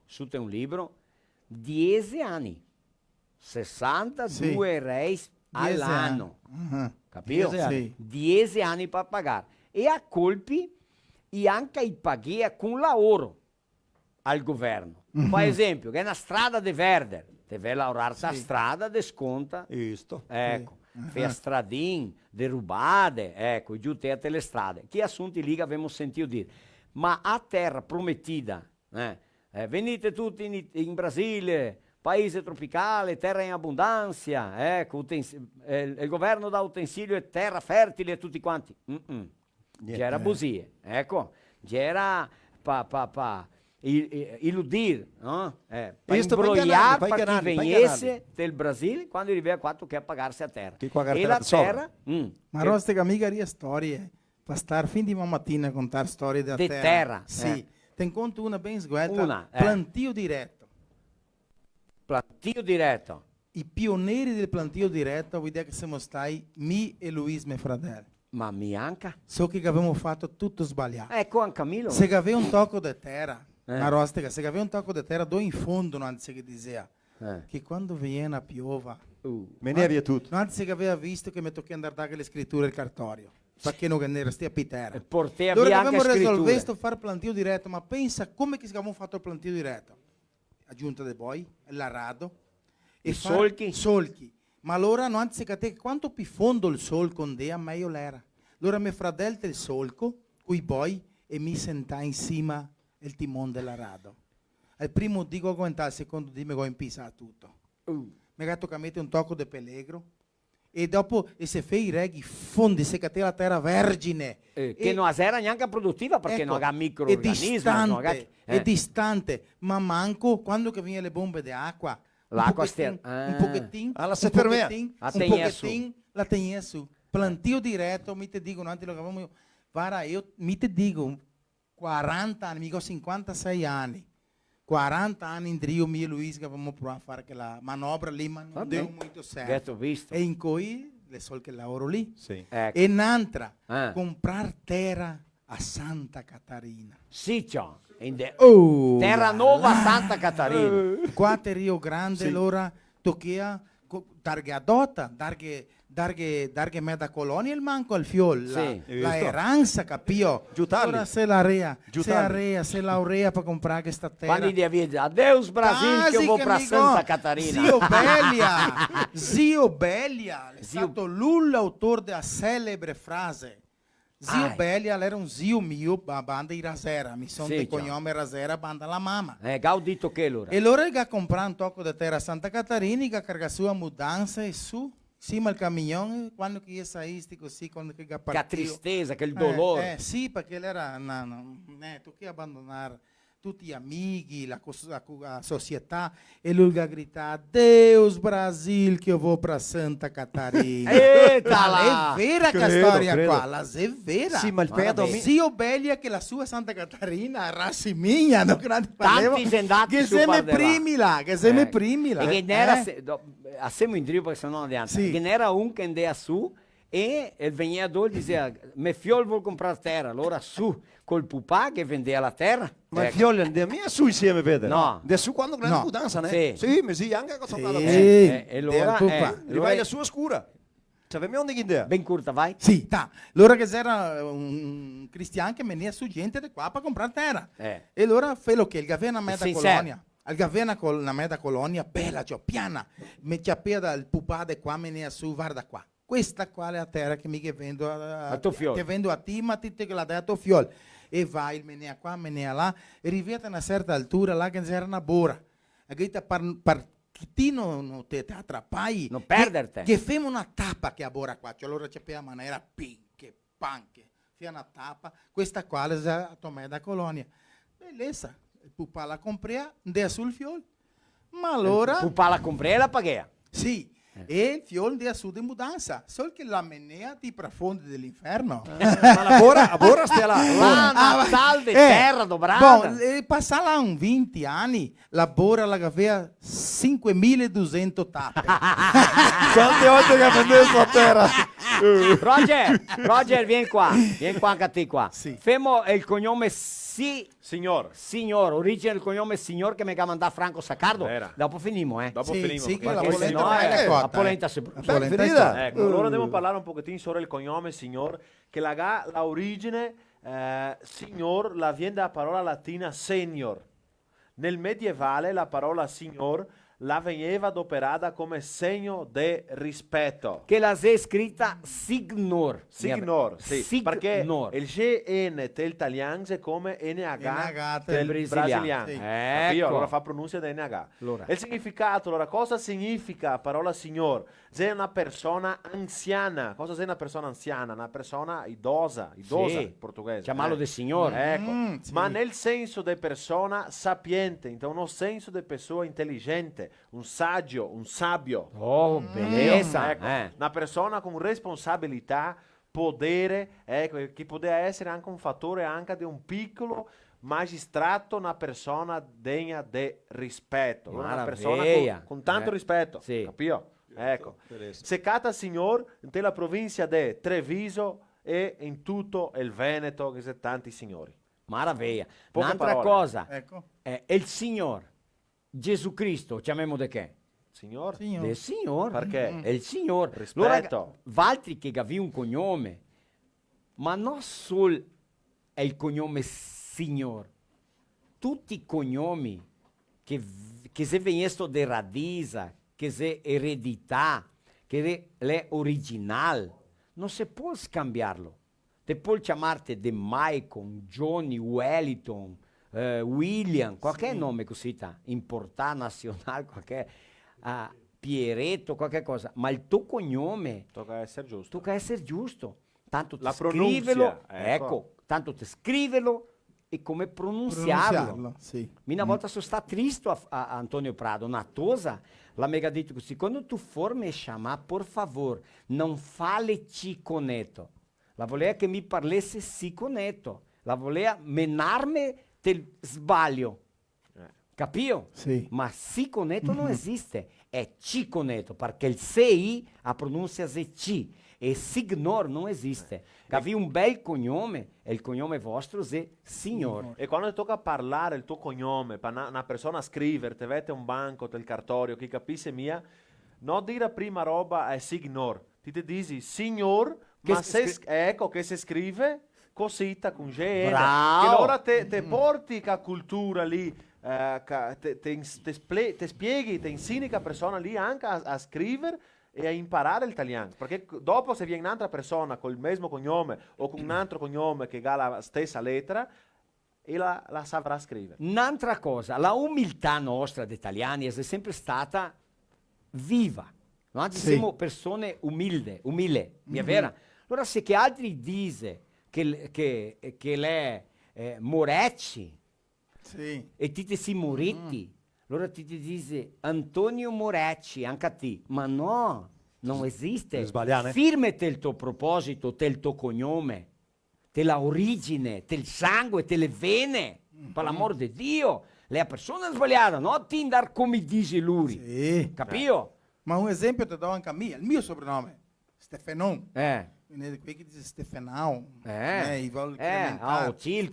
su un libro, 10 anni. 62 reis all'anno. Capito? 10 anni per pagare. E a colpi e anche i paghi con lavoro al governo. Per esempio, che è una strada di Verder, deve lavorare la strada di sconta. Ecco, fa stradine, derubate, ecco, giù a le strade. Che assunti lì che abbiamo sentito dire. Ma a terra promettida, venite tutti in Brasile, paese tropicale, terra in abbondanza, ecco, il governo dà utensilio e terra fertile a tutti quanti. C'era bugie, ecco, c'era illudir, no? Per imbrogliare per chi venisse del Brasile quando arriva qua che a pagarsi a terra. E la terra... Ma Rostega mica storie. para estar fim de uma matina a contar storie da De terra, Sì. Te conto una ben sguelta. Una, Plantio diretto. Plantio diretto. I pionieri del plantio diretto, vuol dire che siamo stati me e Luis, mio fratello. Ma Bianca? So che abbiamo fatto tutto sbagliato. Ecco anche Camilo. Se aveva un tocco di terra, Eh. ma rostica, se aveva un tocco di terra, dove in fondo non si diceva che quando viene a piova, me ne via tutto. non si aveva visto che mi tocca andare a dare le scritture al cartorio. Perché non ne resti a pitera. Portea Allora bianca abbiamo risolto scritture. questo fare plantio diretto, ma pensa come che abbiamo fatto il plantio diretto. Aggiunta dei boi, l'arado, I fare solchi. solchi. Ma allora non si capisce quanto più fondo il solco ondea, meglio l'era. Allora mio fratello il solco, coi boi, e mi senta insieme il timone dell'arado. Al primo dico aguantare, al secondo dimmi che ho impisato tutto. Mi gatto che mette un tocco di pellegro, e dopo e se fai i reghi fondi se che la terra vergine Che non era neanche produttiva perché ecco, non ha è microorganismi. distante, è distante, ma manco quando che viene le bombe di acqua L'acqua un pochettino alla un sefermea. pochettino, La un tenia su. pochettino, la tenia su plantio diretto mi te dico anche lo che avevamo guarda io mi te dico 40 anni mica 56 anni 40 anni in Rio e Luis che avevamo provato a fare quella manovra lì ma non Vabbè. deu molto certo Getto visto. e in cui le sol che lavoro lì Sì. Ecco. e un'altra Ah. comprar terra a Santa Catarina. Sì, ciò. Oh, Terra Nova Santa Catarina. Qua a Rio Grande Sì. allora tocchia darghe adota, darghe me da colonia il manco al fiol, Sì. la eranza, capio? Giutarli. Ora se l'area, se Giutarli. area, se laurea per comprare questa terra. Quando gli avete adeus Brasil che Quasi io vou che pra mi Santa go- Catarina. Zio Belia, è stato lui l'autore della celebre frase. Zio Ai. Belia era un zio mio, a banda di Rasera, mi sono Sì, di ciao. cognome Rasera, banda la mamma. Gaudito che allora. E allora che ha comprato un tocco di terra a Santa Catarina, che ha cargato sua mudanza e su, cima al camion, quando che io saísti così, quando che ha Che partito. tristezza, che il dolore. Sì, perché lui era, tocchi abbandonare tutti gli amici, la società, e lui ha gritato, Deus Brasil, che io vou para Santa Catarina. Eita! È vera questa Credo, storia credo. qua, la è vera. Sì, ma il pedo mi... Zio Belia che la sua Santa Catarina rassimigna, no? Tanti sendati che su se me par de là. primila, che se me primila. E che ne era, assieme in trio perché sennò non andiamo. Sì. Che ne era un che andava su e il vegnador diceva, me fiol vuol comprare terra, allora su col pupà che vendeva la terra. Ma il Ecco. figlio non è su insieme, vede? No. È su quando grande No. mudanza, né? Sì. Sì, ma sì, anche cosa fa Sì. E allora, Gli vai la sua scura. Cioè, abbiamo un'idea. ben curta, vai. Sì, allora che c'era un cristiano che veniva su gente di qua per comprare terra. E allora felo che il gavena a me da Sincero. colonia. Al gavena con la me da colonia, bella, cioè, piana. Mi chiappia dal pupà di qua, veniva su, guarda qua. Questa qua è la terra che mi che vendo A tuo fiol. che vendo a te, ma ti che la dai a tuo fiol. E vai, menea qua, menea là, e arrivata a una certa altura, là che c'era una bora. E grita per ti non te attrappai. Non perderti. Che femo una tappa che a bora qua, cioè allora c'è la maniera pinche, panche, fia una tappa, questa qua è a tomare da colonia. Bellezza, il pupà la comprea, andava sul fiol. Ma allora... Pupà la comprei e la paghea. Sì, e il fiol andava su di mudanza, solo che la menea ti profondi dell'inferno. Ma la bora stia là. Ah, Natal de terra dobrada. Bom, passava un 20 anni, la bora la aveva 5.200 tappe. Quante volte che prendeva sua terra? Roger, vieni qua anche a te qua. Sì. Femo il cognome Signor, origine del cognome signor che mi ha mandato Franco Saccardo. Vera. Dopo finimo, Dopo Sì, finimo. sì, che perché la Perché polenta sennò non è è cotta, la polenta si polenta è finita. cotta. Ecco, allora andiamo a parlare un pochettino sobre il cognome signor, che la origine signor la viene dalla parola latina senior. Nel medievale la parola signor la veniva adoperata come segno di rispetto. Che la sei scritta signor. Signor, sì, perché Signor. il GN del italiano è come NH del del brasiliano. Sì. Capito? Ecco. Allora fa pronuncia di NH. Allora. Il significato, allora, cosa significa la parola signor? Se una persona anziana. Cosa è una persona anziana? Una persona idosa Sì. in portoghese. Chiamarlo de signor. Ecco. Sì. Ma nel senso di persona sapiente, então no senso di persona intelligente, un saggio, un sabio. Oh, bellezza. Ecco, una persona con responsabilità, potere, ecco, che poteva essere anche un fattore anche di un piccolo magistrato, una persona degna di rispetto, una persona Maraviglia. con tanto rispetto, capito? Ecco, seccata signor nella provincia di Treviso e in tutto il Veneto, che sono tanti signori. Maraviglia. Poche Un'altra parole. cosa, Ecco. il Signore, Gesù Cristo, chiamiamo di che? Signor? Del Signore. Perché? È il Signore. Rispetto. Valtri che gavi un cognome, ma non solo è il cognome Signore. Tutti i cognomi che se vengono da radisa, che se eredità, che è originale, non si può scambiarlo. Te puoi chiamarti De Michael, Johnny, Wellington, William, qualche nome così, importante, nazionale, qualche Pieretto, qualche cosa, ma il tuo cognome tocca essere giusto. Tocca essere giusto. Tanto La scrivelo, pronuncia, ecco. tanto te scriverlo e come pronunciarlo. Pronunciarlo, sì. Una volta sono stato triste a Antonio Prado, una tosa, la mega detto così, quando tu formi chiamare, por favor, non fale ciconeto. La voleva che mi parlasse siconeto, la voleva menarmi del sbaglio. Capio? Sì. Ma siconeto non esiste, è ciconeto, perché il CI a pronuncia è C e signor non esiste. Cavi un bel cognome e il cognome vostro è signor. E quando ti tocca parlare il tuo cognome, per una persona scrivere, te vete un banco, del cartorio, chi capisce mia, non dire prima roba è signor, ti dici signor, Che ma ecco che si scrive cosita con G. Che allora te porti la cultura lì, te spieghi, te insegni che persona lì anche a scrivere e a imparare l'italiano, perché dopo se viene un'altra persona col mesmo cognome o con un altro cognome che ha la stessa lettera e la saprà scrivere. Un'altra cosa, la umiltà nostra di italiani è sempre stata viva. Noi siamo persone umili, mi è vero? Allora se che altri dice che lei Morecci e ti si Moretti, allora ti dice Antonio Morecci, anche a te, ma no, non esiste. Sbagliare. Firmate il tuo proposito, te il tuo cognome, te la origine, te il sangue, te le vene, per l'amor di Dio. Le persone sbagliate, no? Tindar come dice lui. Capio? Ma un esempio ti do anche a me, il mio soprannome, Stefanon. Viene qui che dice Stefanao.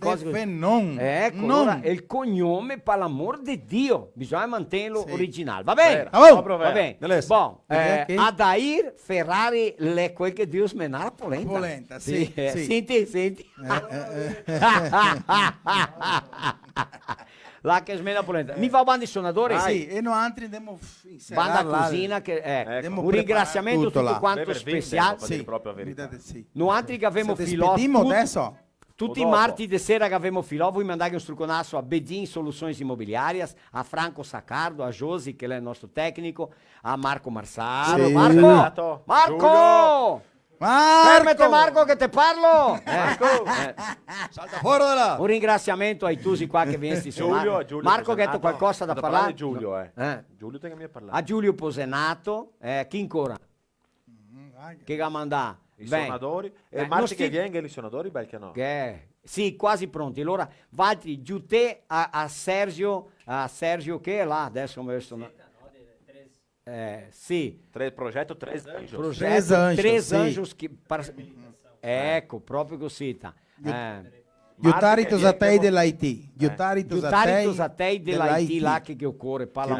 Cose Stefanon. Ecco, Non. allora è il cognome, per l'amor di Dio, bisogna mantenerlo originale. Va bene? Va bene. Bon, Adair Ferrari è quel che Dio smenare polenta. Polenta, sì. Senti. La che smena polenta. Mi fa bandi suonatori? Sì, e noi altri andiamo Banda Cusina che un ringraziamento tutto quanto speciale. Noi altri che avevamo filò adesso. tutti i martedì sera che avevamo filò, voi mandate un struconasso a Bedin Soluções Imobiliarias, a Franco Saccardo, a Josi che è il nostro tecnico, a Marco Marsaro. Sì. Marco! Fermate Marco che te parlo! Salta fuori da là! Un ringraziamento ai tusi qua che vieni su. Marco che ha detto qualcosa da parlare? Giulio, Giulio te che mi ha parlato. A Giulio Posenato, chi ancora? Che ha mandato? I suonatori. E Marti che viene i suonatori, bel che no. Sì, quasi pronti. Allora, Valtri, giù te a Sergio che è là, adesso mi sono... sì. Progetto Tres Anjos. Progetto Tres Anjos. Ecco, proprio così. Aiutaritos a te dell'IT. Aiutaritos a te dell'IT là che occorre. Parla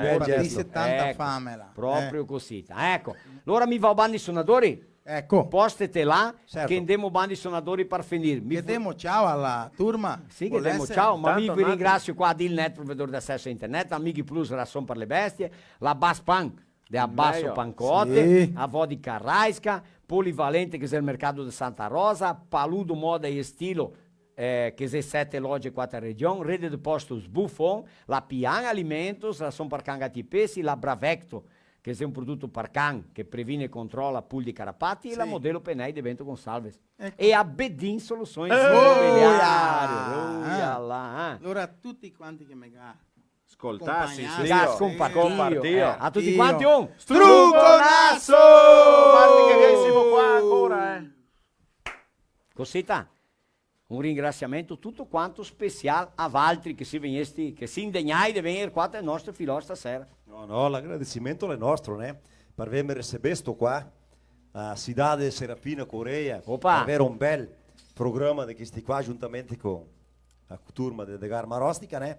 tanta fame là. Proprio così. Ecco, allora mi va bandi suonatori. Ecco. Postete là Certo. che andiamo bandi suonatori per finire. Chiediamo ciao alla turma. Sì, che diamo ciao, ma vi ringrazio qua di Net, provedore d'accesso a internet, Amighi Plus, Rasson per le bestie, la Bass Punk de Abbasso Pancote, Sì. a Vodi Carraisca, Polivalente che è il mercato di Santa Rosa, Paludo Moda e Estilo che è 7 loge 4 regioni, Rede de Postos Buffon, la Pian Alimentos, la Son Parcanga Tipesi, la Bravecto che è un prodotto Parcan che previne e controlla pool di carapati, e la Modello Penei di Bento Gonçalves. E a Bedin Soluções Imobiliari. Allora tutti quanti che mi Ascoltassi, scompartio. A tutti quanti un struconasso! Guardi che siamo qua ancora, Cosita, un ringraziamento tutto quanto speciale a Valtri che si indegnai di venire qua nel nostro filò stasera. No, l'agradecimento è nostro, né? Per avermi ricevuto qua a Cidade Serafina Coreia, per avere un bel programma di questi qua, giuntamente con la turma di Edgar Marostica, né?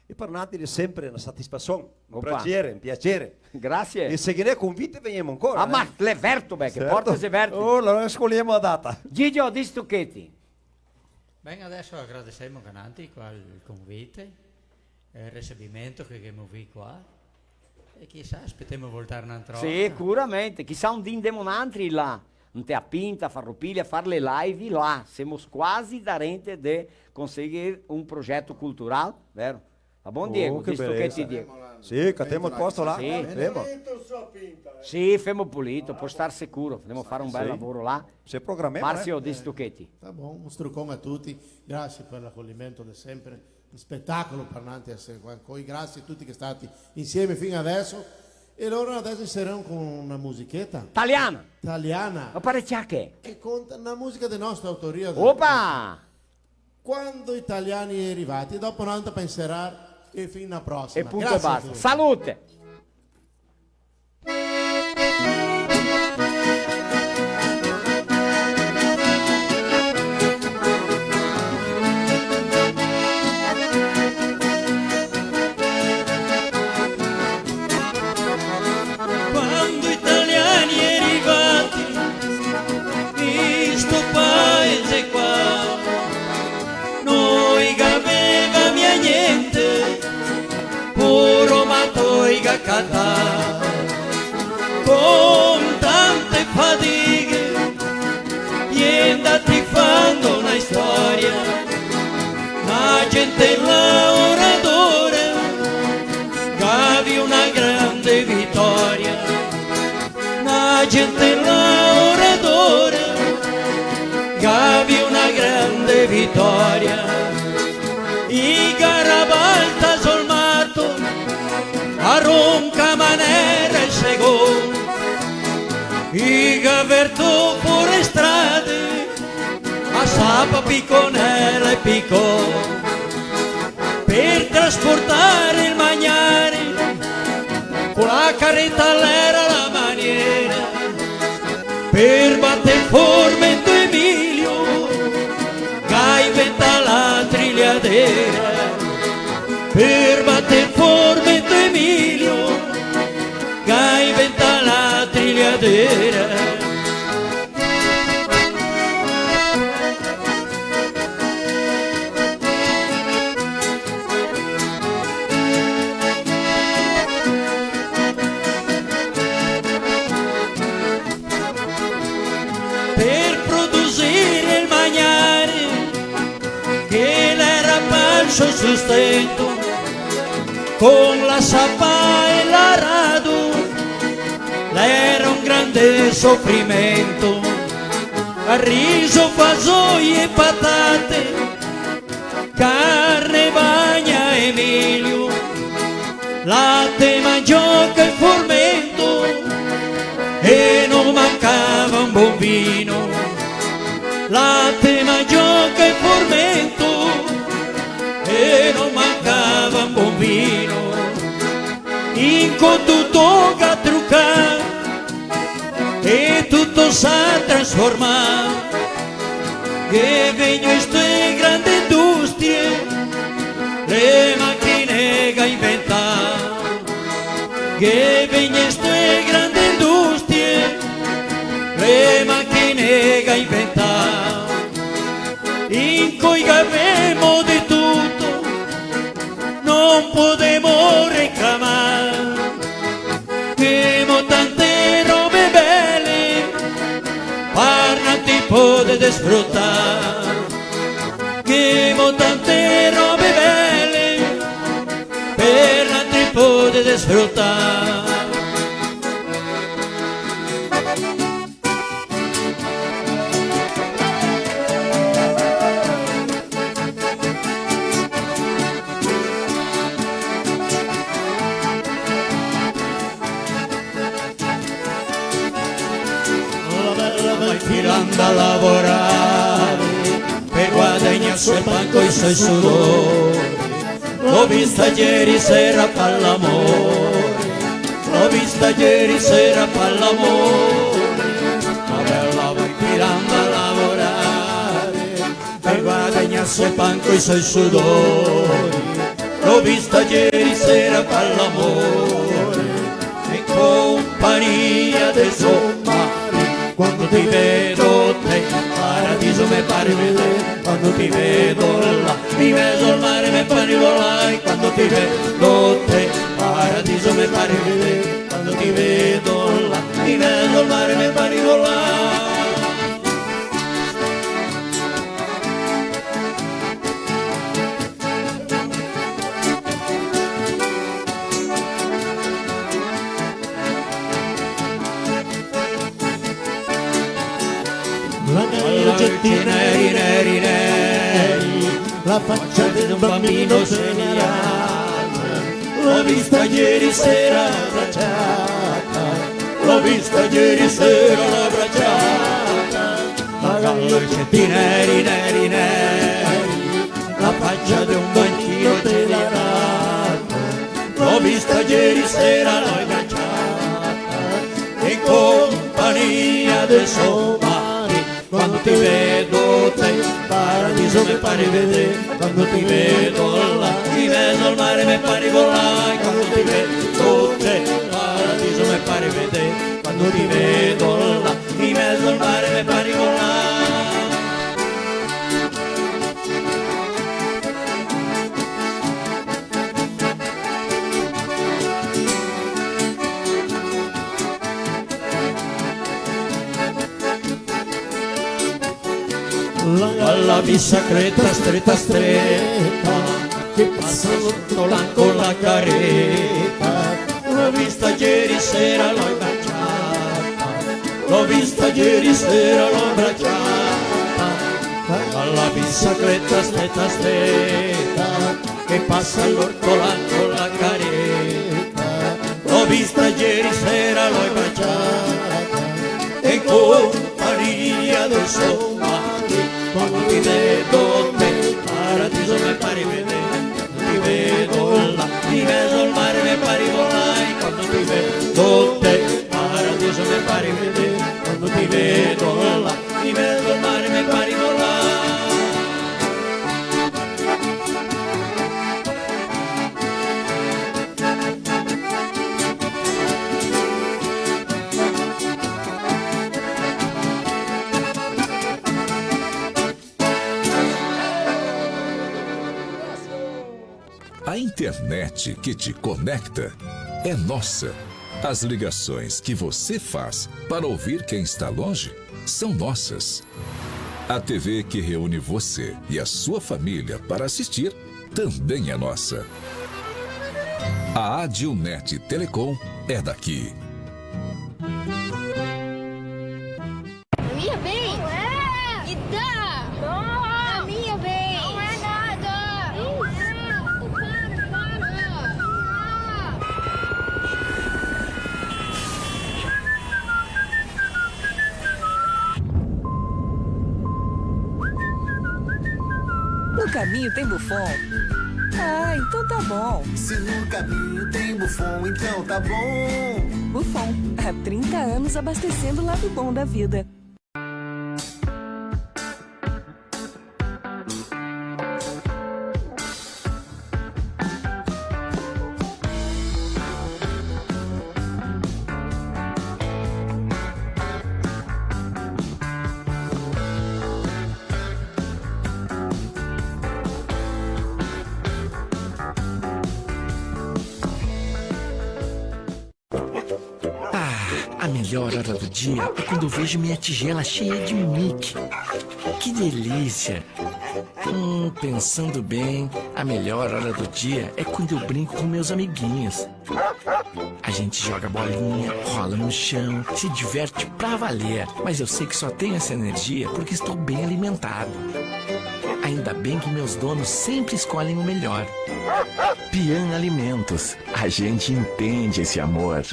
E per noi è sempre una soddisfazione, un piacere. Grazie. E se ne convite veniamo ancora. Ma l'Everto, che porta Everto. Oh, allora scogliamo la data. Gigio, di Stucchetti. Bene, adesso agradeciamo cananti il convite, il ricevimento che abbiamo qui qua. E chissà, aspettiamo voltare un'altra volta. Sicuramente, chissà un din demonantri là. Non te a Pinta, a Farroupilha, a fare le live là. Siamo quasi darente di conseguire un progetto culturale, vero? Va buon Diego, che visto che ti Diego. Sì, cattiamo il posto là. Sì, femo pulito, può star sicuro. Dobbiamo fare un bel lavoro là. Se programmiamo. Marzio di Stucchetti. Tá bom, un struccone a tutti. Grazie per l'accoglimento di sempre. Un spettacolo per Nanti essere qua con voi. Grazie a tutti che state insieme fino adesso. E allora adesso inizieremo con una musichetta. Italiana. Ma parecchia che? Che conta una musica di nostra autoria. Opa! Quando italiani è arrivati, dopo non penserà e fino alla prossima. E punto Grazie e basta. Salute! Quando italiani è arrivati in sto paese qua, noi che aveva mia niente, puro matoi che cantà, con tante fatiche, niente ti fanno una storia, la gente lavoratore, gavi una grande vittoria, la gente lavoratore, gavi una grande vittoria, i Garabalta sul matto, a Ronca Manera il secondo, i Gaverto fuori strade, a Sapa Picconella e Piccò, per trasportare il magnare, con la carretta all'era la maniera, per battere Formento Emilio, che inventa la trigliadera, per battere Formento Emilio, che inventa la trigliadera. Per produrre il magnare che l'era falso sustento, con la sappa e la radu l'era un grande soffrimento, a riso, fasoi e patate, carne, bagna, Emilio, latte, mangiocca e formento, e non mancava un buon vino, latte, mangiocca e formento, e non mancava un buon vino, in tutto che truccare e tutto sa trasformare, che vengono queste grandi industrie, le macchine che inventare, che vengono queste grandi industrie, le macchine che inventare, in cui che avemo di tutto, non potremo reclamare, che mo tante robe belle, parla tipo di sfruttare, che mo tante robe belle, per la tipo di sfruttare. Tirando a lavorare, guadagna sul banco i suoi sudori. L'ho vista ieri sera per l'amore, l'ho vista ieri sera per l'amore. Ma bella vai tirando a lavorare, per guadagna sul banco i suoi sudori. L'ho vista ieri sera per l'amore, in compagnia dei sommari. Quando ti vedo te, paradiso mi pare vedere. Quando ti vedo là, in mezzo al mare mi pare volare. Quando ti vedo te, paradiso mi pare vedere. Quando ti vedo là, in mezzo al mare mi pare volare. Oggetti neri, neri, neri, la faccia di un bambino segnalata. L'ho vista ieri sera abbracciata, l'ho vista ieri sera abbracciata. Magari oggetti neri, neri, neri, la faccia di un bambino segnalata. L'ho vista ieri sera abbracciata, in compagnia del suo mare. Quando ti vedo te, paradiso mi pare vedere. Quando ti vedo là, in mezzo al mare mi pare volare. Quando ti vedo te, paradiso mi pare vedere. Quando ti vedo là, in mezzo al mare mi pare volare. La bicicletta stretta stretta che passa sotto con la caretta. L'ho vista ieri sera, l'ho abbracciata, l'ho vista ieri sera, l'ho abbracciata. La bicicletta stretta stretta che passa all'ortolano con la caretta. L'ho vista ieri sera, l'ho abbracciata, in compagnia del suo mare. Quando ti vedo te, paradiso mi pare vedere. Quando ti vedo là, in mezzo al mare mi pare volare. Quando ti vedo te, paradiso mi pare vedere. Quando ti vedo là, in mezzo al mare mi pare volare. A internet que te conecta é nossa. As ligações que você faz para ouvir quem está longe são nossas. A TV que reúne você e a sua família para assistir também é nossa. A Adilnet Telecom é daqui. Minha bem? Não é! E dá! Não! A minha bem! Não é nada! Não é! Para! No caminho tem Buffon. Ah, então tá bom. Se no caminho tem Buffon, então tá bom. Buffon, há 30 anos abastecendo o lado bom da vida. A melhor hora do dia é quando eu vejo minha tigela cheia de Mickey. Que delícia! Pensando bem, a melhor hora do dia é quando eu brinco com meus amiguinhos. A gente joga bolinha, rola no chão, se diverte pra valer. Mas eu sei que só tenho essa energia porque estou bem alimentado. Ainda bem que meus donos sempre escolhem o melhor. Pian Alimentos. A gente entende esse amor.